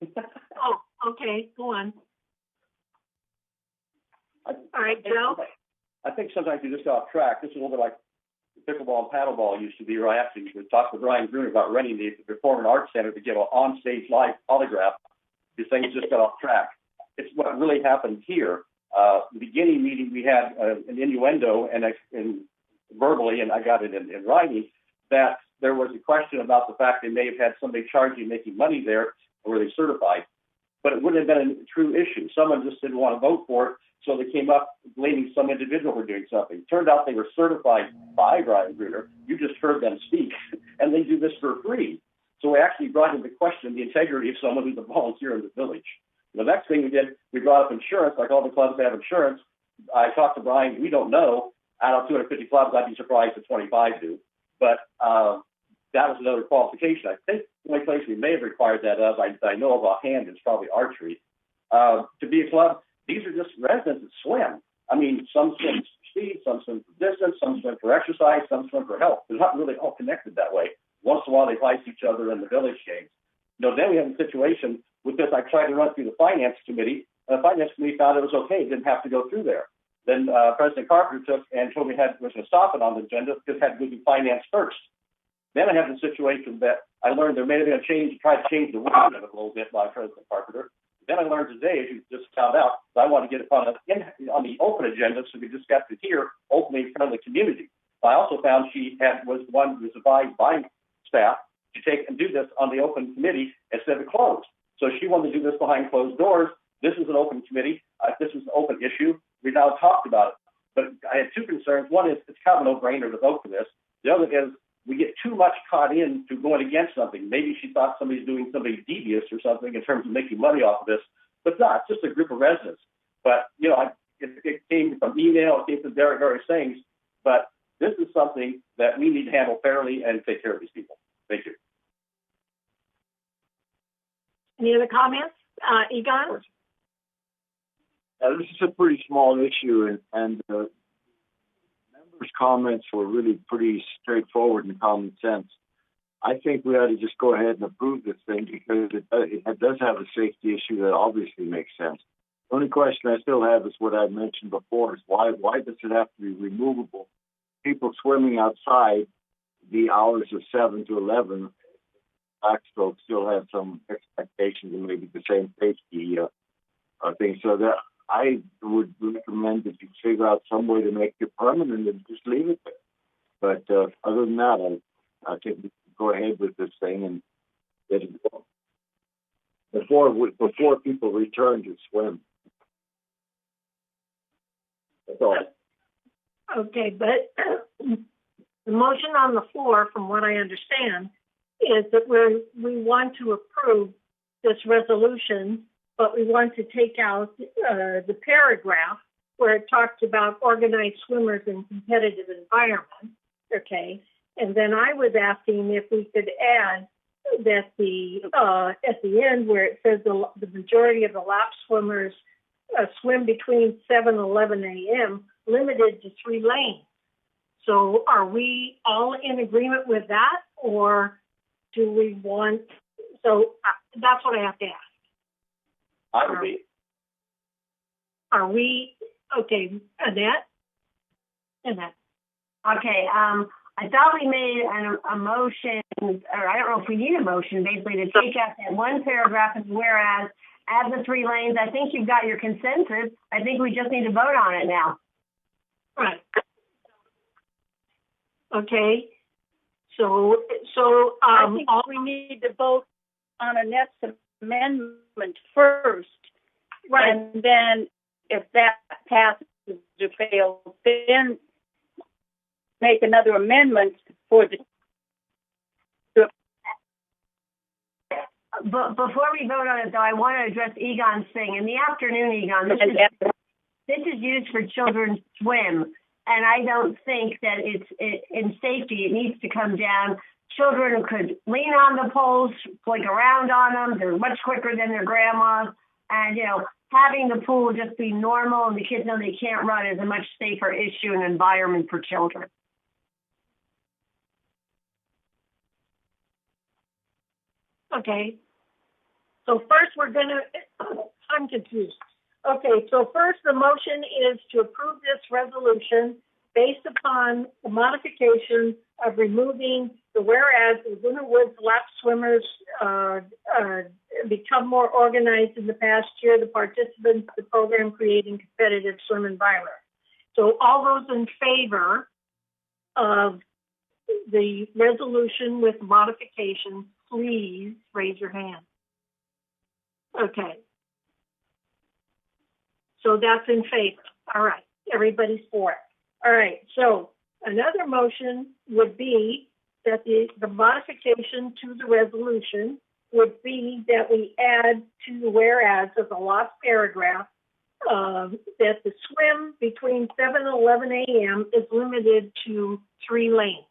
Oh, okay, go on. All right, Joe? I think sometimes you just go off track. This is a little bit like pickleball and paddleball used to be, where I actually talked to Brian Gruner about renting the Performing Arts Center to give an on-stage live polygraph. These things just got off track. It's what really happened here. The beginning meeting, we had an innuendo and verbally, and I got it in writing, that there was a question about the fact they may have had somebody charging, making money there, or were they certified? But it wouldn't have been a true issue. Someone just didn't want to vote for it, so they came up blaming some individual for doing something. Turned out they were certified by Brian Gruner. You just heard them speak, and they do this for free. So we actually brought into question the integrity of someone who's a volunteer in the village. The next thing we did, we brought up insurance, like all the clubs have insurance. I talked to Brian, we don't know. Out of 250 clubs, I'd be surprised if 25 do. But that was another qualification. I think the only place we may have required that of, I know of offhand, is probably archery. To be a club, these are just residents that swim. I mean, some swim for speed, some swim for distance, some swim for exercise, some swim for health. They're not really all connected that way. Once in a while, they fight each other in the village games. Then we have a situation with this. I tried to run through the finance committee, and the finance committee found it was okay. It didn't have to go through there. Then President Carpenter took and told me was going to stop it on the agenda because it had to go through finance first. Then I had the situation that I learned there may have been a change, tried to change the wording of it a little bit by President Carpenter. Then I learned today, as you just found out, that I want to get it on the open agenda so we discuss it here openly in front of the community. I also found she was one who was advised by staff to take and do this on the open committee instead of closed. So she wanted to do this behind closed doors. This is an open committee. This is an open issue. We now talked about it. But I had two concerns. One is it's kind of a no-brainer to vote for this. The other is we get too much caught into going against something. Maybe she thought somebody's doing something devious or something in terms of making money off of this, but not. It's just a group of residents. But, you know, it came from email, it came from various things, but this is something that we need to handle fairly and take care of these people. Thank you. Any other comments? Egon? This is a pretty small issue, and members' comments were really pretty straightforward and common sense. I think we ought to just go ahead and approve this thing because it does have a safety issue that obviously makes sense. The only question I still have is what I mentioned before: is why does it have to be removable? People swimming outside the hours of 7 to 11, backstroke still have some expectations and maybe the same safety thing. So that I would recommend that you figure out some way to make it permanent and just leave it there. But other than that, I think we can go ahead with this thing and get it going before people return to swim. That's all. Okay, but the motion on the floor, from what I understand, is that we want to approve this resolution, but we want to take out the paragraph where it talks about organized swimmers in competitive environments, okay? And then I was asking if we could add that at the end where it says the majority of the lap swimmers swim between 7 and 11 a.m., limited to 3 lanes. So are we all in agreement with that, or do we want, so that's what I have to ask. I would be. Are we, okay, Annette? Okay, I thought we made a motion, or I don't know if we need a motion, basically to take out that one paragraph as whereas, add the 3 lanes. I think you've got your consensus. I think we just need to vote on it now. Right. Okay. So I think all we need to vote on Annette's amendment first, right? And then if that passes or fails, then make another amendment for the. But before we vote on it, though, I want to address Egon's thing. In the afternoon, Egon, this is used for children's swim, and I don't think that it's in safety. It needs to come down. Children could lean on the poles, flick around on them. They're much quicker than their grandmas. And, you know, having the pool just be normal and the kids know they can't run is a much safer issue and environment for children. Okay. So first I'm confused. Okay, so first the motion is to approve this resolution based upon the modification of removing the whereas Laguna Woods lap swimmers become more organized in the past year, the participants of the program creating competitive swim environment. So all those in favor of the resolution with modifications, please raise your hand. Okay. So that's in favor. All right. Everybody's for it. All right. So another motion would be that the modification to the resolution would be that we add to the whereas of the last paragraph that the swim between 7 and 11 a.m. is limited to 3 lanes.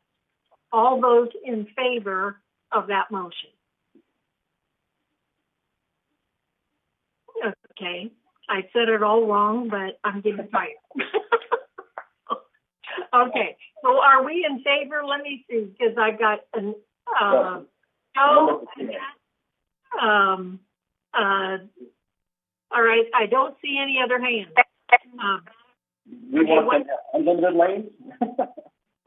All those in favor of that motion. Okay. I said it all wrong, but I'm getting tired. Okay, so are we in favor? Let me see, because I got an no. All right, I don't see any other hands. We want unlimited lanes?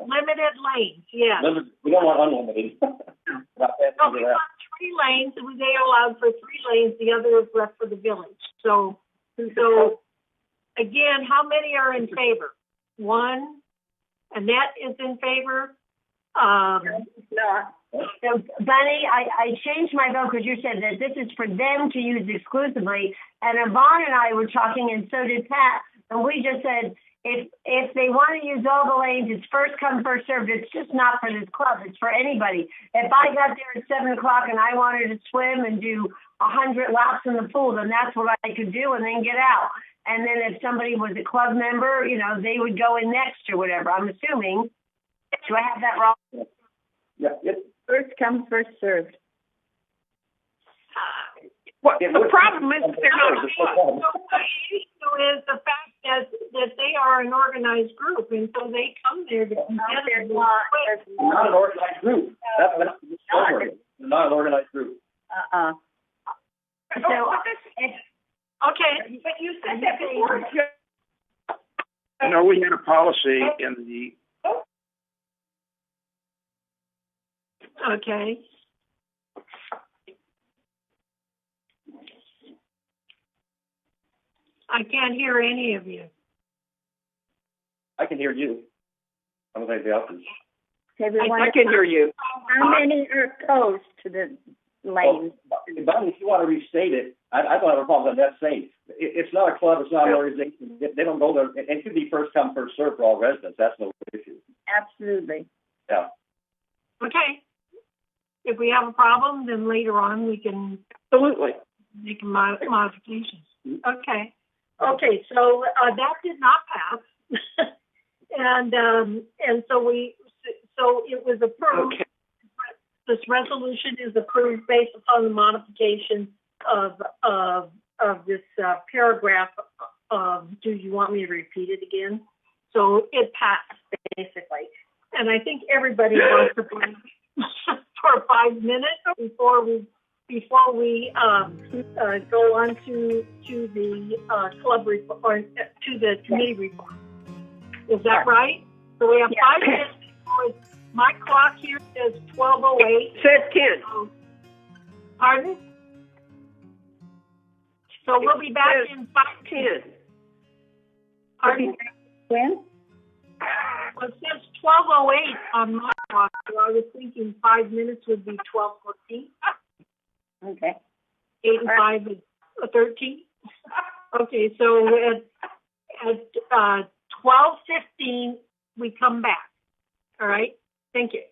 Limited lanes, yes. We don't want unlimited. No, we want 3 lanes, and they allowed for 3 lanes. The other is left for the village. So again, how many are in favor? 1. Annette is in favor. So, Bunny, I changed my vote because you said that this is for them to use exclusively. And Yvonne and I were talking, and so did Pat, and we just said, if they want to use all the lanes, it's first come, first served. It's just not for this club. It's for anybody. If I got there at 7 o'clock and I wanted to swim and do 100 laps in the pool, then that's what I could do and then get out. and then if somebody was a club member, you know, they would go in next or whatever. I'm assuming. Do I have that wrong? Yeah. First come, first served. Well, the problem is they're not. So the issue is the fact that they are an organized group, and so they come there to compete. They're not an organized group. That's not an organized group. So, okay, but you said that before. You know, we had a policy in the. Okay. I can't hear any of you. I can hear you. I don't think the others. I can hear you. How many are opposed to the lane? Bonnie, if you want to restate it, I don't have a problem with that. That's safe. It's not a club. It's not an organization. They don't go there. It could be first come, first served for all residents. That's no issue. Absolutely. Yeah. Okay. If we have a problem, then later on we can absolutely make modifications. Okay. Okay. So that did not pass, and so it was approved. Okay. This resolution is approved based upon the modification of this paragraph. Do you want me to repeat it again? So it passed basically, and I think everybody wants to break for 5 minutes before we go on to the club report or to the committee report. Is that right? So we have 5 minutes before. My clock here says 12:08. Says 10. Pardon? So we'll be back in 5:10. Pardon? When? Well, it says 12:08 on my clock, so I was thinking 5 minutes would be 12:14. Okay. 8 and 5 is 13. Okay, so at 12:15 we come back. All right. Thank you.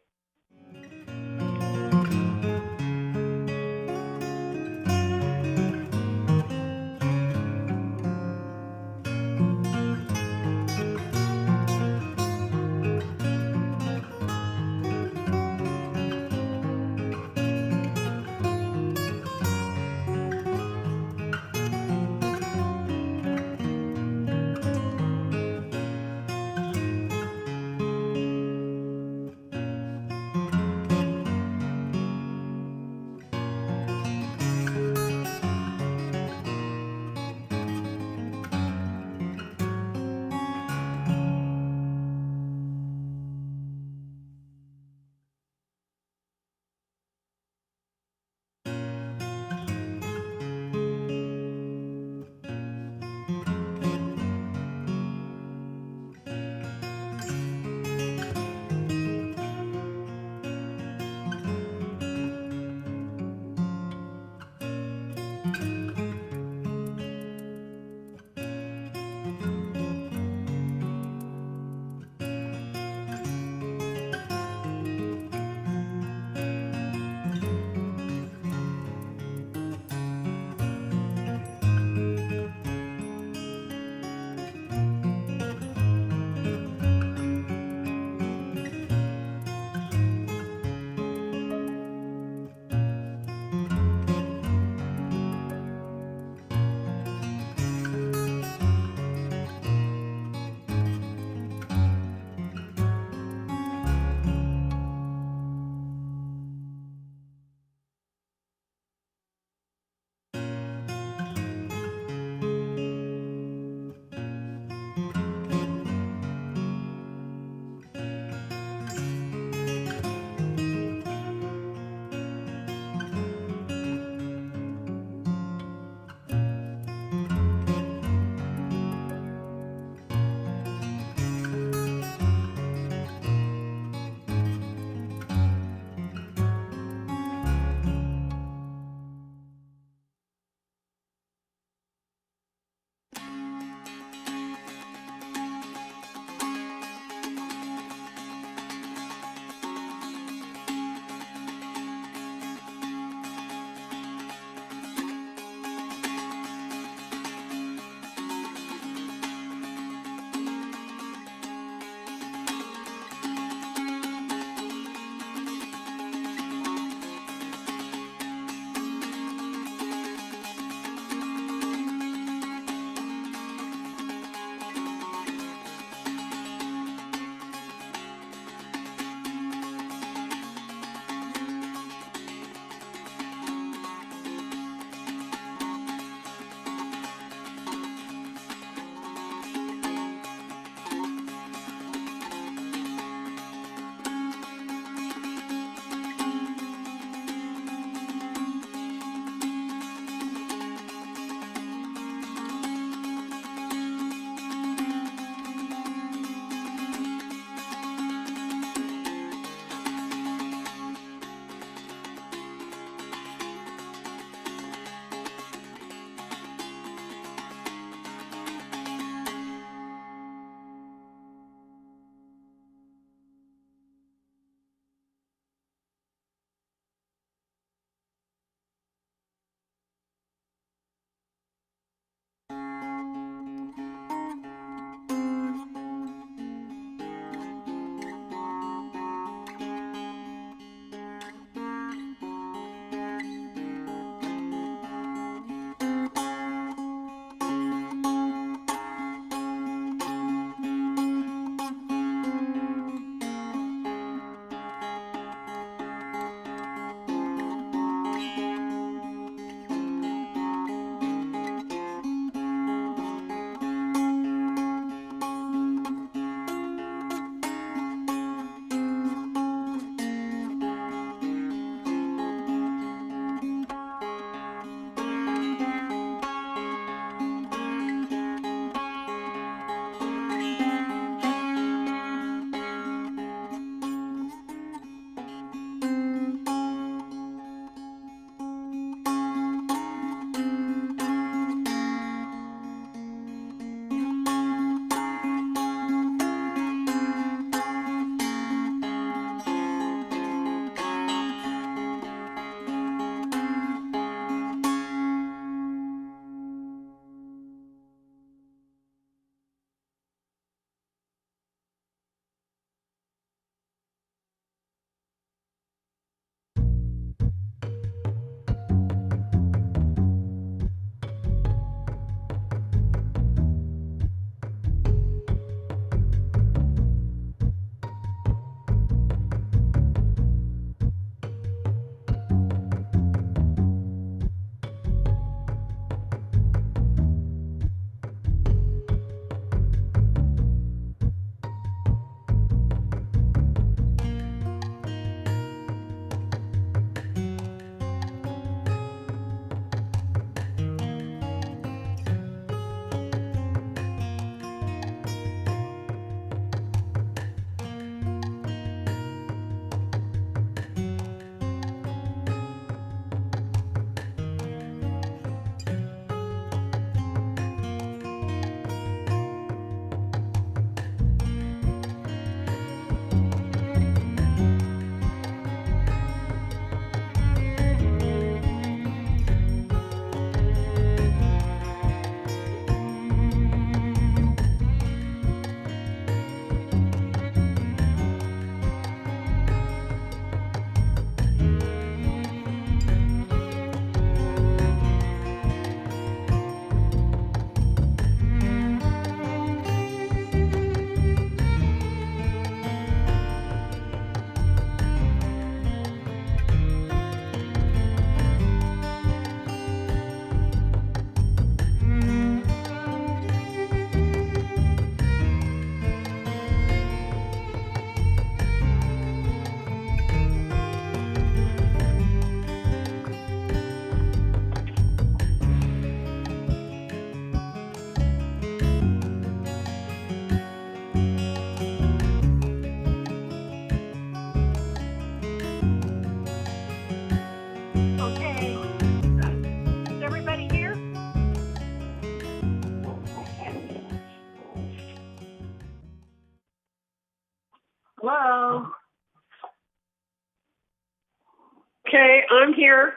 Okay, I'm here.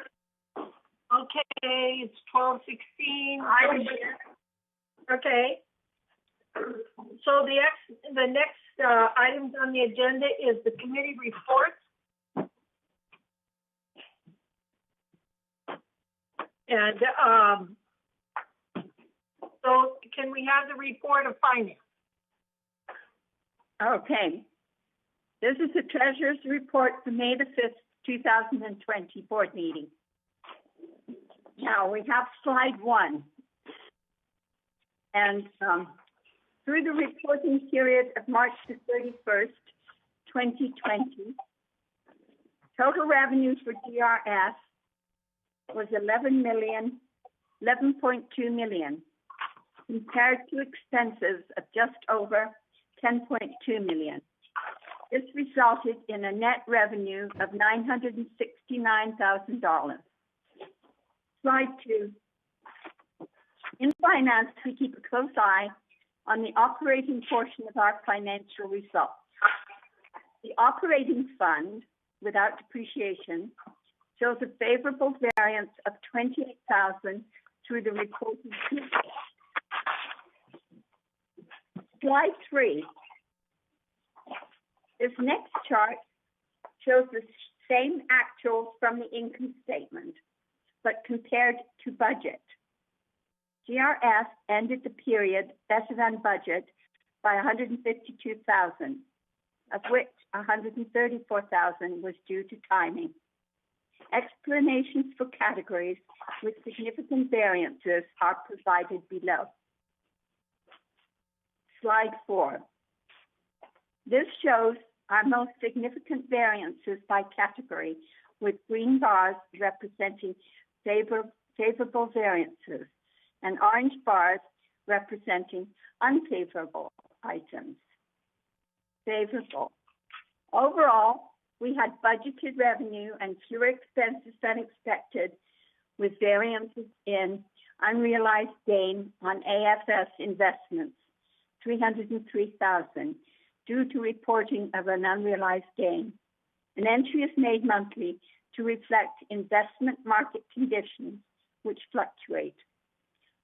Okay, it's 12:16. I'm here. Okay. So the next items on the agenda is the committee reports. And so can we have the report of finance? Okay. This is the treasurer's report for May the 5th, 2020 board meeting. Now we have slide 1. And through the reporting period of March the 31st, 2020, total revenue for GRF was $11.2 million, compared to expenses of just over $10.2 million. This resulted in a net revenue of $969,000. Slide 2. In finance, we keep a close eye on the operating portion of our financial results. The operating fund, without depreciation, shows a favorable variance of $28,000 through the reporting period. Slide 3. This next chart shows the same actuals from the income statement, but compared to budget. GRF ended the period better than budget by $152,000, of which $134,000 was due to timing. Explanations for categories with significant variances are provided below. Slide 4. This shows our most significant variances by category, with green bars representing favorable variances and orange bars representing unfavorable items. Favorable. Overall, we had budgeted revenue and fewer expenses than expected, with variances in unrealized gain on AFS investments, $303,000, due to reporting of an unrealized gain. An entry is made monthly to reflect investment market conditions, which fluctuate.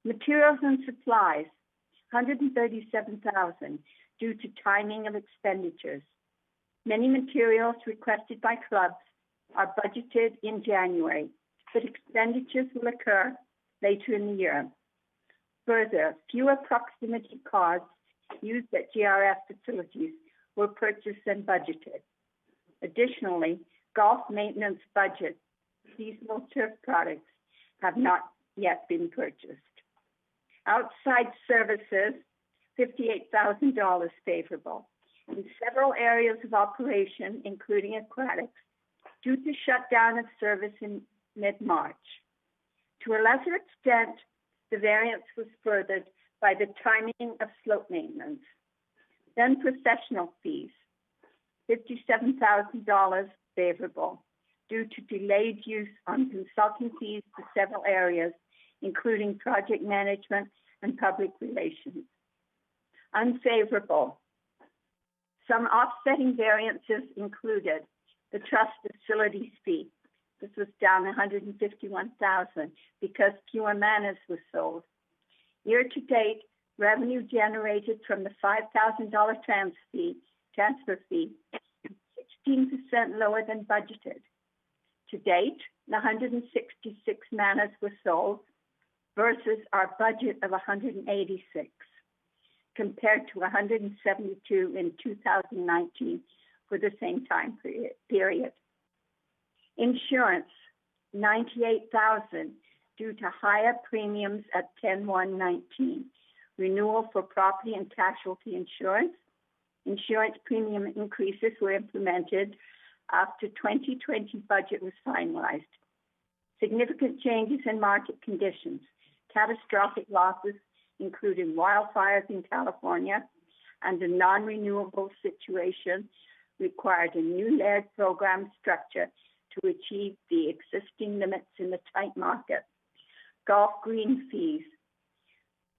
Materials and supplies, $137,000, due to timing of expenditures. Many materials requested by clubs are budgeted in January, but expenditures will occur later in the year. Further, fewer proximity cards used at GRF facilities were purchased than budgeted. Additionally, golf maintenance budget, seasonal turf products have not yet been purchased. Outside services, $58,000 favorable. In several areas of operation, including aquatics, due to shutdown of service in mid-March. To a lesser extent, the variance was furthered by the timing of slope maintenance. Then professional fees, $57,000 favorable, due to delayed use on consulting fees for several areas, including project management and public relations. Unfavorable. Some offsetting variances included the trust facilities fee. This was down $151,000 because fewer manas were sold. Year to date, revenue generated from the $5,000 transfer fee is 16% lower than budgeted. To date, 166 manas were sold versus our budget of 186, compared to 172 in 2019 for the same time period. Insurance, $98,000 due to higher premiums at 10/1/19. Renewal for property and casualty insurance. Insurance premium increases were implemented after 2020 budget was finalized. Significant changes in market conditions. Catastrophic losses, including wildfires in California, and a non-renewable situation required a new layered program structure to achieve the existing limits in the tight market. Golf green fees.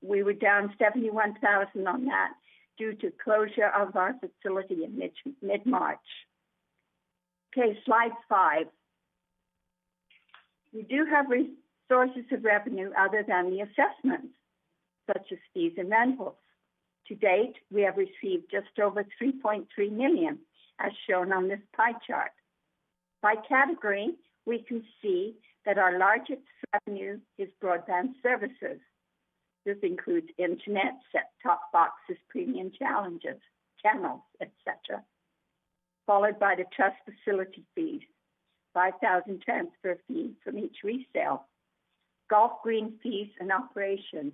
We were down $71,000 on that due to closure of our facility in mid-March. Okay, slide 5. We do have sources of revenue other than the assessments, such as fees and rentals. To date, we have received just over $3.3 million, as shown on this pie chart. By category, we can see that our largest revenue is broadband services. This includes internet, set-top boxes, premium channels, etc., followed by the trust facility fees, 5,000 transfer fees from each resale, golf green fees and operation,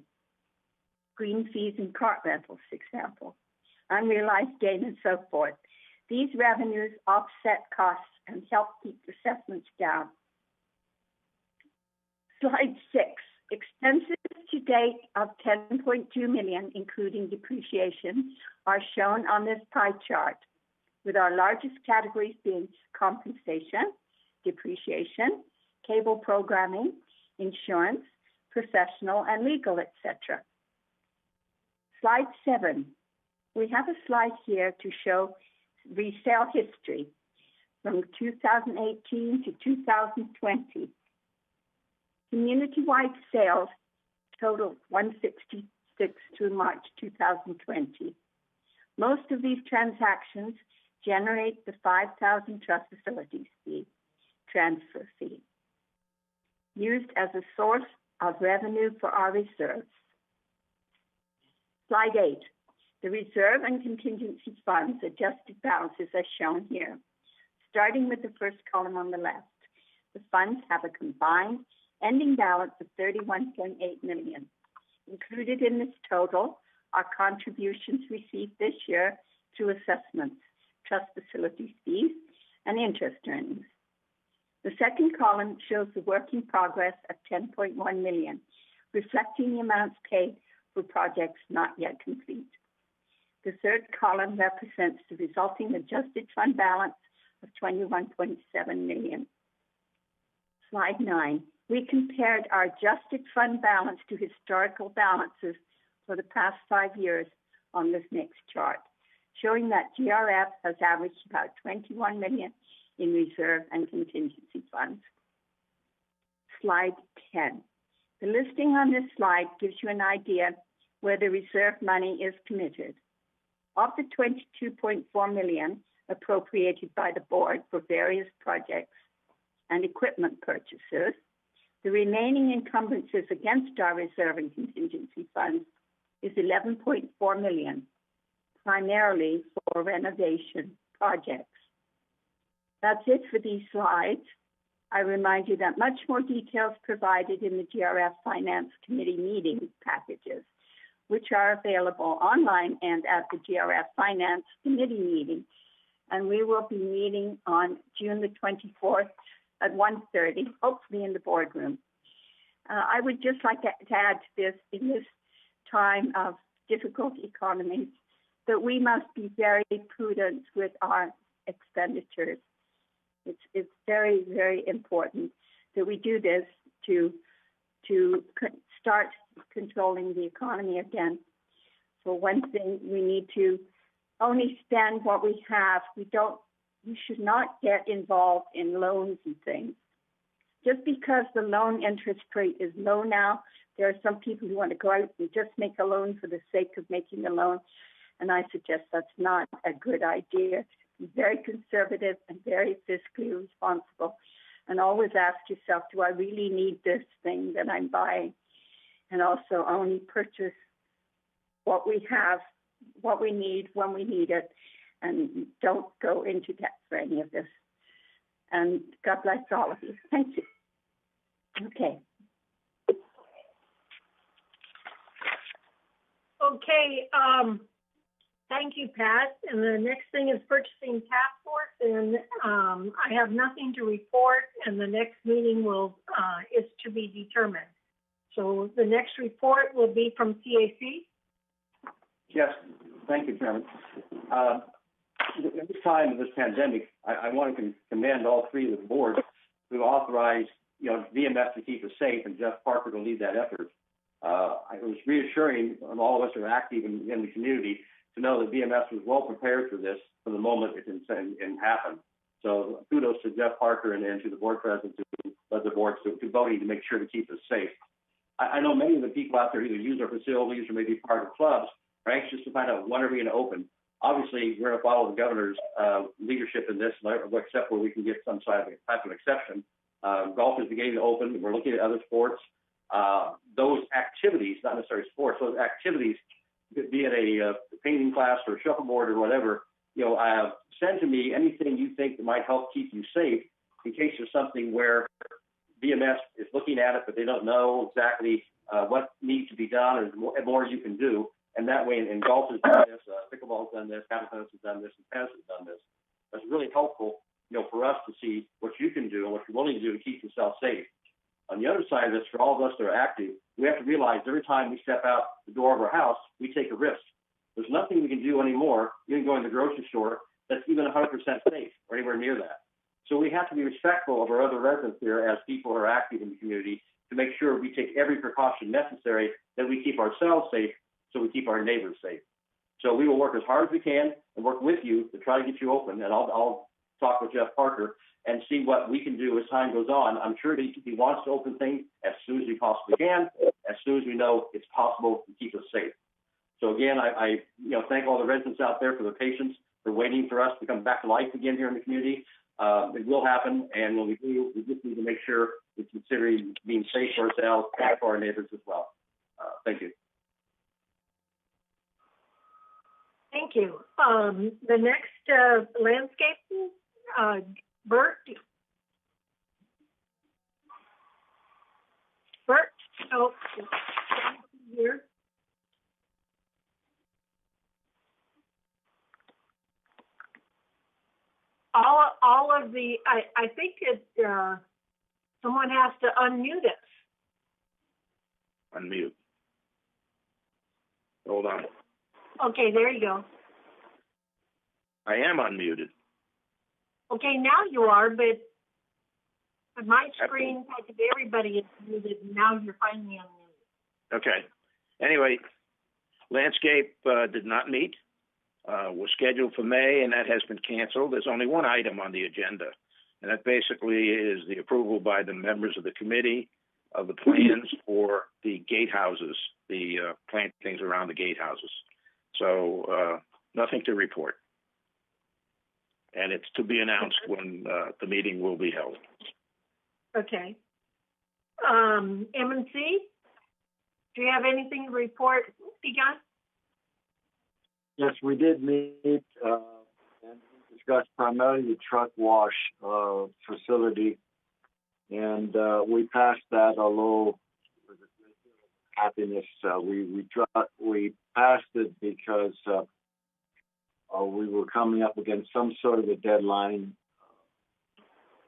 green fees and cart rentals, for example, unrealized gain and so forth. These revenues offset costs and help keep assessments down. Slide 6. Expenses to date of $10.2 million, including depreciation, are shown on this pie chart, with our largest categories being compensation, depreciation, cable programming, insurance, professional and legal, etc. Slide 7. We have a slide here to show resale history from 2018 to 2020. Community-wide sales totaled 166 through March 2020. Most of these transactions generate the 5,000 trust facilities fee, transfer fee, used as a source of revenue for our reserves. Slide 8. The reserve and contingency funds adjusted balances are shown here. Starting with the first column on the left, the funds have a combined ending balance of $31.8 million. Included in this total are contributions received this year through assessments, trust facility fees, and interest earnings. The second column shows the work in progress of $10.1 million, reflecting the amounts paid for projects not yet complete. The third column represents the resulting adjusted fund balance of $21.7 million. Slide 9. We compared our adjusted fund balance to historical balances for the past 5 years on this next chart, showing that GRF has averaged about $21 million in reserve and contingency funds. Slide 10. The listing on this slide gives you an idea where the reserve money is committed. Of the $22.4 million appropriated by the board for various projects and equipment purchases, the remaining encumbrances against our reserve and contingency funds is $11.4 million, primarily for renovation projects. That's it for these slides. I remind you that much more details provided in the GRF Finance Committee meeting packages, which are available online and at the GRF Finance Committee meeting. And we will be meeting on June the 24th at 1:30, hopefully in the boardroom. I would just like to add to this, in this time of difficult economies, that we must be very prudent with our expenditures. It's very, very important that we do this to start controlling the economy again. For one thing, we need to only spend what we have. We should not get involved in loans and things. Just because the loan interest rate is low now, there are some people who want to go out and just make a loan for the sake of making a loan, and I suggest that's not a good idea. Be very conservative and very fiscally responsible, and always ask yourself, do I really need this thing that I'm buying? And also only purchase what we have, what we need, when we need it, and don't go into debt for any of this. And God bless all of you. Thank you. Okay. Okay, thank you, Pat. And the next thing is purchasing task force, and I have nothing to report, and the next meeting is to be determined. So the next report will be from CAC. Yes, thank you, Chairman. At this time of this pandemic, I want to commend all three of the boards who authorized, VMS to keep us safe, and Jeff Parker to lead that effort. It was reassuring on all of us who are active in the community to know that VMS was well prepared for this from the moment it happened. So kudos to Jeff Parker and to the board president, to the board, to voting to make sure to keep us safe. I know many of the people out there either use our facilities or maybe part of clubs are anxious to find out when are we going to open. Obviously, we're going to follow the governor's leadership in this, except where we can get some type of exception. Golf is beginning to open. We're looking at other sports. Those activities, not necessarily sports, those activities, be it a painting class or shuffleboard or whatever, send to me anything you think that might help keep you safe in case there's something where BMS is looking at it, but they don't know exactly what needs to be done and more you can do. And that way, and golf has done this, pickleball has done this, paddle tennis has done this, and tennis has done this. That's really helpful, for us to see what you can do and what you're willing to do to keep yourself safe. On the other side of this, for all of us that are active, we have to realize every time we step out the door of our house, we take a risk. There's nothing we can do anymore, even going to the grocery store, that's even 100% safe or anywhere near that. So we have to be respectful of our other residents here as people who are active in the community to make sure we take every precaution necessary that we keep ourselves safe so we keep our neighbors safe. So we will work as hard as we can and work with you to try to get you open. And I'll talk with Jeff Parker and see what we can do as time goes on. I'm sure that he wants to open things as soon as we possibly can, as soon as we know it's possible to keep us safe. So again, I thank all the residents out there for their patience, for waiting for us to come back to life again here in the community. It will happen, and when we do, we just need to make sure we consider being safe for ourselves and for our neighbors as well. Thank you. Thank you. The next landscaping, Bert. Bert, oh, here. All of the, I think someone has to unmute us. Unmute. Hold on. Okay, there you go. I am unmuted. Okay, now you are, but my screen, everybody is muted, and now you're finally unmuted. Okay. Anyway, landscape did not meet. Was scheduled for May, and that has been canceled. There's only one item on the agenda, and that basically is the approval by the members of the committee of the plans for the gatehouses, the plantings around the gatehouses. So nothing to report. And it's to be announced when the meeting will be held. Okay. M&C, do you have anything to report, Egon? Yes, we did meet and discuss primarily the truck wash facility, and we passed that. Although with happiness, we passed it because we were coming up against some sort of a deadline,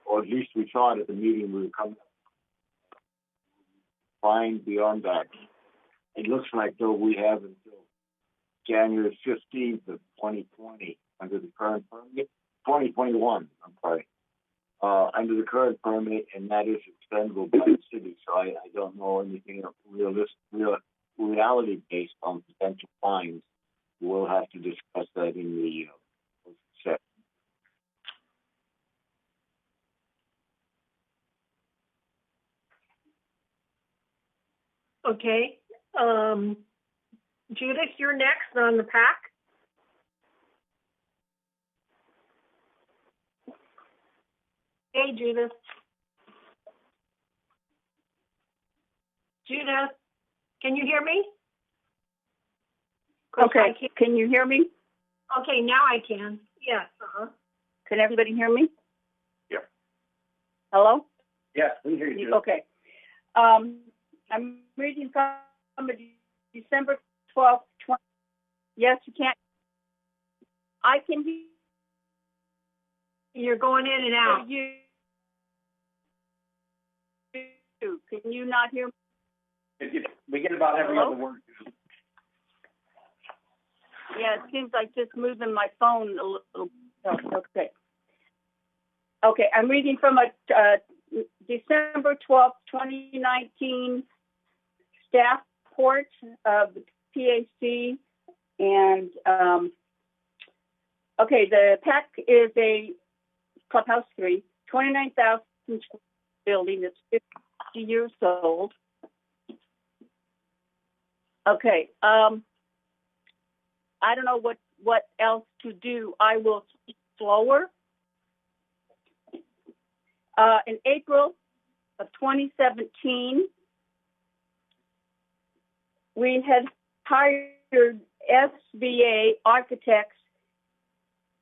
or at least we thought at the meeting we were coming up fine beyond that. It looks like though we have until January 15th of 2020 under the current permit, 2021, I'm sorry, under the current permit, and that is extendable by the city. So I don't know anything reality based on potential fines. We'll have to discuss that in the session. Okay. Judith, you're next on the pack. Hey, Judith. Judith, can you hear me? Okay, can you hear me? Okay, now I can. Yes. Can everybody hear me? Yeah. Hello? Yes, we hear you. Okay. I'm reading from December 12th, 20. Yes, you can't. I can hear. You're going in and out. Can you not hear me? We get about every other word. Yeah, it seems like just moving my phone a little. Oh, okay. Okay, I'm reading from a December 12th, 2019 staff report of the PAC. And, okay, the PAC is a Clubhouse 3, 29,000 square building that's 50 years old. Okay, I don't know what else to do. I will speak slower. In April of 2017, we had hired SBA architects,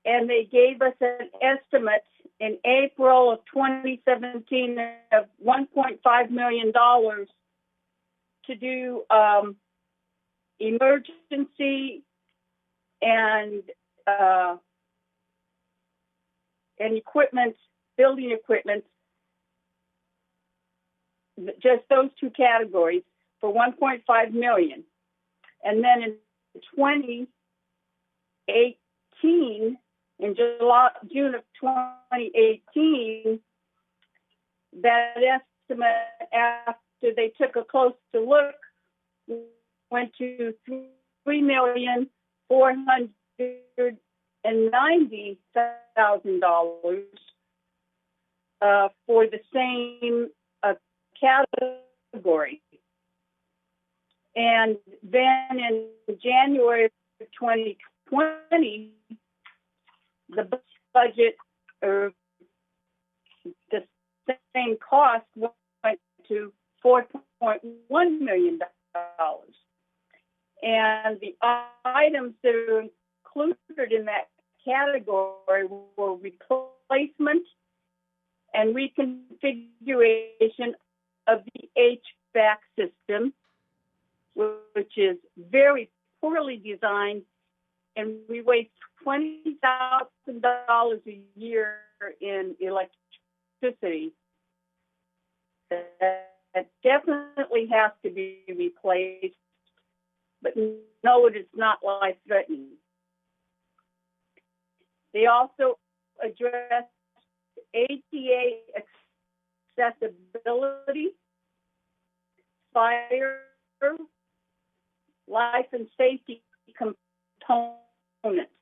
and they gave us an estimate in April of 2017 of $1.5 million to do emergency and equipment, building equipment, just those two categories for $1.5 million. And then in 2018, in June of 2018, that estimate, after they took a closer look, went to $3,490,000 for the same category. And then in January of 2020, the budget, or the same cost, went to $4.1 million. And the items that are included in that category were replacement and reconfiguration of the HVAC system, which is very poorly designed, and we waste $20,000 a year in electricity. That definitely has to be replaced, but no, it is not life-threatening. They also address ADA accessibility, fire, life and safety components.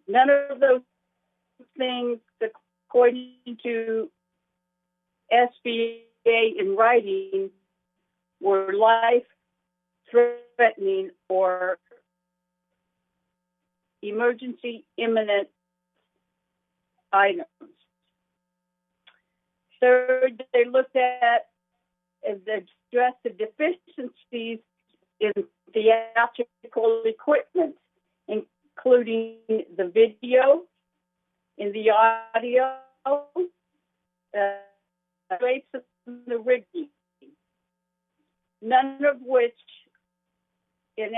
None of those things, according to SBA in writing, were life-threatening or emergency imminent items. Third, they looked at address the deficiencies in theatrical equipment, including the video, in the audio, drapes and the rigging. None of which, in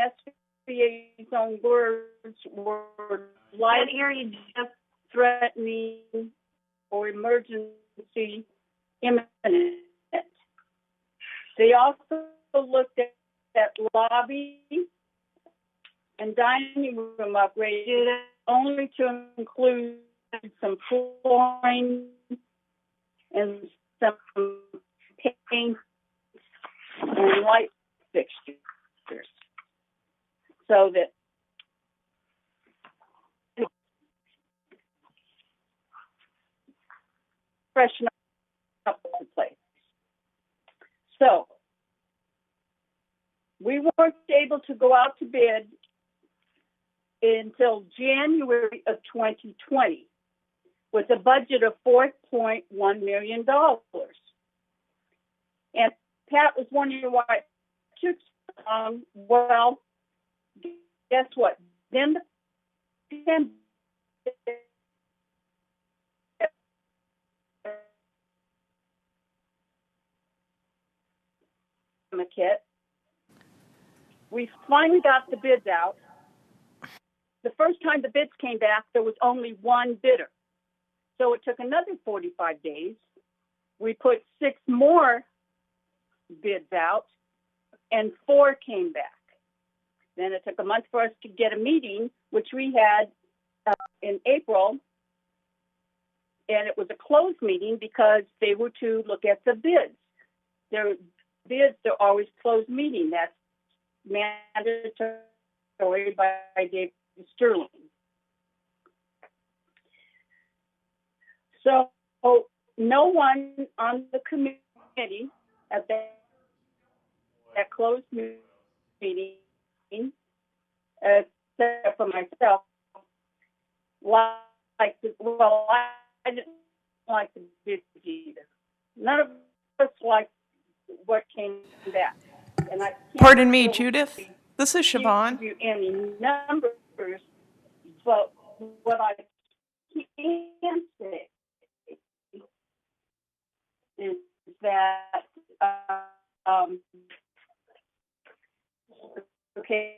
SBA's own words, were life-threatening or emergency imminent. They also looked at lobby and dining room upgrades, only to include some flooring and some paint and light fixtures, so that freshen up the place. So we weren't able to go out to bid until January of 2020 with a budget of $4.1 million. And Pat was wondering why it took so long. Well, guess what? Then the kit. We finally got the bids out. The first time the bids came back, there was only one bidder. So it took another 45 days. We put 6 more bids out, and 4 came back. Then it took a month for us to get a meeting, which we had in April, and it was a closed meeting because they were to look at the bids. Their bids are always closed meeting. That's mandatory by David Sterling. So no one on the committee at that closed meeting, except for myself, I didn't like the bids either. None of us liked what came back. And I can't Pardon me, really Judith. This is Siobhan. give you any numbers, but what I can say is that the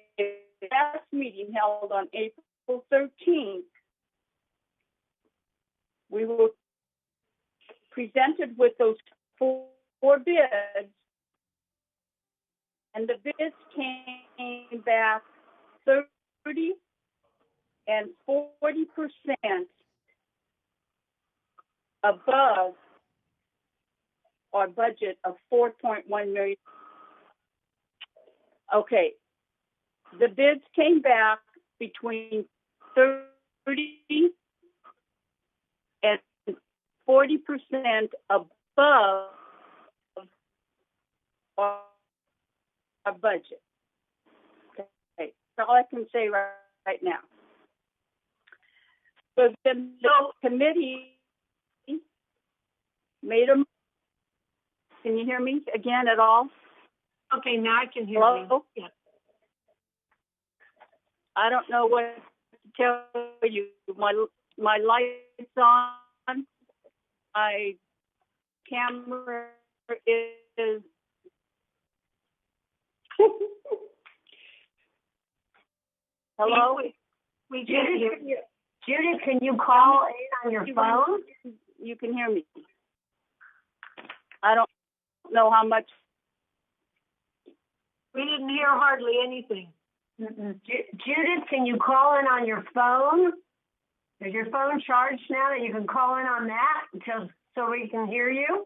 last meeting held on April 13th, we were presented with those four bids, and the bids came back 30 and 40% above our budget of $4.1 million. Okay, the bids came back between 30 and 40% above our budget. Okay, that's all I can say right now. So then the committee made a. Can you hear me again at all? Okay, now I can hear Hello? you. Yeah. I don't know what to tell you. My light's on. My camera is. Hello? We can't hear you. Judith, can you call in on your phone? You can hear me. I don't know how much. We didn't hear hardly anything. Judith, can you call in on your phone? Is your phone charged now that you can call in on that so we can hear you?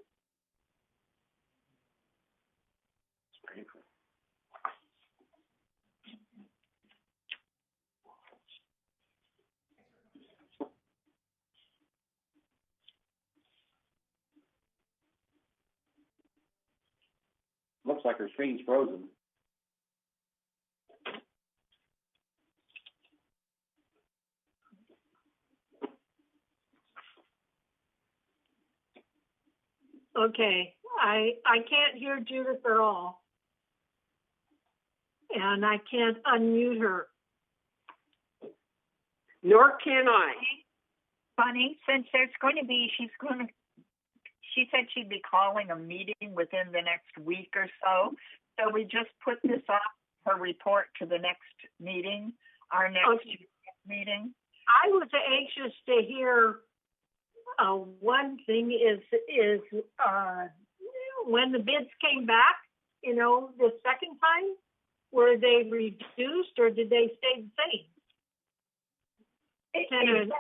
Looks like her screen's frozen. Okay, I can't hear Judith at all. And I can't unmute her. Nor can I. Bunny, since there's going to be, she said she'd be calling a meeting within the next week or so. So we just put this off, her report, to the next meeting, our next meeting. I was anxious to hear one thing is when the bids came back, the second time, were they reduced or did they stay the same?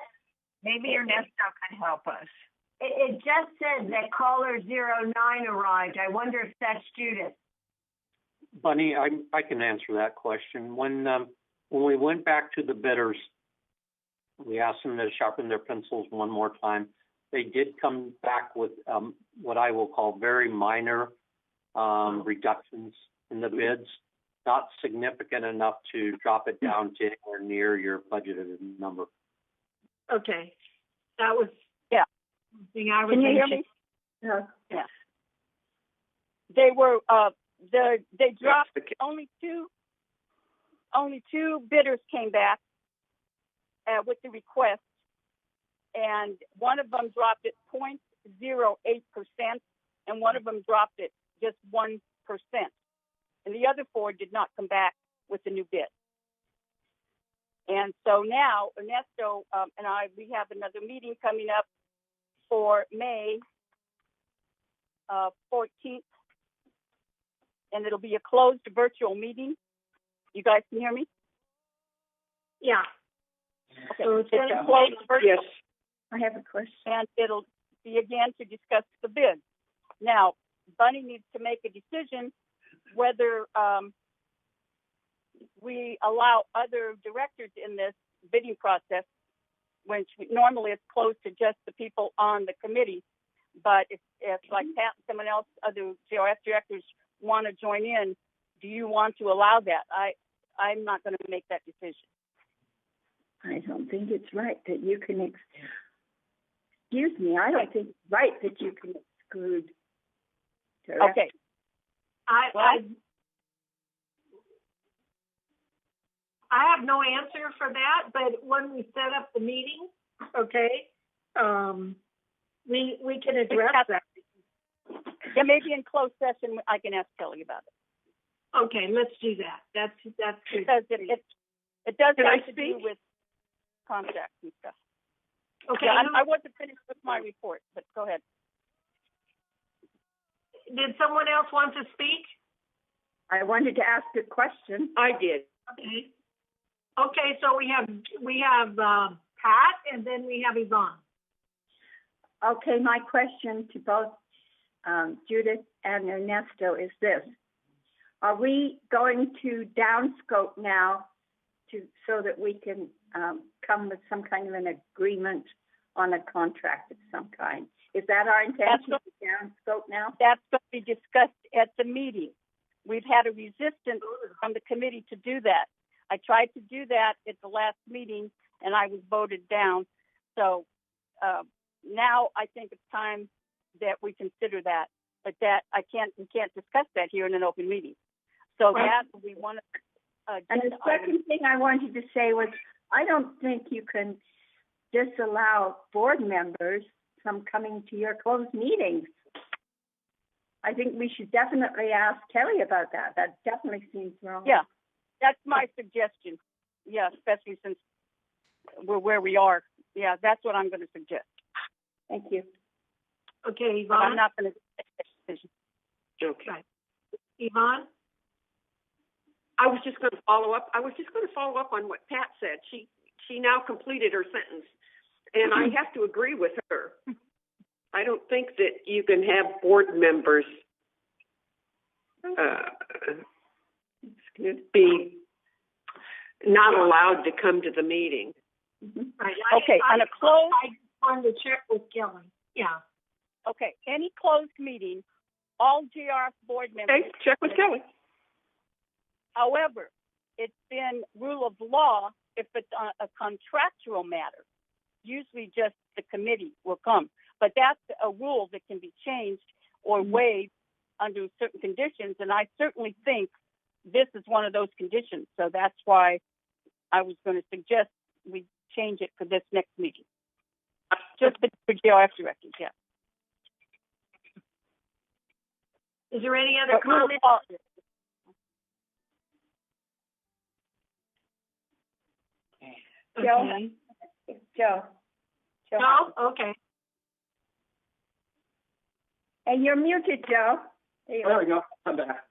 Maybe Ernesto can help us. It just says that caller 09 arrived. I wonder if that's Judith. Bunny, I can answer that question. When we went back to the bidders, we asked them to sharpen their pencils one more time. They did come back with what I will call very minor reductions in the bids, not significant enough to drop it down to anywhere near your budgeted number. Okay, that was something I was. Can you hear me? Yeah. They were they dropped only two bidders came back with the request, and one of them dropped it 0.08%, and one of them dropped it just 1%, and the other four did not come back with the new bid. And so now Ernesto and we have another meeting coming up for May 14th, and it'll be a closed virtual meeting. You guys can hear me? Yeah. Okay. So it's a closed virtual. Yes. I have a question. And it'll be again to discuss the bid. Now, Bunny needs to make a decision whether we allow other directors in this bidding process when normally it's closed to just the people on the committee. But if like Pat, someone else, other GRF directors want to join in, do you want to allow that? I'm not going to make that decision. I don't think it's right that you can excuse me. I don't think it's right that you can exclude. Okay. I have no answer for that, but when we set up the meeting, okay, we can address that. Yeah, maybe in closed session I can ask Kelly about it. Okay, let's do that. That's good. Because it does Can have I to speak? do with contracts and stuff. Okay. Yeah, I wasn't finished with my report, but go ahead. Did someone else want to speak? I wanted to ask a question. I did. Okay. Okay, so we have Pat, and then we have Yvonne. Okay, my question to both Judith and Ernesto is this. Are we going to downscope now so that we can come with some kind of an agreement on a contract of some kind? Is that our intention to downscope now? That's going to be discussed at the meeting. We've had a resistance from the committee to do that. I tried to do that at the last meeting, and I was voted down. So now I think it's time that we consider that. But that we can't discuss that here in an open meeting. So that we want to. And the second thing I wanted to say was, I don't think you can disallow board members from coming to your closed meetings. I think we should definitely ask Kelly about that. That definitely seems wrong. Yeah, that's my suggestion. Yeah, especially since we're where we are. Yeah, that's what I'm going to suggest. Thank you. Okay, Yvonne. But I'm not going to make that decision. Okay. Yvonne? I was just going to follow up on what Pat said. She now completed her sentence, and I have to agree with her. I don't think that you can have board members be not allowed to come to the meeting. Okay, on a closed. I wanted to check with Kelly. Yeah. Okay, any closed meeting, all GRF board members. Okay, check with Kelly. However, it's been rule of law if it's a contractual matter. Usually just the committee will come. But that's a rule that can be changed or waived under certain conditions. And I certainly think this is one of those conditions. So that's why I was going to suggest we change it for this next meeting. Just for GRF directors, yeah. Is there any other comments? Okay. Joe. No? Okay. And you're muted, Joe. There we go. I'm back.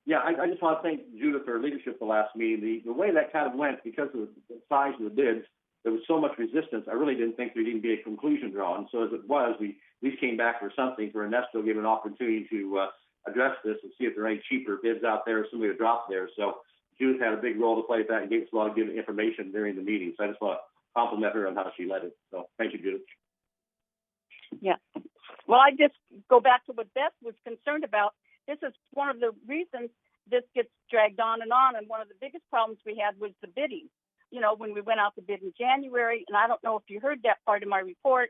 Yeah, I just want to thank Judith for her leadership the last meeting. The way that kind of went, because of the size of the bids, there was so much resistance, I really didn't think there'd even be a conclusion drawn. So as it was, we at least came back for something for Ernesto, gave an opportunity to address this and see if there are any cheaper bids out there, somebody to drop there. So Judith had a big role to play with that and gave us a lot of good information during the meeting. So I just want to compliment her on how she led it. So thank you, Judith. Yeah. Well, I just go back to what Beth was concerned about. This is one of the reasons this gets dragged on. And one of the biggest problems we had was the bidding. You know, when we went out to bid in January, and I don't know if you heard that part of my report,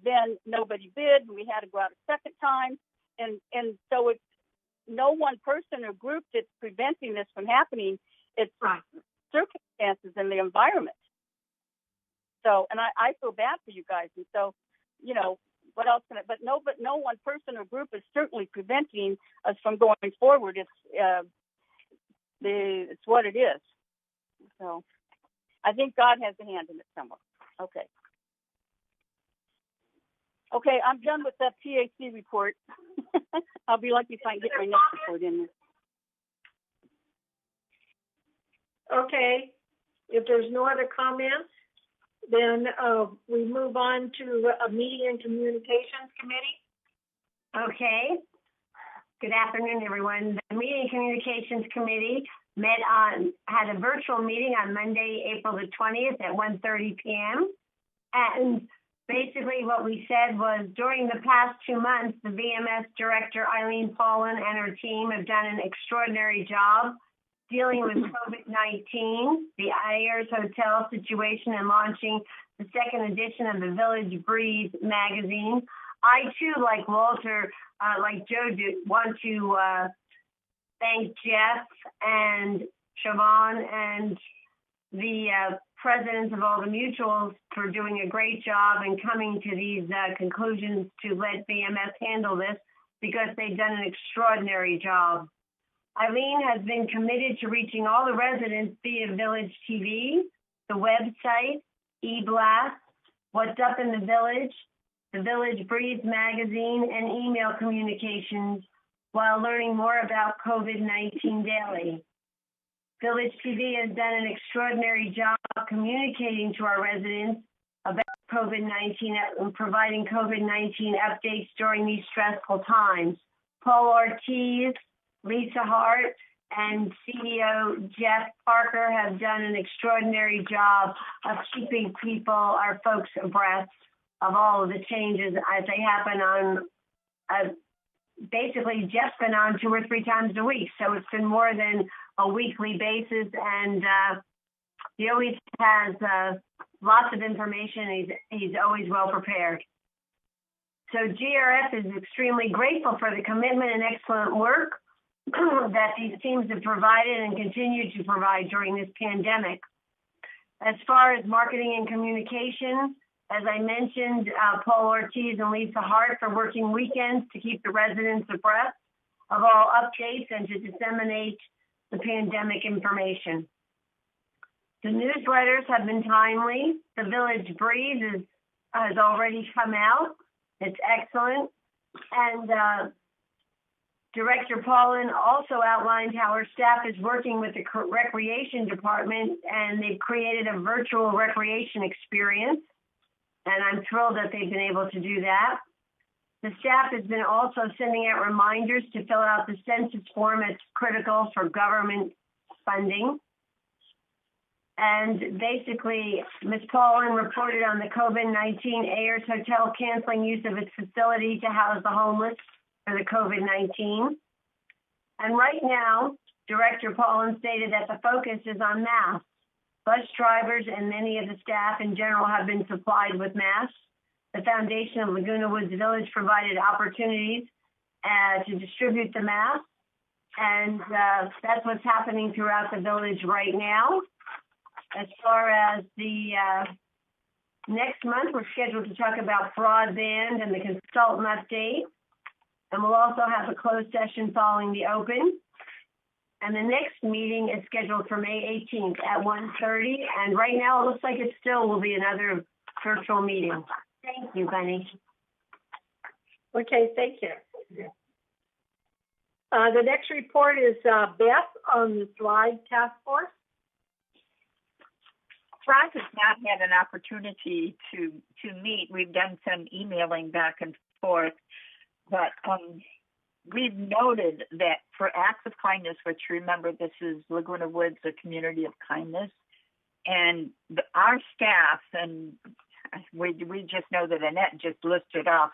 then nobody bid, and we had to go out a second time. And so it's no one person or group that's preventing this from happening. It's circumstances and the environment. So, and I feel bad for you guys. And so, you know, what else can but no one person or group is certainly preventing us from going forward. It's what it is. So I think God has a hand in it somewhere. Okay. Okay, I'm done with that PAC report. I'll be lucky if I can get my next report in there. Okay. If there's no other comments, then we move on to a Meeting and Communications Committee. Okay. Good afternoon, everyone. The Meeting and Communications Committee had a virtual meeting on Monday, April the 20th at 1:30 p.m. And basically what we said was during the past 2 months, the VMS director, Eileen Paulin, and her team have done an extraordinary job dealing with COVID-19, the Ayers Hotel situation, and launching the second edition of the Village Breeze magazine. I too, like Walter, like Joe, want to thank Jeff and Siobhan and the presidents of all the mutuals for doing a great job and coming to these conclusions to let VMS handle this, because they've done an extraordinary job. Eileen has been committed to reaching all the residents via Village TV, the website, e-blast, What's Up in the Village Breeze magazine, and email communications, while learning more about COVID-19 daily. Village TV has done an extraordinary job communicating to our residents about COVID-19 and providing COVID-19 updates during these stressful times. Paul Ortiz, Lisa Hart, and CEO Jeff Parker have done an extraordinary job of keeping people, our folks, abreast of all of the changes as they happen on, basically Jeff's been on 2 or 3 times a week, so it's been more than a weekly basis, and he always has lots of information. He's always well prepared. So GRF is extremely grateful for the commitment and excellent work that these teams have provided and continue to provide during this pandemic. As far as marketing and communication, as I mentioned, Paul Ortiz and Lisa Hart for working weekends to keep the residents abreast of all updates and to disseminate the pandemic information. The newsletters have been timely. The Village Breeze has already come out. It's excellent. And Director Paulin also outlined how her staff is working with the Recreation Department, and they've created a virtual recreation experience. And I'm thrilled that they've been able to do that. The staff has been also sending out reminders to fill out the census form. It's critical for government funding. And basically, Ms. Paulin reported on the COVID-19 Ayers Hotel canceling use of its facility to house the homeless for the COVID-19. And right now, Director Paulin stated that the focus is on masks. Bus drivers and many of the staff in general have been supplied with masks. The Foundation of Laguna Woods Village provided opportunities to distribute the masks, and that's what's happening throughout the village right now. As far as the next month, we're scheduled to talk about broadband and the consultant update, and we'll also have a closed session following the open. And the next meeting is scheduled for May 18th at 1:30. And right now, it looks like it still will be another virtual meeting. Thank you, Bunny. Okay, thank you. The next report is Beth on the Thrive Task Force. Thrive has not had an opportunity to meet. We've done some emailing back and forth, but we've noted that for acts of kindness, which remember this is Laguna Woods, a community of kindness, and our staff, and we just know that Annette just listed off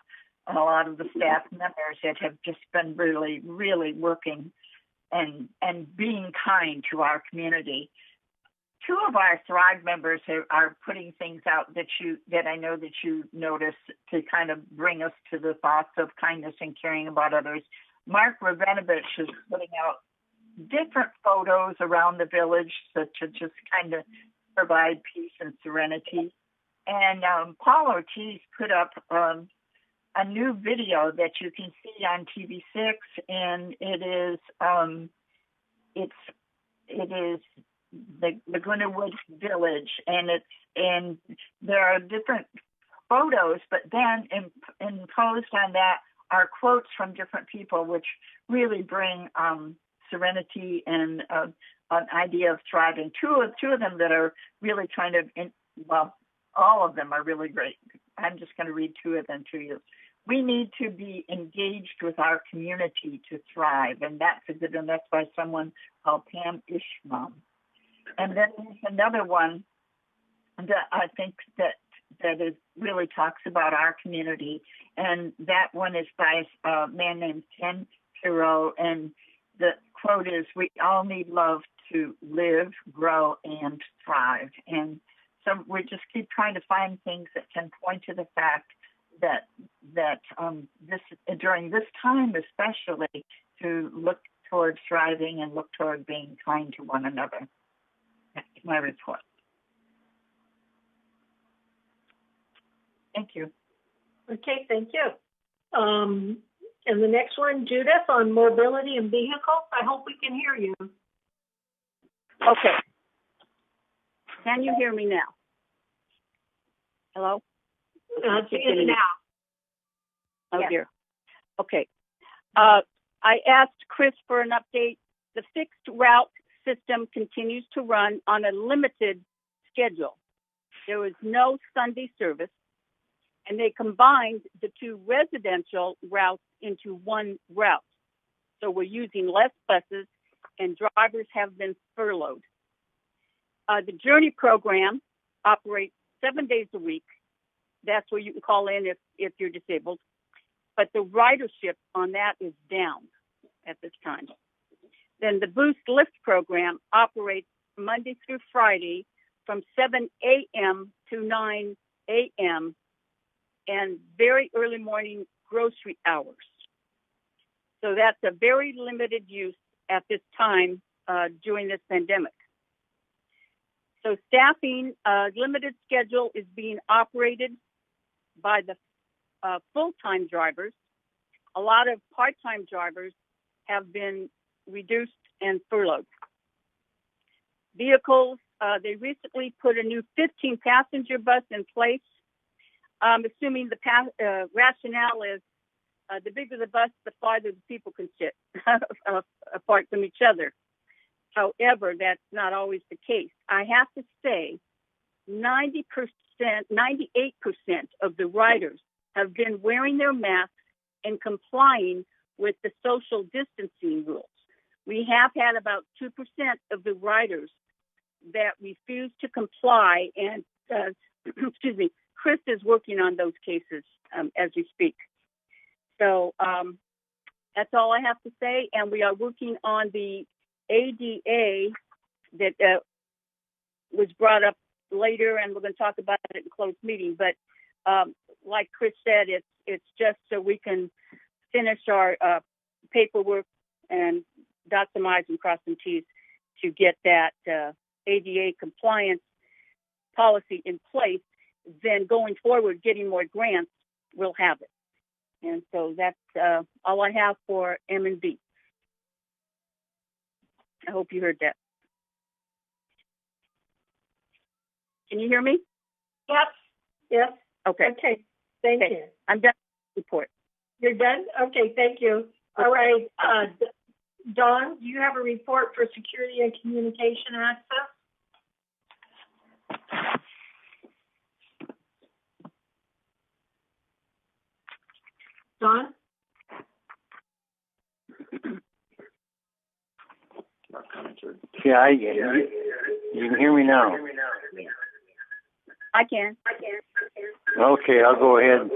a lot of the staff members that have just been really, really working and being kind to our community. 2 of our Thrive members are putting things out that I know that you noticed to kind of bring us to the thoughts of kindness and caring about others. Mark Ravenovich is putting out different photos around the village to just kind of provide peace and serenity. And Paul Ortiz put up a new video that you can see on TV6, and it is the Laguna Woods Village, and there are different photos, but then imposed on that are quotes from different people, which really bring serenity and an idea of thriving. Two of them that are really kind of all of them are really great. I'm just going to read 2 of them to you. We need to be engaged with our community to thrive, and that's by someone called Pam Ishmael. And then there's another one that I think that that is really talks about our community, and that one is by a man named Ken Thoreau, and the quote is, "We all need love to live, grow, and thrive." And so we just keep trying to find things that can point to the fact that this during this time especially to look toward thriving and look toward being kind to one another. That's my report. Thank you. Okay, thank you. And the next one, Judith, on mobility and vehicles. I hope we can hear you. Okay. Can you hear me now? Hello? It's in now. Oh, Yes. dear. Okay. I asked Chris for an update. The fixed route system continues to run on a limited schedule. There was no Sunday service, and they combined the two residential routes into one route. So we're using less buses, and drivers have been furloughed. The Journey program operates 7 days a week. That's where you can call in if you're disabled. But the ridership on that is down at this time. Then the Boost Lift program operates Monday through Friday from 7 a.m. to 9 a.m. and very early morning grocery hours. So that's a very limited use at this time during this pandemic. So staffing, limited schedule is being operated by the full-time drivers. A lot of part-time drivers have been reduced and furloughed. Vehicles, they recently put a new 15-passenger bus in place. I'm assuming the rationale is the bigger the bus, the farther the people can sit apart from each other. However, that's not always the case. I have to say 98% of the riders have been wearing their masks and complying with the social distancing rules. We have had about 2% of the riders that refuse to comply, and excuse me, Chris is working on those cases as we speak. So that's all I have to say, and we are working on the ADA that was brought up later, and we're going to talk about it in closed meeting. But like Chris said, it's just so we can finish our paperwork and dot some I's and cross some T's to get that ADA compliance policy in place. Then going forward, getting more grants, we'll have it. And so that's all I have for M&B. I hope you heard that. Can you hear me? Yes. Yes. Okay. Okay. Thank you. I'm done with the report. You're done? Okay, thank you. All right. Dawn, do you have a report for security and communication access? Dawn? Yeah, I get it. You can hear me now. I can. Okay, I'll go ahead.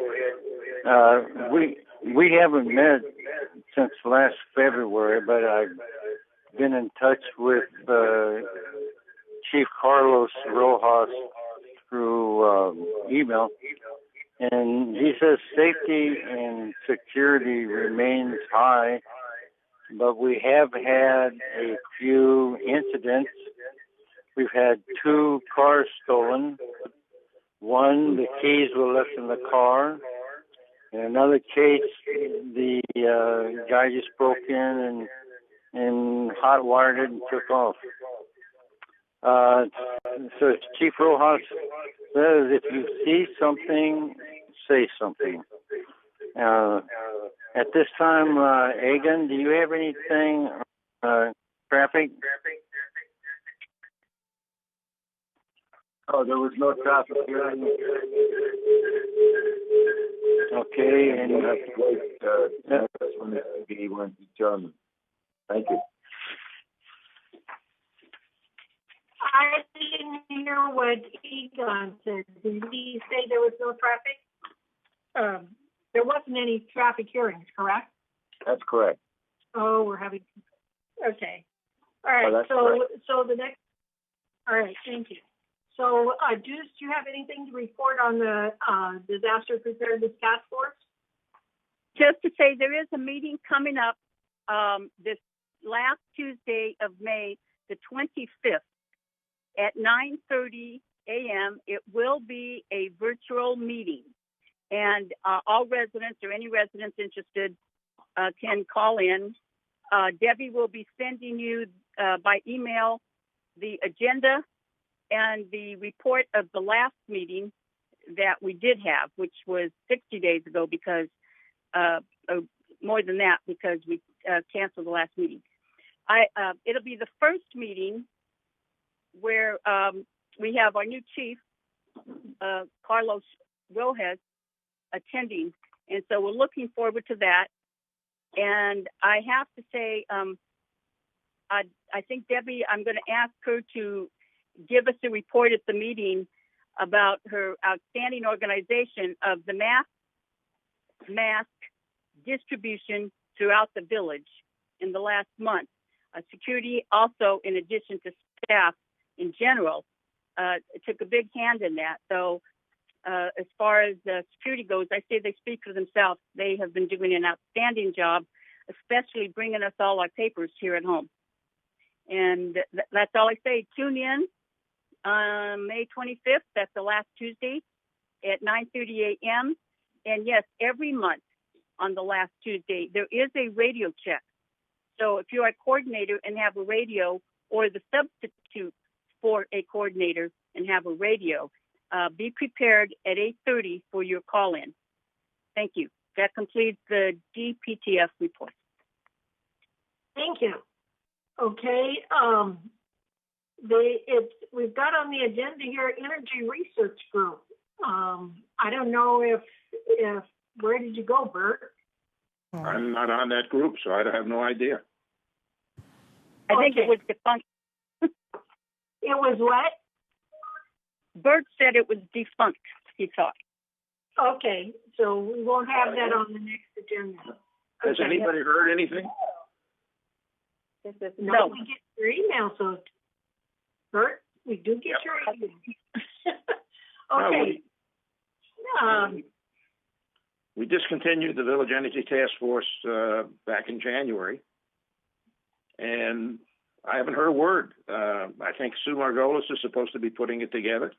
We haven't met since last February, but I've been in touch with Chief Carlos Rojas through email, and he says safety and security remains high, but we have had a few incidents. We've had 2 cars stolen. One, the keys were left in the car. In another case, the guy just broke in and hot-wired it and took off. So Chief Rojas says if you see something, say something. At this time, Egan, do you have anything traffic? Oh, there was no traffic here. Okay, and you have to wait that's when the CBD went determined. Thank you. I didn't hear what Egon said. Did he say there was no traffic? There wasn't any traffic hearings, correct? That's correct. Oh, we're having, okay. All right, that's so, correct. so the next, all right, thank you. So, Deuce, do you have anything to report on the, disaster preparedness task force? Just to say, there is a meeting coming up this last Tuesday of May, the 25th, at 9:30 a.m. It will be a virtual meeting, and all residents or any residents interested can call in. Debbie will be sending you by email the agenda and the report of the last meeting that we did have, which was 60 days ago, because more than that, because we canceled the last meeting. It'll be the first meeting where we have our new chief, Carlos Rojas, attending, and so we're looking forward to that. And I have to say, I think Debbie, I'm going to ask her to give us a report at the meeting about her outstanding organization of the mask distribution throughout the village in the last month. Security also, in addition to staff in general, took a big hand in that. So as far as the security goes, I say they speak for themselves. They have been doing an outstanding job, especially bringing us all our papers here at home. And that's all I say. Tune in May 25th. That's the last Tuesday at 9:30 a.m. And yes, every month on the last Tuesday, there is a radio check. So if you're a coordinator and have a radio, or the substitute for a coordinator and have a radio, be prepared at 8:30 for your call-in. Thank you. That completes the DPTF report. Thank you. Okay, we've got on the agenda here Energy Research Group. I don't know if where did you go, Bert? I'm not on that group, so I have no idea. I think it was defunct. It was what? Bert said it was defunct, he thought. Okay, so we won't have that on the next agenda. Has anybody heard anything? No, we get your email, so Bert, we do get your email. Okay. We discontinued the Village Energy Task Force back in January, and I haven't heard a word. I think Sue Margolis is supposed to be putting it together.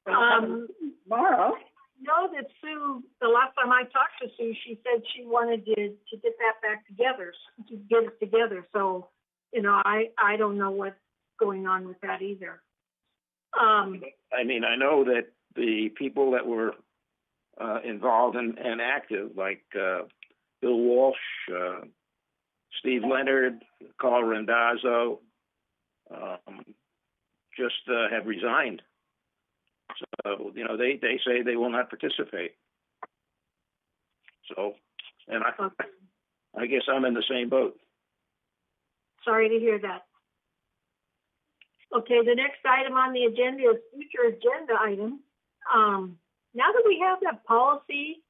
Tomorrow. Know that Sue, the last time I talked to Sue, she said she wanted to get that back together, to get it together. So, I don't know what's going on with that either. I mean, I know that the people that were involved and active, like Bill Walsh, Steve Leonard, Carl Randazzo, just have resigned. So, they say they will not participate. So, and I guess I'm in the same boat. Sorry to hear that. Okay, the next item on the agenda is future agenda items. Now that we have that policy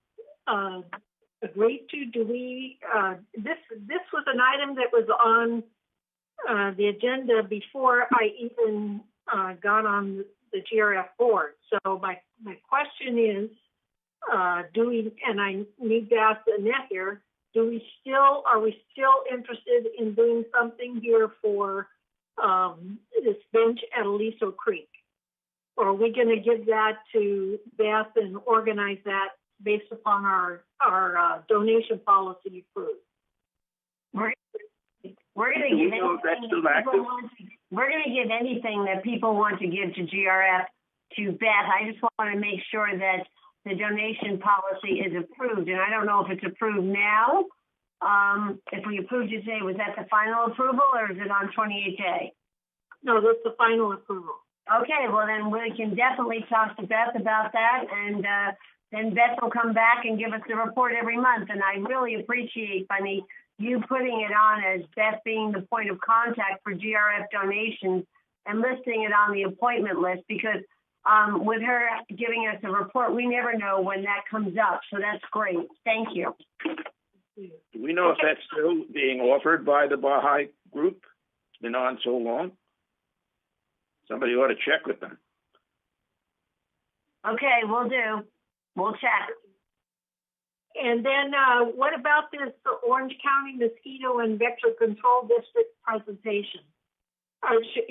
agreed to, do we, this was an item that was on the agenda before I even got on the GRF board. So my question is, and I need to ask Annette here, are we still interested in doing something here for this bench at Aliso Creek? Or are we going to give that to Beth and organize that based upon our donation policy approved? We're going to give anything that people want to give to GRF to Beth. I just want to make sure that the donation policy is approved, and I don't know if it's approved now. If we approved it today, was that the final approval, or is it on 28J? No, that's the final approval. Okay, well then we can definitely talk to Beth about that, and then Beth will come back and give us the report every month. And I really appreciate, Bunny, you putting it on as Beth being the point of contact for GRF donations and listing it on the appointment list, because with her giving us a report, we never know when that comes up. So that's great. Thank you. Do we know if that's still being offered by the Baha'i group? It's been on so long. Somebody ought to check with them. Okay, we'll do. We'll check. And then what about this Orange County Mosquito and Vector Control District presentation?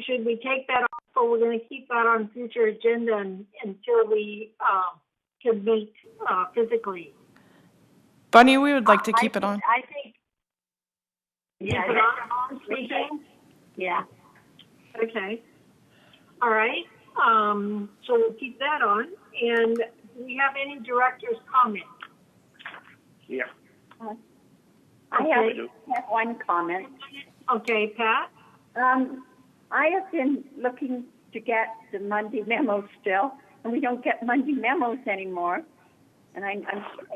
Should we take that off, or we're going to keep that on future agenda until we can meet physically? Bunny, we would like to keep it on. I think. Yeah. Keep it on speaking. Yeah. Okay. All right. So we'll keep that on. And do we have any director's comments? Yeah. I have one comment. Okay, Pat? I have been looking to get the Monday memos still, and we don't get Monday memos anymore. And I'm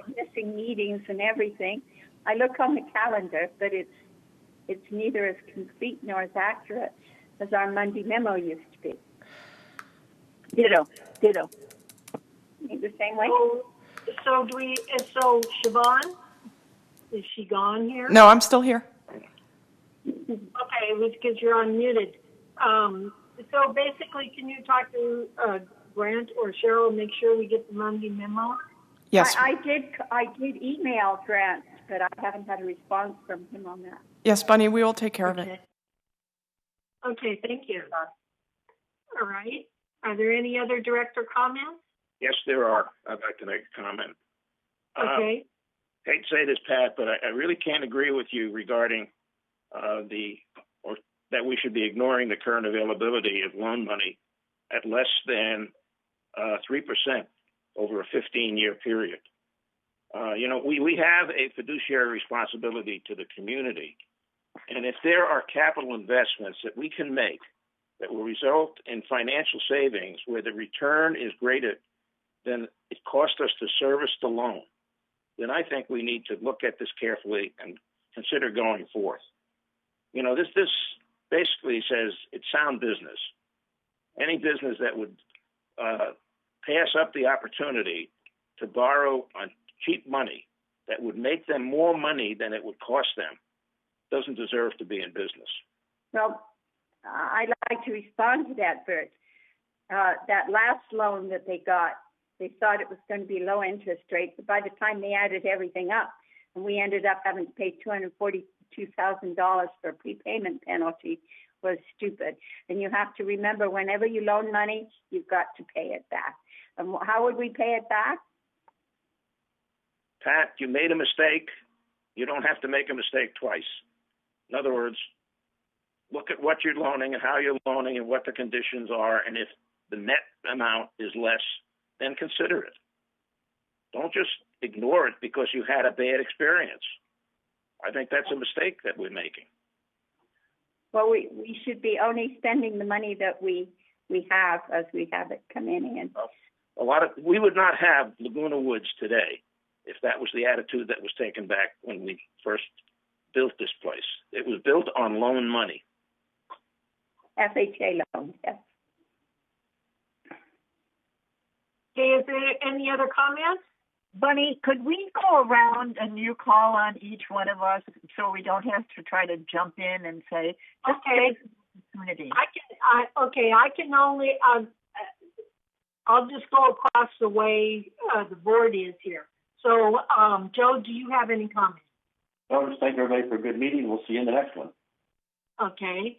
missing meetings and everything. I look on the calendar, but it's neither as complete nor as accurate as our Monday memo used to be. Ditto. The same way? So Siobhan, is she gone here? No, I'm still here. Okay, it was because you're unmuted. So basically, can you talk to Grant or Cheryl, make sure we get the Monday memo? Yes. I did email Grant, but I haven't had a response from him on that. Yes, Bunny, we will take care of it. Okay, thank you. All right. Are there any other director comments? Yes, there are. I'd like to make a comment. Okay. Hate to say this, Pat, but I really can't agree with you regarding that we should be ignoring the current availability of loan money at less than 3% over a 15-year period. We have a fiduciary responsibility to the community, and if there are capital investments that we can make that will result in financial savings where the return is greater than it cost us to service the loan, then I think we need to look at this carefully and consider going forth. This basically says it's sound business. Any business that would pass up the opportunity to borrow on cheap money that would make them more money than it would cost them doesn't deserve to be in business. Well, I'd like to respond to that, Bert. That last loan that they got, they thought it was going to be low interest rates, but by the time they added everything up, and we ended up having to pay $242,000 for a prepayment penalty, was stupid. And you have to remember, whenever you loan money, you've got to pay it back. And how would we pay it back? Pat, you made a mistake. You don't have to make a mistake twice. In other words, look at what you're loaning and how you're loaning and what the conditions are, and if the net amount is less, then consider it. Don't just ignore it because you had a bad experience. I think that's a mistake that we're making. Well, we should be only spending the money that we have as we have it coming in. We would not have Laguna Woods today if that was the attitude that was taken back when we first built this place. It was built on loan money. FHA loan, yes. Okay, is there any other comments? Bunny, could we go around and you call on each one of us so we don't have to try to jump in and say, just take the opportunity? I can only, I'll just go across the way the board is here. So, Joe, do you have any comments? Well, just thank everybody for a good meeting. We'll see you in the next one. Okay.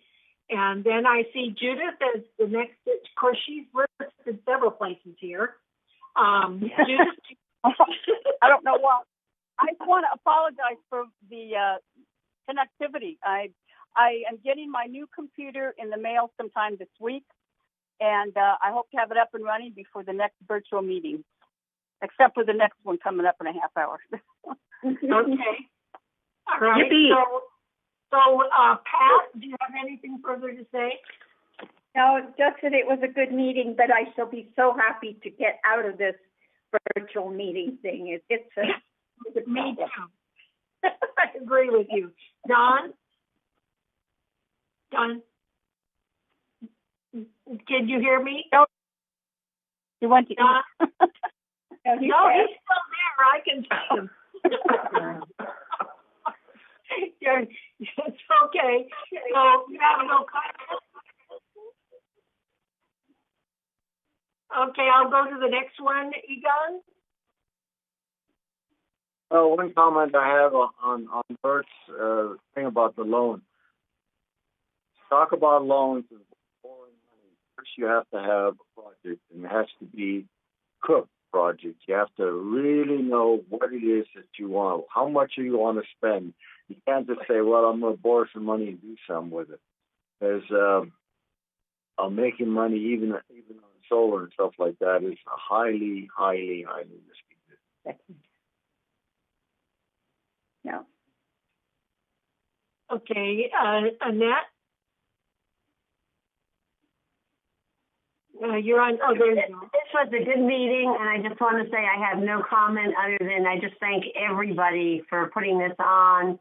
And then I see Judith as the next, of course, she's listed several places here. Judith. I don't know why. I want to apologize for the connectivity. I am getting my new computer in the mail sometime this week, and I hope to have it up and running before the next virtual meeting, except for the next one coming up in a half hour. Okay. All right. Yippee. So, Pat, do you have anything further to say? No, just that it was a good meeting, but I shall be so happy to get out of this virtual meeting thing. It's a Me too. I agree with you. Don? Don? Can you hear me? No. You want to Don? No, No, he's still there. I can see him. It's okay. So you have no comment? Okay, I'll go to the next one. Egon? Oh, one comment I have on Bert's thing about the loan. Talk about loans and borrowing money. First, you have to have a project, and it has to be cooked project. You have to really know what it is that you want. How much do you want to spend? You can't just say, "Well, I'm going to borrow some money and do something with it." There's making money even on solar and stuff like that is a highly risky business. No. Okay, Annette? You're on. Oh, there you go. This was a good meeting, and I just want to say I have no comment other than I just thank everybody for putting this on.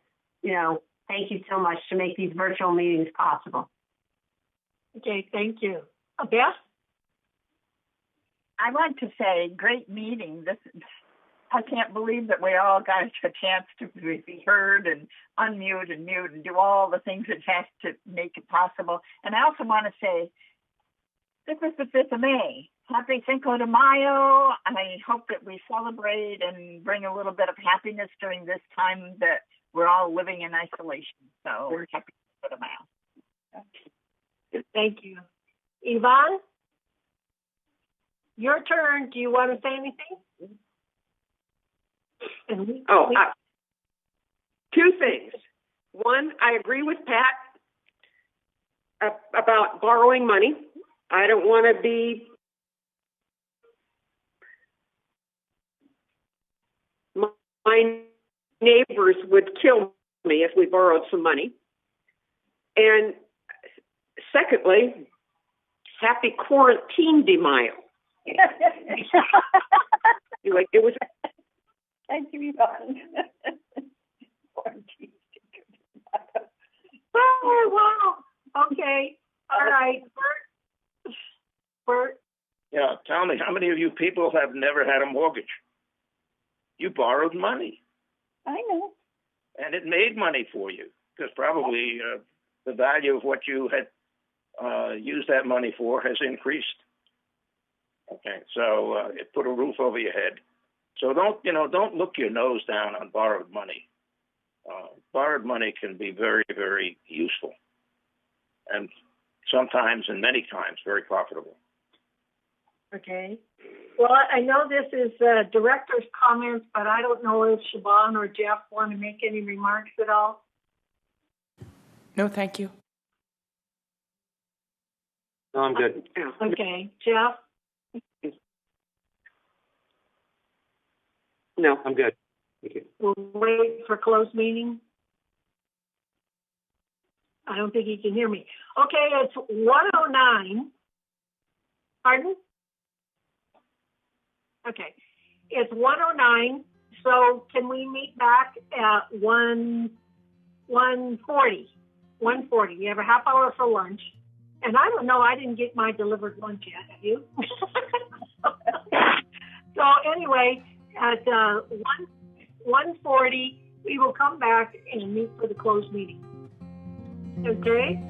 Thank you so much to make these virtual meetings possible. Okay, thank you. Beth? I want to say, great meeting. I can't believe that we all got a chance to be heard and unmute and mute and do all the things it has to make it possible. And I also want to say, this is the 5th of May. Happy Cinco de Mayo. I hope that we celebrate and bring a little bit of happiness during this time that we're all living in isolation. So happy Cinco de Mayo. Thank you. Yvonne? Your turn. Do you want to say anything? Two things. One, I agree with Pat about borrowing money. I don't want to be my neighbors would kill me if we borrowed some money. And secondly, happy quarantine de Mayo. It was. Thank you, Yvonne. Oh, wow. Okay. All right. Bert? Yeah, tell me, how many of you people have never had a mortgage? You borrowed money. I know. And it made money for you, because probably the value of what you had used that money for has increased. Okay, so it put a roof over your head. So don't look your nose down on borrowed money. Borrowed money can be very, very useful, and sometimes, and many times, very profitable. Okay. Well, I know this is director's comments, but I don't know if Siobhan or Jeff want to make any remarks at all. No, thank you. No, I'm good. Okay. Jeff? No. I'm good. Thank you. We'll wait for closed meeting. I don't think he can hear me. Okay, it's 1:09. Pardon? Okay, it's 1:09. So can we meet back at 1:40? 1:40. You have a half hour for lunch. And I don't know, I didn't get my delivered lunch yet. Have you? So anyway, at 1:40, we will come back and meet for the closed meeting. Okay?